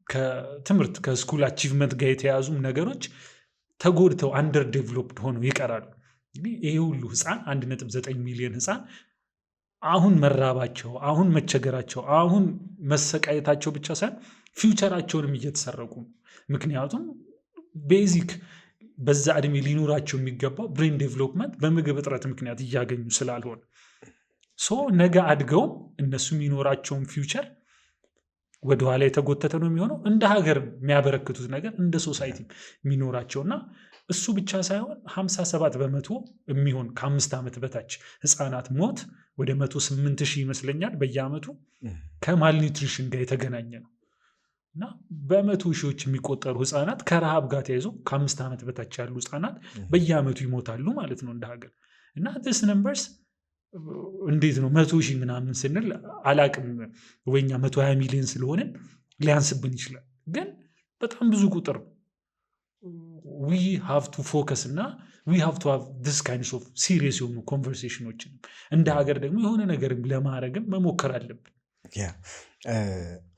ከትምህርት ከስኩል አቺቭመንት ጋር የተያዙ ነገሮች ተጎድተው አንደር ዴቨሎፕድ ሆነው ይቀራሉ። ይሄ ሁሉ ህፃን 1.9 ሚሊዮን ህፃን አሁን መራባቸው፣ አሁን መቸገራቸው፣ አሁን መሰቃየታቸው ብቻ ሳይሆን ፊውቸራቸውንም እየተሰረቁ ነው። ምክንያቱም ቤዚክ በዛ እድሜ ሊኖራቸው የሚገባው ብሬን ዴቨሎፕመንት በምግብ እጥረት ምክንያት እያገኙ ስላልሆነ ነገ አድገው እነሱ የሚኖራቸውን ፊውቸር ወደኋላ የተጎተተ ነው የሚሆነው። እንደ ሀገር የሚያበረክቱት ነገር እንደ ሶሳይቲ የሚኖራቸውና እሱ ብቻ ሳይሆን 57% የሚሆን ከ5 ዓመት በታች ህፃናት ሞት ወደ 108,000 ይመስለኛል በየአመቱ ከማልኒውትሪሽን ጋር የተገናኘ ነው። እና በመቶ ሺዎች የሚቆጠሩ ህፃናት ከረሃብ ጋር ተያይዞ ከ5 ዓመት በታች ያሉ ህፃናት በየአመቱ ይሞታሉ ማለት ነው እንደ ሀገር። እና this numbers እንዴት ነው 100,000 ምናምን ስንል አላቅም፣ ወይኛ 120 ሚሊዮን ስለሆነን ሊያንስብን ይችላል፣ ግን በጣም ብዙ ቁጥር። we have to focus እና we have to have this kinds of serious የሆኑ ኮንቨርሴሽኖችን እንደ ሀገር ደግሞ የሆነ ነገር ለማድረግም መሞከር አለብን።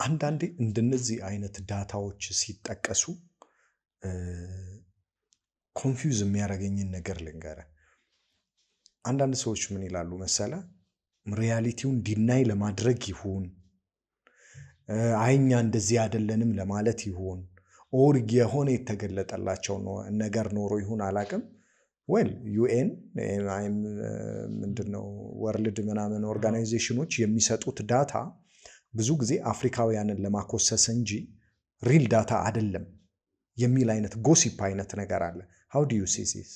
አንዳንዴ እንደነዚህ አይነት ዳታዎች ሲጠቀሱ ኮንፊውዝ የሚያደርገኝን ነገር ልንገረ። አንዳንድ ሰዎች ምን ይላሉ መሰለ፣ ሪያሊቲውን ዲናይ ለማድረግ ይሁን አይኛ እንደዚህ አይደለንም ለማለት ይሁን ኦር የሆነ የተገለጠላቸው ነገር ኖሮ ይሁን አላቅም። ዌል ዩኤን ምንድነው ወርልድ ምናምን ኦርጋናይዜሽኖች የሚሰጡት ዳታ ብዙ ጊዜ አፍሪካውያንን ለማኮሰስ እንጂ ሪል ዳታ አይደለም የሚል አይነት ጎሲፕ አይነት ነገር አለ። how do you see this?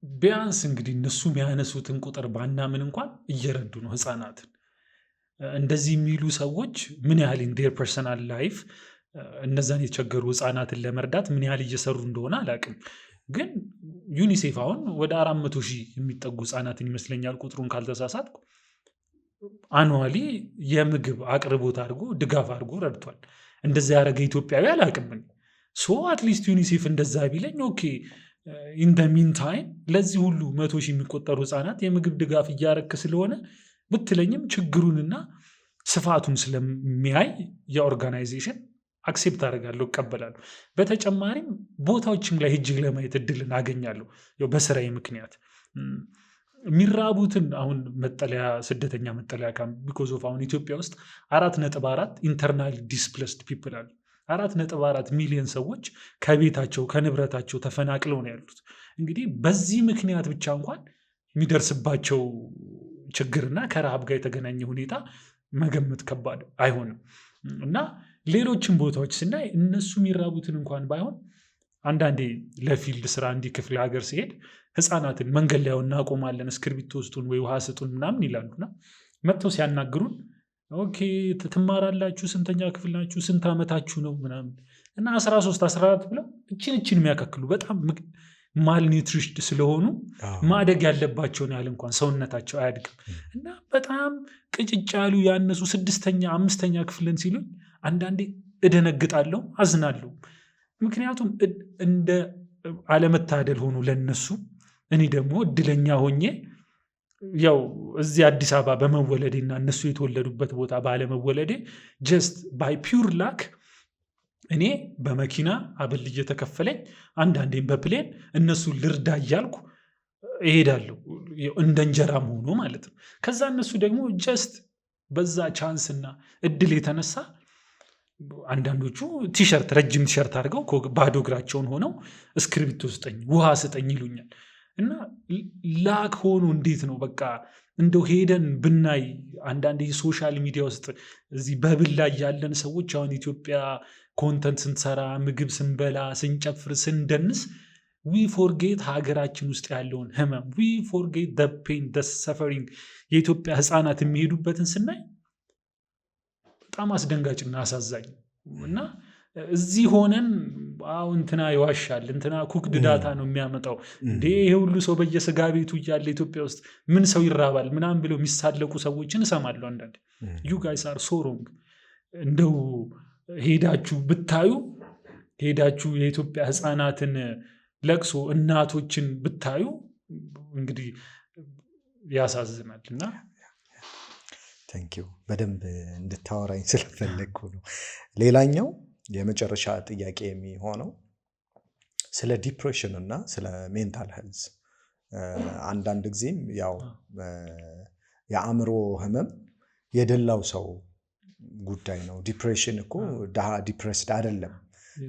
ቢያንስ እንግዲህ እነሱ የሚያነሱትን ቁጥር ባናምን እንኳን እየረዱ ነው ህፃናትን። እንደዚህ የሚሉ ሰዎች ምን ያህል in their personal life እነዛን የተቸገሩ ህፃናትን ለመርዳት ምን ያህል እየሰሩ እንደሆነ አላቅም። ግን ዩኒሴፍ አሁን ወደ 400,000 የሚጠጉ ህፃናትን ይመስለኛል ቁጥሩን ካልተሳሳትኩ አኑዋሊ የምግብ አቅርቦት አድርጎ ድጋፍ አድርጎ ረድቷል። እንደዛ ያደረገ ኢትዮጵያዊ አላቅም። አትሊስት ዩኒሴፍ እንደዛ ቢለኝ ኦኬ። ኢን ደ ሚን ታይም ለዚህ ሁሉ 100,000 የሚቆጠሩ ህፃናት የምግብ ድጋፍ እያረክ ስለሆነ ብትለኝም ችግሩንና ስፋቱን ስለሚያይ የኦርጋናይዜሽን አክሴፕት አደርጋለሁ፣ እቀበላለሁ። በተጨማሪም ቦታዎችም ላይ ሄጄ ለማየት እድልን አገኛለሁ። በስራዬ ምክንያት የሚራቡትን አሁን መጠለያ ስደተኛ መጠለያ ካምፕ ቢኮዝ ኦፍ አሁን ኢትዮጵያ ውስጥ 4.4 ኢንተርናል ዲስፕሌስድ ፒፕል አሉ። 4.4 ሚሊዮን ሰዎች ከቤታቸው ከንብረታቸው ተፈናቅለው ነው ያሉት። እንግዲህ በዚህ ምክንያት ብቻ እንኳን የሚደርስባቸው ችግርና ከረሃብ ጋር የተገናኘ ሁኔታ መገመት ከባድ አይሆንም። እና ሌሎችን ቦታዎች ስናይ እነሱ የሚራቡትን እንኳን ባይሆን አንዳንዴ ለፊልድ ስራ እንዲህ ክፍለ ሀገር ሲሄድ ህፃናትን መንገድ ላይ እናቆማለን፣ እስክርቢቶ ስጡን ወይ ውሃ ስጡን ምናምን ይላሉና መጥተው ሲያናግሩን ኦኬ ትማራላችሁ፣ ስንተኛ ክፍል ናችሁ፣ ስንት ዓመታችሁ ነው ምናምን እና 13 14 ብለው እችን የሚያካክሉ በጣም ማልኒውትሪሽድ ስለሆኑ ማደግ ያለባቸውን ያህል እንኳን ሰውነታቸው አያድግም እና በጣም ቅጭጭ ያሉ ያነሱ 6ኛ 5ኛ ክፍልን ሲሉኝ አንዳንዴ እደነግጣለሁ፣ አዝናለሁ። ምክንያቱም እንደ አለመታደል ሆኖ ለነሱ እኔ ደግሞ እድለኛ ሆኜ ያው እዚህ አዲስ አበባ በመወለዴና እነሱ የተወለዱበት ቦታ ባለመወለዴ ጀስት ባይ ፒውር ላክ እኔ በመኪና አበል እየተከፈለኝ አንዳንዴም በፕሌን እነሱ ልርዳ እያልኩ እሄዳለሁ፣ እንደ እንጀራም ሆኖ ማለት ነው። ከዛ እነሱ ደግሞ ጀስት በዛ ቻንስና እድል የተነሳ አንዳንዶቹ ቲሸርት ረጅም ቲሸርት አድርገው ባዶ እግራቸውን ሆነው እስክርቢቶ ስጠኝ ውሃ ስጠኝ ይሉኛል እና ላክ ሆኖ እንዴት ነው በቃ እንደው ሄደን ብናይ አንዳንድ ሶሻል ሚዲያ ውስጥ እዚህ በብል ላይ ያለን ሰዎች አሁን ኢትዮጵያ ኮንተንት ስንሰራ ምግብ ስንበላ ስንጨፍር ስንደንስ ዊ ፎርጌት ሀገራችን ውስጥ ያለውን ህመም ዊ ፎርጌት ደ ፔን ደ ሰፈሪንግ የኢትዮጵያ ህፃናት የሚሄዱበትን ስናይ በጣም አስደንጋጭና አሳዛኝ እና እዚህ ሆነን እንትና ይዋሻል እንትና ኩክድ ዳታ ነው የሚያመጣው እንዴ ይሄ ሁሉ ሰው በየስጋ ቤቱ እያለ ኢትዮጵያ ውስጥ ምን ሰው ይራባል ምናምን ብለው የሚሳለቁ ሰዎችን እሰማለሁ አንዳንዴ። ዩ ጋይስ አር ሶ ሮንግ። እንደው ሄዳችሁ ብታዩ ሄዳችሁ የኢትዮጵያ ህፃናትን ለቅሶ እናቶችን ብታዩ እንግዲህ ያሳዝናል። እና ታንኪዩ በደንብ እንድታወራኝ ስለፈለግኩ ነው። ሌላኛው የመጨረሻ ጥያቄ የሚሆነው ስለ ዲፕሬሽን እና ስለ ሜንታል ሄልዝ አንዳንድ ጊዜም ያው የአእምሮ ህመም የደላው ሰው ጉዳይ ነው። ዲፕሬሽን እኮ ድሃ ዲፕሬስድ አይደለም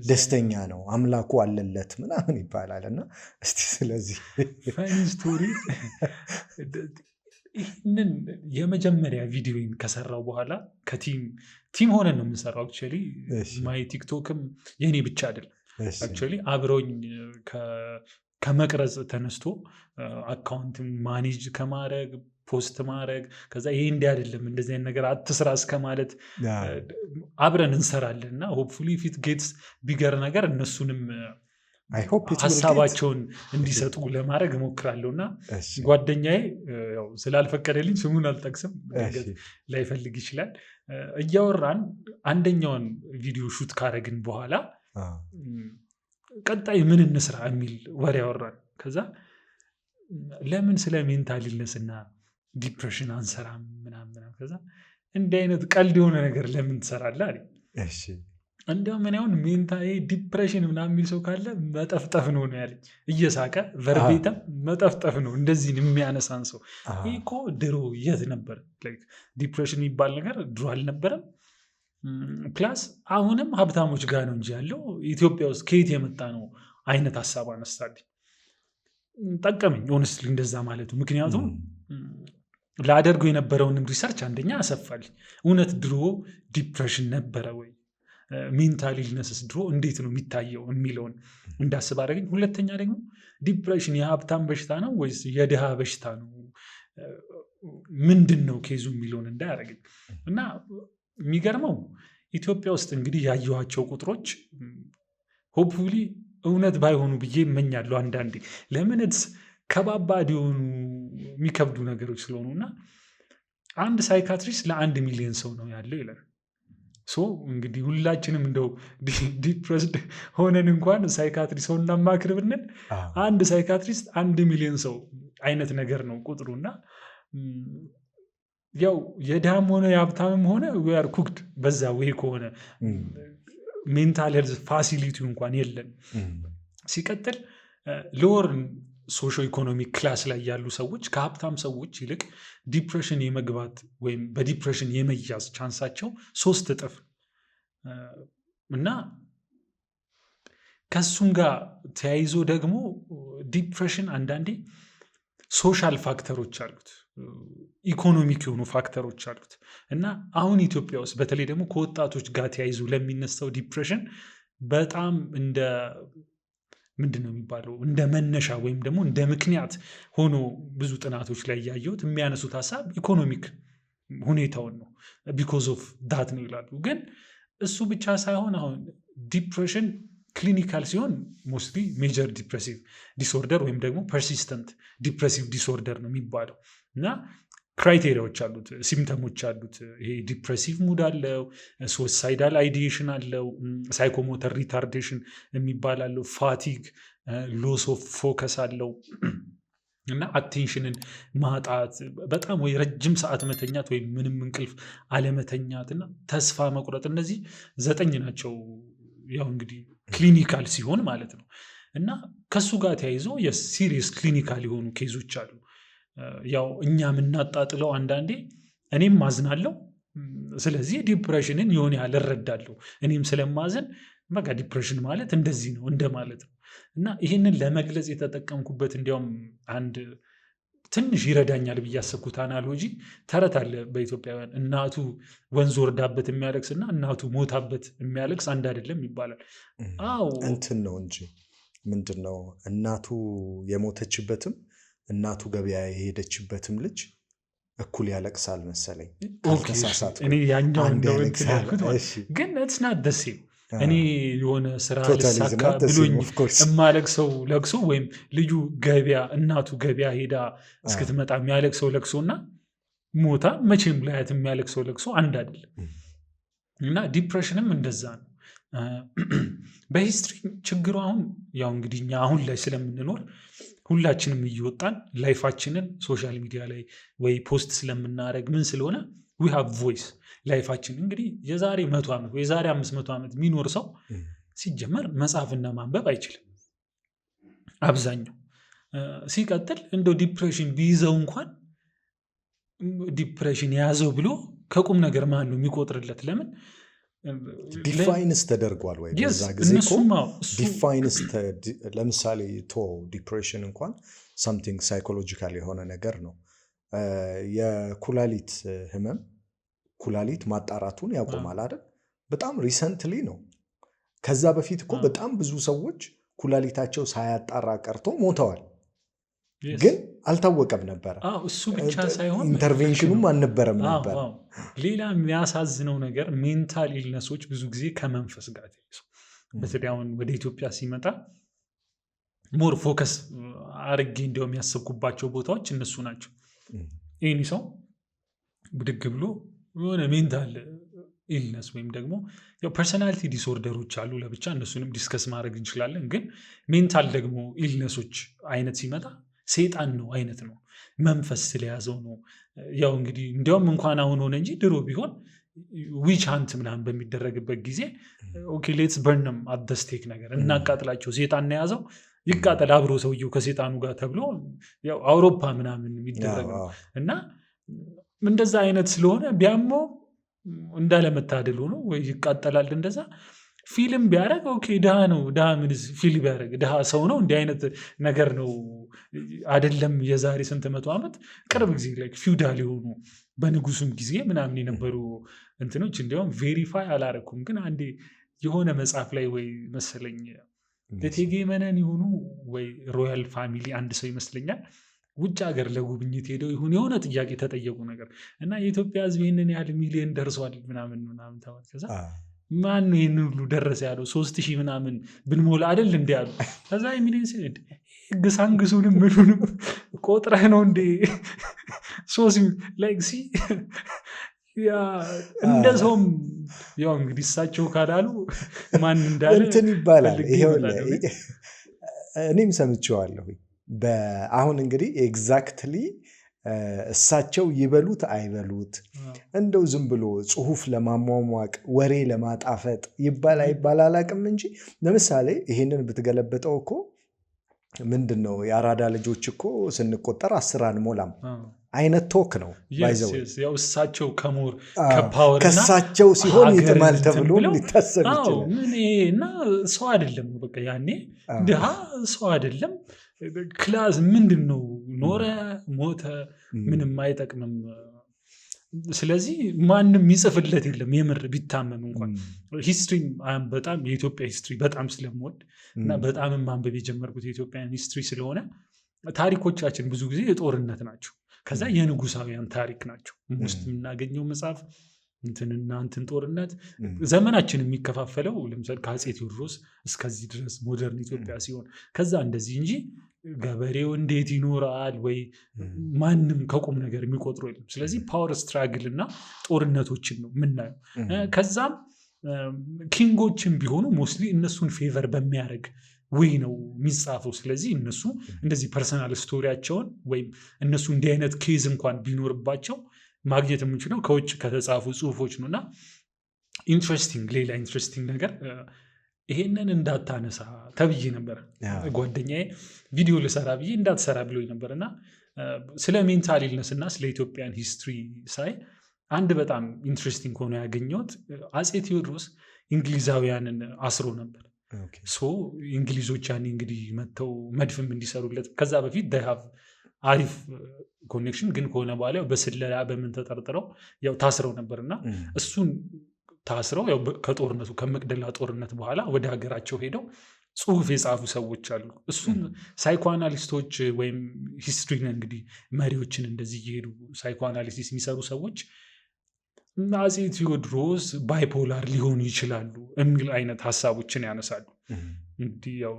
ደስተኛ ነው አምላኩ አለለት ምናምን ይባላል እና እስቲ ስለዚህ ፋኒ ስቶሪ ይህንን የመጀመሪያ ቪዲዮን ከሰራው በኋላ ከቲም ሆነን ነው የምንሰራው። አክቹዋሊ ማይ ቲክቶክም የኔ ብቻ አይደለም። አክቹዋሊ አብረውኝ ከመቅረጽ ተነስቶ አካውንት ማኔጅ ከማድረግ ፖስት ማድረግ ከዛ ይሄ እንዲህ አይደለም እንደዚህ አይነት ነገር አትስራ እስከ ማለት አብረን እንሰራለን እና ሆፕፉሊ ፊት ጌትስ ቢገር ነገር እነሱንም ሀሳባቸውን እንዲሰጡ ለማድረግ እሞክራለሁ እና ጓደኛዬ ስላልፈቀደልኝ ስሙን አልጠቅስም ላይፈልግ ይችላል። እያወራን አንደኛውን ቪዲዮ ሹት ካረግን በኋላ ቀጣይ ምን እንስራ የሚል ወሬ ያወራን። ከዛ ለምን ስለ ሜንታል ኢልነስ እና ዲፕሬሽን አንሰራም ምናምን። ከዛ እንዲህ አይነት ቀልድ የሆነ ነገር ለምን ትሰራለህ አለኝ። እንዲያውም እኔ አሁን ሜንታል ዲፕሬሽን ምናምን የሚል ሰው ካለ መጠፍጠፍ ነው ያለኝ እየሳቀ ቨርቤተም መጠፍጠፍ ነው እንደዚህ የሚያነሳን ሰው። ይህ እኮ ድሮ የት ነበር? ዲፕሬሽን የሚባል ነገር ድሮ አልነበረም። ፕላስ አሁንም ሀብታሞች ጋር ነው እንጂ ያለው ኢትዮጵያ ውስጥ ከየት የመጣ ነው አይነት ሀሳብ አነሳልኝ። ጠቀመኝ ሆነስትሊ እንደዛ ማለቱ። ምክንያቱም ላደርገው የነበረውንም ሪሰርች አንደኛ አሰፋልኝ። እውነት ድሮ ዲፕሬሽን ነበረ ወይ? ሜንታል ኢልነስስ ድሮ እንዴት ነው የሚታየው የሚለውን እንዳስብ አደረገኝ። ሁለተኛ ደግሞ ዲፕሬሽን የሀብታም በሽታ ነው ወይስ የድሃ በሽታ ነው? ምንድን ነው ኬዙ የሚለውን እንዳያደረገኝ እና የሚገርመው ኢትዮጵያ ውስጥ እንግዲህ ያየኋቸው ቁጥሮች ሆፕፉሊ እውነት ባይሆኑ ብዬ እመኛለሁ አንዳንዴ። ለምንስ ከባባድ የሆኑ የሚከብዱ ነገሮች ስለሆኑ እና አንድ ሳይካትሪስት ለ1 ሚሊዮን ሰው ነው ያለው ይላል። እንግዲህ ሁላችንም እንደው ዲፕሬስድ ሆነን እንኳን ሳይካትሪ ሰው እናማክር ብንል አንድ ሳይካትሪስት 1 ሚሊዮን ሰው አይነት ነገር ነው ቁጥሩ። እና ያው የድሃም ሆነ የሀብታምም ሆነ ዌር ኩክድ በዛ ወይ ከሆነ ሜንታል ሄልዝ ፋሲሊቲ እንኳን የለን። ሲቀጥል ሎወር ሶሾ ኢኮኖሚክ ክላስ ላይ ያሉ ሰዎች ከሀብታም ሰዎች ይልቅ ዲፕሬሽን የመግባት ወይም በዲፕሬሽን የመያዝ ቻንሳቸው 3 እጥፍ እና ከሱም ጋር ተያይዞ ደግሞ ዲፕሬሽን አንዳንዴ ሶሻል ፋክተሮች አሉት፣ ኢኮኖሚክ የሆኑ ፋክተሮች አሉት እና አሁን ኢትዮጵያ ውስጥ በተለይ ደግሞ ከወጣቶች ጋር ተያይዞ ለሚነሳው ዲፕሬሽን በጣም እንደ ምንድን ነው የሚባለው እንደ መነሻ ወይም ደግሞ እንደ ምክንያት ሆኖ ብዙ ጥናቶች ላይ ያየሁት የሚያነሱት ሀሳብ ኢኮኖሚክ ሁኔታውን ነው። ቢኮዝ ኦፍ ዳት ነው ይላሉ። ግን እሱ ብቻ ሳይሆን አሁን ዲፕሬሽን ክሊኒካል ሲሆን ሞስትሊ ሜጀር ዲፕሬሲቭ ዲስኦርደር ወይም ደግሞ ፐርሲስተንት ዲፕሬሲቭ ዲስኦርደር ነው የሚባለው እና ክራይቴሪያዎች አሉት፣ ሲምፕተሞች አሉት። ይሄ ዲፕሬሲቭ ሙድ አለው፣ ሱሳይዳል አይዲዬሽን አለው፣ ሳይኮሞተር ሪታርዴሽን የሚባል አለው፣ ፋቲግ ሎስ ኦፍ ፎከስ አለው እና አቴንሽንን ማጣት፣ በጣም ወይ ረጅም ሰዓት መተኛት ወይም ምንም እንቅልፍ አለመተኛት እና ተስፋ መቁረጥ። እነዚህ 9 ናቸው። ያው እንግዲህ ክሊኒካል ሲሆን ማለት ነው እና ከሱ ጋር ተያይዞ የሲሪየስ ክሊኒካል የሆኑ ኬዞች አሉ። ያው እኛ የምናጣጥለው አንዳንዴ እኔም ማዝናለው፣ ስለዚህ ዲፕሬሽንን የሆነ ያህል እረዳለሁ፣ እኔም ስለማዘን በቃ ዲፕሬሽን ማለት እንደዚህ ነው እንደማለት ነው እና ይህንን ለመግለጽ የተጠቀምኩበት እንዲያውም አንድ ትንሽ ይረዳኛል ብዬ ያሰብኩት አናሎጂ ተረት አለ በኢትዮጵያውያን። እናቱ ወንዝ ወርዳበት የሚያለቅስ እና እናቱ ሞታበት የሚያለቅስ አንድ አይደለም ይባላል። አዎ እንትን ነው እንጂ ምንድን ነው እናቱ የሞተችበትም እናቱ ገበያ የሄደችበትም ልጅ እኩል ያለቅሳል መሰለኝ። እኔ ያኛው ግን it's not the same። እኔ የሆነ ስራ ልሳካ ብሎኝ የማለቅሰው ለቅሶ ወይም ልጁ ገበያ እናቱ ገበያ ሄዳ እስክትመጣ የሚያለቅሰው ለቅሶ እና ሞታ መቼም ላያት የሚያለቅሰው ለቅሶ አንድ አይደለም እና ዲፕሬሽንም እንደዛ ነው። በሂስትሪ ችግሩ አሁን ያው እንግዲህ እኛ አሁን ላይ ስለምንኖር ሁላችንም እየወጣን ላይፋችንን ሶሻል ሚዲያ ላይ ወይ ፖስት ስለምናደርግ ምን ስለሆነ we have voice ላይፋችን እንግዲህ የዛሬ 100 ዓመት ወይ የዛሬ 500 ዓመት የሚኖር ሰው ሲጀመር መጽሐፍና ማንበብ አይችልም አብዛኛው። ሲቀጥል እንደው ዲፕሬሽን ቢይዘው እንኳን ዲፕሬሽን የያዘው ብሎ ከቁም ነገር ማን ነው የሚቆጥርለት? ለምን ዲፋይንስ ተደርጓል ወይ በዛ ጊዜ እኮ ዲፋይንስ ለምሳሌ ዲፕሬሽን እንኳን something ሳይኮሎጂካል የሆነ ነገር ነው። የኩላሊት ህመም ኩላሊት ማጣራቱን ያቆማል አይደል? በጣም ሪሰንትሊ ነው። ከዛ በፊት እኮ በጣም ብዙ ሰዎች ኩላሊታቸው ሳያጣራ ቀርቶ ሞተዋል። ግን አልታወቀም ነበረ። እሱ ብቻ ሳይሆን ኢንተርቬንሽኑም አልነበረም ነበር። ሌላ የሚያሳዝነው ነገር ሜንታል ኢልነሶች ብዙ ጊዜ ከመንፈስ ጋር ተያይዘው በተለይ አሁን ወደ ኢትዮጵያ ሲመጣ ሞር ፎከስ አርጌ እንዲያውም ያሰብኩባቸው ቦታዎች እነሱ ናቸው። ይህን ሰው ብድግ ብሎ የሆነ ሜንታል ኢልነስ ወይም ደግሞ ፐርሰናሊቲ ዲስኦርደሮች አሉ ለብቻ፣ እነሱንም ዲስከስ ማድረግ እንችላለን። ግን ሜንታል ደግሞ ኢልነሶች አይነት ሲመጣ ሴጣን ነው አይነት ነው፣ መንፈስ ስለያዘው ነው። ያው እንግዲህ እንዲያውም እንኳን አሁን ሆነ እንጂ ድሮ ቢሆን ዊች ሃንት ምናምን በሚደረግበት ጊዜ ኦኬ ሌትስ በርንም አት ዘ ስቴክ ነገር እናቃጥላቸው፣ ሴጣን የያዘው ይቃጠል አብሮ ሰውየው ከሴጣኑ ጋር ተብሎ ያው አውሮፓ ምናምን የሚደረግ ነው እና እንደዛ አይነት ስለሆነ ቢያመው እንዳለመታደል ሆኖ ወይ ይቃጠላል። እንደዛ ፊልም ቢያደርግ ኦኬ ድሃ ነው፣ ድሃ ምን ፊልም ቢያደርግ ድሃ ሰው ነው እንዲህ አይነት ነገር ነው አይደለም። የዛሬ ስንት መቶ ዓመት ቅርብ ጊዜ ላይ ፊውዳል የሆኑ በንጉሱም ጊዜ ምናምን የነበሩ እንትኖች እንዲያውም ቬሪፋይ አላረኩም፣ ግን አንዴ የሆነ መጽሐፍ ላይ ወይ መሰለኝ እቴጌ መነን የሆኑ ወይ ሮያል ፋሚሊ አንድ ሰው ይመስለኛል ውጭ ሀገር ለጉብኝት ሄደው የሆነ ጥያቄ ተጠየቁ ነገር እና የኢትዮጵያ ሕዝብ ይህንን ያህል ሚሊዮን ደርሷል ምናምን ተባለ። ከዛ ማን ነው ይህንን ሁሉ ደረሰ ያለው? 3000 ምናምን ብንሞላ አይደል እንዲ ያሉ። ከዛ ሚሊዮን ግሳንግሱንም ምኑንም ቆጥረህ ነው እንዴ? እንደ ሰውም ያው እንግዲህ እሳቸው ካላሉ ማን እንዳለ እንትን ይባላል። እኔም ሰምቼዋለሁ። አሁን እንግዲህ ኤግዛክትሊ እሳቸው ይበሉት አይበሉት እንደው ዝም ብሎ ጽሁፍ ለማሟሟቅ ወሬ ለማጣፈጥ ይባል አይባል አላቅም እንጂ ለምሳሌ ይሄንን ብትገለበጠው እኮ ምንድን ነው የአራዳ ልጆች እኮ ስንቆጠር 10 አንሞላም አይነት ቶክ ነው። ባይዘው ያው እሳቸው ከሞር ከፓወር ከሳቸው ሲሆን ይተማል ተብሎ ሊታሰብ ይችላል። ምን እና ሰው አይደለም በቃ ያኔ ድሃ ሰው አይደለም። ክላስ ምንድን ነው ኖረ ሞተ ምንም አይጠቅምም። ስለዚህ ማንም ይጽፍለት የለም የምር ቢታመም እንኳን። ሂስትሪ በጣም የኢትዮጵያ ሂስትሪ በጣም ስለምወድ እና በጣም ማንበብ የጀመርኩት የኢትዮጵያን ሂስትሪ ስለሆነ ታሪኮቻችን ብዙ ጊዜ የጦርነት ናቸው፣ ከዛ የንጉሳውያን ታሪክ ናቸው ውስጥ የምናገኘው መጽሐፍ እንትንና እንትን ጦርነት። ዘመናችን የሚከፋፈለው ለምሳሌ ከአፄ ቴዎድሮስ እስከዚህ ድረስ ሞደርን ኢትዮጵያ ሲሆን ከዛ እንደዚህ እንጂ ገበሬው እንዴት ይኖራል ወይ ማንም ከቁም ነገር የሚቆጥሩ የለም። ስለዚህ ፓወር ስትራግል እና ጦርነቶችን ነው የምናየው። ከዛም ኪንጎችን ቢሆኑ ሞስትሊ እነሱን ፌቨር በሚያደርግ ወይ ነው የሚጻፈው። ስለዚህ እነሱ እንደዚህ ፐርሰናል ስቶሪያቸውን ወይም እነሱ እንዲህ አይነት ኬዝ እንኳን ቢኖርባቸው ማግኘት የምንችለው ከውጭ ከተጻፉ ጽሁፎች ነው። እና ሌላ ኢንትረስቲንግ ነገር ይሄንን እንዳታነሳ ተብዬ ነበር። ጓደኛዬ ቪዲዮ ልሰራ ብዬ እንዳትሰራ ብሎኝ ነበር። እና ስለ ሜንታል ኢልነስ እና ስለ ኢትዮጵያን ሂስትሪ ሳይ አንድ በጣም ኢንትረስቲንግ ሆኖ ያገኘሁት አፄ ቴዎድሮስ እንግሊዛውያንን አስሮ ነበር። እንግሊዞች ያኔ እንግዲህ መጥተው መድፍም እንዲሰሩለት ከዛ በፊት ዳይሃቭ አሪፍ ኮኔክሽን ግን ከሆነ በኋላ በስለላ በምን ተጠርጥረው ያው ታስረው ነበር። እና እሱን ታስረው ያው ከጦርነቱ ከመቅደላ ጦርነት በኋላ ወደ ሀገራቸው ሄደው ጽሁፍ የጻፉ ሰዎች አሉ። እሱን ሳይኮአናሊስቶች ወይም ሂስትሪ እንግዲህ መሪዎችን እንደዚህ እየሄዱ ሳይኮአናሊሲስ የሚሰሩ ሰዎች አፄ ቴዎድሮስ ባይፖላር ሊሆኑ ይችላሉ የሚል አይነት ሀሳቦችን ያነሳሉ። እንግዲህ ያው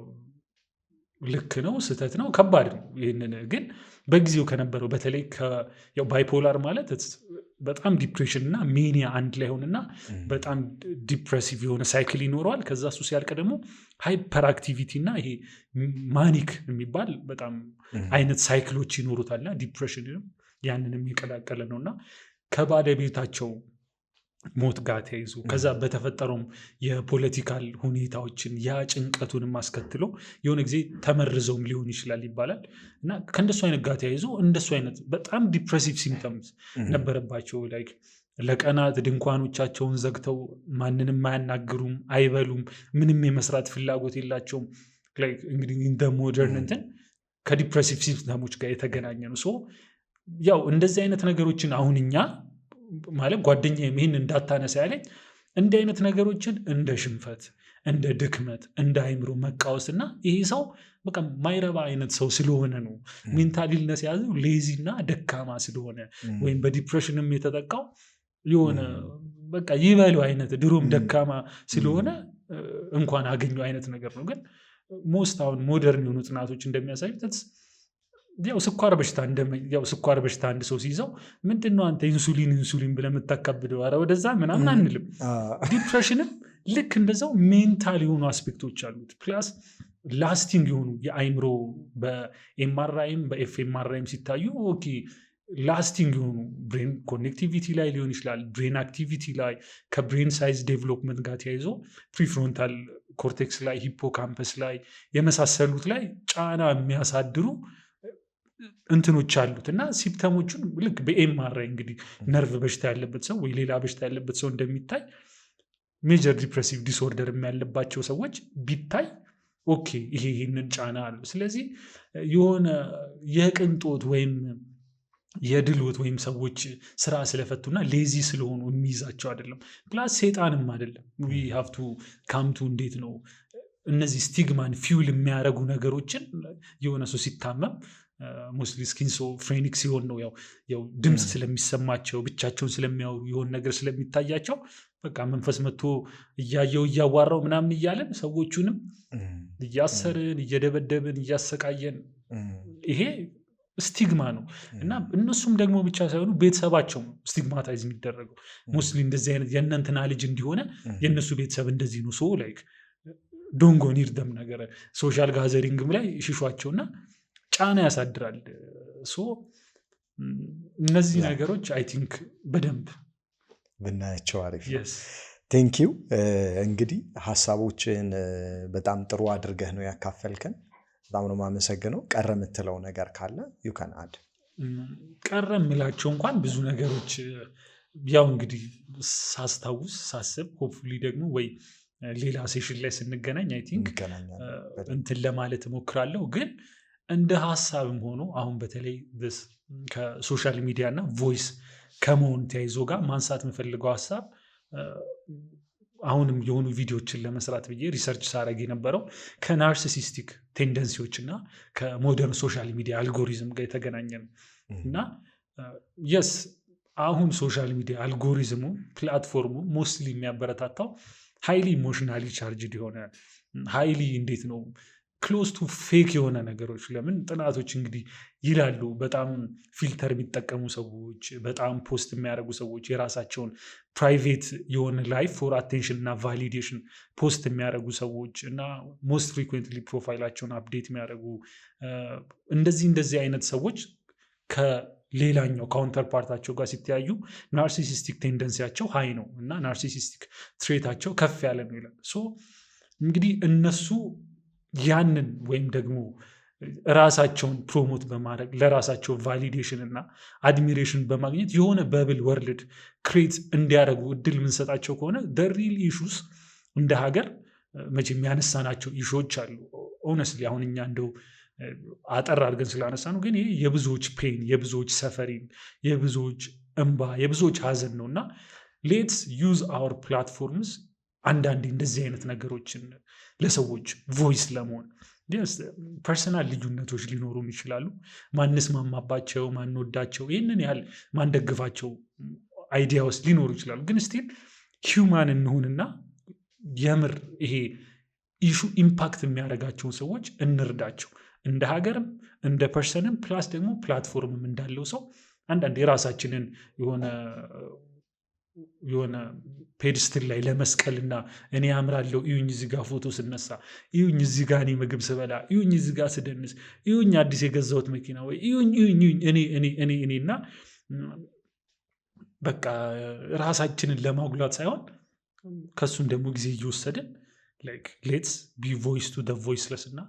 ልክ ነው ስህተት ነው ከባድ ነው። ይህንን ግን በጊዜው ከነበረው በተለይ ባይፖላር ማለት በጣም ዲፕሬሽን እና ሜኒያ አንድ ላይ ሆንና በጣም ዲፕሬሲቭ የሆነ ሳይክል ይኖረዋል። ከዛ እሱ ሲያልቅ ደግሞ ሃይፐር አክቲቪቲ እና ይሄ ማኒክ የሚባል በጣም አይነት ሳይክሎች ይኖሩታልና ዲፕሬሽን ያንንም የቀላቀለ ነው። እና ከባለቤታቸው ሞት ጋር ተያይዞ ከዛ በተፈጠረውም የፖለቲካል ሁኔታዎችን ያ ጭንቀቱንም አስከትሎ የሆነ ጊዜ ተመርዘውም ሊሆን ይችላል ይባላል። እና ከእንደሱ አይነት ጋር ተያይዞ እንደሱ አይነት በጣም ዲፕሬሲቭ ሲምፕተምስ ነበረባቸው። ላይክ ለቀናት ድንኳኖቻቸውን ዘግተው ማንንም አያናግሩም፣ አይበሉም፣ ምንም የመስራት ፍላጎት የላቸውም። እንግዲህ እንደ ሞደርን እንትን ከዲፕሬሲቭ ሲምፕተሞች ጋር የተገናኘ ነው። ያው እንደዚህ አይነት ነገሮችን አሁን እኛ ማለት ጓደኛ ይህን እንዳታነሳ ያለኝ እንዲህ አይነት ነገሮችን እንደ ሽንፈት፣ እንደ ድክመት፣ እንደ አይምሮ መቃወስ እና ይሄ ሰው በቃ ማይረባ አይነት ሰው ስለሆነ ነው ሜንታል ኢልነስ ያዘው ሌዚ እና ደካማ ስለሆነ ወይም በዲፕሬሽንም የተጠቃው የሆነ በቃ ይበለው አይነት ድሮም ደካማ ስለሆነ እንኳን አገኘው አይነት ነገር ነው። ግን ሞስት አሁን ሞደርን የሆኑ ጥናቶች እንደሚያሳዩት ያው ስኳር በሽታ አንድ ሰው ሲይዘው ምንድነው አንተ ኢንሱሊን ብለህ የምታካብደው ኧረ ወደዛ ምናምን አንልም። ዲፕሬሽንም ልክ እንደዛው ሜንታል የሆኑ አስፔክቶች አሉት። ፕላስ ላስቲንግ የሆኑ የአይምሮ በኤምአርአይም በኤፍኤምአርአይም ሲታዩ ኦኬ ላስቲንግ የሆኑ ብሬን ኮኔክቲቪቲ ላይ ሊሆን ይችላል፣ ብሬን አክቲቪቲ ላይ ከብሬን ሳይዝ ዴቨሎፕመንት ጋር ተያይዞ ፕሪፍሮንታል ኮርቴክስ ላይ ሂፖካምፐስ ላይ የመሳሰሉት ላይ ጫና የሚያሳድሩ እንትኖች አሉት። እና ሲምፕተሞቹን ልክ በኤምአርአይ እንግዲህ ነርቭ በሽታ ያለበት ሰው ወይ ሌላ በሽታ ያለበት ሰው እንደሚታይ ሜጀር ዲፕሬሲቭ ዲስኦርደር ያለባቸው ሰዎች ቢታይ ኦኬ ይሄንን ጫና አለው። ስለዚህ የሆነ የቅንጦት ወይም የድሎት ወይም ሰዎች ስራ ስለፈቱና ሌዚ ስለሆኑ የሚይዛቸው አይደለም። ፕላስ ሴጣንም አይደለም። ሀፍቱ ካምቱ እንዴት ነው እነዚህ ስቲግማን ፊውል የሚያደርጉ ነገሮችን የሆነ ሰው ሲታመም ሞስትሊ ስኪዞፍሬኒክ ሲሆን ነው ያው ድምፅ ስለሚሰማቸው ብቻቸውን ስለሚያወሩ የሆነ ነገር ስለሚታያቸው በቃ መንፈስ መጥቶ እያየው እያዋራው ምናምን እያለን ሰዎቹንም እያሰርን እየደበደብን እያሰቃየን ይሄ ስቲግማ ነው። እና እነሱም ደግሞ ብቻ ሳይሆኑ ቤተሰባቸው ስቲግማታይዝ የሚደረገው ሞስትሊ እንደዚህ አይነት የእነንትና ልጅ እንዲሆነ የእነሱ ቤተሰብ እንደዚህ ነው። ሶ ላይክ ዶንጎን ይርደም ነገር ሶሻል ጋዘሪንግም ላይ ሽሿቸውና ጫና ያሳድራል። እነዚህ ነገሮች አይ ቲንክ በደንብ ብናያቸው አሪፍ ነው። ቴንኪው። እንግዲህ ሀሳቦችን በጣም ጥሩ አድርገህ ነው ያካፈልከን። በጣም ነው የማመሰግነው። ቀረ የምትለው ነገር ካለ ዩ ካን አድ። ቀረ የምላቸው እንኳን ብዙ ነገሮች ያው እንግዲህ ሳስብ ሆፕፉሊ ደግሞ ወይ ሌላ ሴሽን ላይ ስንገናኝ አይ ቲንክ እንትን ለማለት እሞክራለሁ። ግን እንደ ሀሳብም ሆኖ አሁን በተለይ ከሶሻል ሚዲያ እና ቮይስ ከመሆን ተያይዞ ጋር ማንሳት የምፈልገው ሀሳብ አሁንም የሆኑ ቪዲዮዎችን ለመስራት ብዬ ሪሰርች ሳረግ የነበረው ከናርሲሲስቲክ ቴንደንሲዎች እና ከሞደርን ሶሻል ሚዲያ አልጎሪዝም ጋር የተገናኘ ነው እና የስ አሁን ሶሻል ሚዲያ አልጎሪዝሙ ፕላትፎርሙ ሞስትሊ የሚያበረታታው ሃይሊ ኢሞሽናሊ ቻርጅድ የሆነ ሃይሊ እንዴት ነው ክሎዝ ቱ ፌክ የሆነ ነገሮች። ለምን ጥናቶች እንግዲህ ይላሉ በጣም ፊልተር የሚጠቀሙ ሰዎች፣ በጣም ፖስት የሚያደርጉ ሰዎች፣ የራሳቸውን ፕራይቬት የሆነ ላይፍ ፎር አቴንሽን እና ቫሊዴሽን ፖስት የሚያደርጉ ሰዎች እና ሞስት ፍሪኩዌንትሊ ፕሮፋይላቸውን አፕዴት የሚያደርጉ እንደዚህ አይነት ሰዎች ከሌላኛው ካውንተር ፓርታቸው ጋር ሲተያዩ ናርሲሲስቲክ ቴንደንሲያቸው ሃይ ነው እና ናርሲሲስቲክ ትሬታቸው ከፍ ያለ ነው ይላል። እንግዲህ እነሱ ያንን ወይም ደግሞ ራሳቸውን ፕሮሞት በማድረግ ለራሳቸው ቫሊዴሽን እና አድሚሬሽን በማግኘት የሆነ በብል ወርልድ ክሬት እንዲያደርጉ እድል የምንሰጣቸው ከሆነ ሪል ኢሹስ እንደ ሀገር መቼም ያነሳናቸው ኢሹዎች አሉ። ኦነስትሊ አሁን እኛ እንደው አጠር አድርገን ስላነሳ ነው፣ ግን ይህ የብዙዎች ፔን፣ የብዙዎች ሰፈሪን፣ የብዙዎች እንባ፣ የብዙዎች ሀዘን ነው እና ሌትስ ዩዝ አወር ፕላትፎርምስ አንዳንዴ እንደዚህ አይነት ነገሮችን ለሰዎች ቮይስ ለመሆን ፐርሰናል ልዩነቶች ሊኖሩም ይችላሉ። ማንስማማባቸው፣ ማንወዳቸው፣ ይህንን ያህል ማንደግፋቸው አይዲያ ውስጥ ሊኖሩ ይችላሉ። ግን ስቲል ሂውማን እንሁንና የምር ይሄ ኢሹ ኢምፓክት የሚያደርጋቸውን ሰዎች እንርዳቸው። እንደ ሀገርም እንደ ፐርሰንም ፕላስ ደግሞ ፕላትፎርምም እንዳለው ሰው አንዳንድ የራሳችንን የሆነ ፔድስትል ላይ ለመስቀልና እኔ ያምራለሁ እዩኝ እዚህ ጋር ፎቶ ስነሳ፣ እዩኝ እዚህ ጋር እኔ ምግብ ስበላ፣ እዩኝ እዚህ ጋር ስደንስ፣ እዩኝ አዲስ የገዛሁት መኪና፣ ወይ እዩኝ እኔ እና በቃ ራሳችንን ለማጉላት ሳይሆን ከሱም ደግሞ ጊዜ እየወሰድን ሌትስ ቢ ቮይስ ቱ ደ ቮይስለስ እና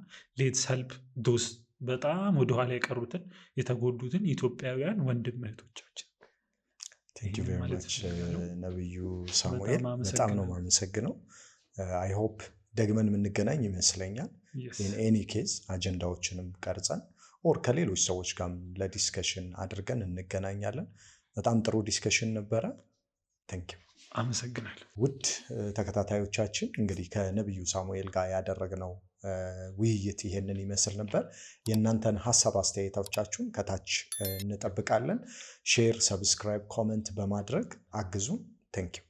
ሌትስ ሄልፕ ዶስ በጣም ወደኋላ የቀሩትን የተጎዱትን ኢትዮጵያውያን ወንድም እህቶቻችን። ቴንኪው ቬሪ ማች ነብዩ ሳሙኤል፣ በጣም ነው የማመሰግነው። አይ ሆፕ ደግመን የምንገናኝ ይመስለኛል። ኢን ኤኒ ኬዝ አጀንዳዎችንም ቀርጸን ኦር ከሌሎች ሰዎች ጋር ለዲስከሽን አድርገን እንገናኛለን። በጣም ጥሩ ዲስከሽን ነበረ። ቴንኪው፣ አመሰግናለሁ። ውድ ተከታታዮቻችን እንግዲህ ከነብዩ ሳሙኤል ጋር ያደረግነው ውይይት ይሄንን ይመስል ነበር። የእናንተን ሀሳብ አስተያየቶቻችሁን ከታች እንጠብቃለን። ሼር፣ ሰብስክራይብ፣ ኮመንት በማድረግ አግዙን። ቴንኪው።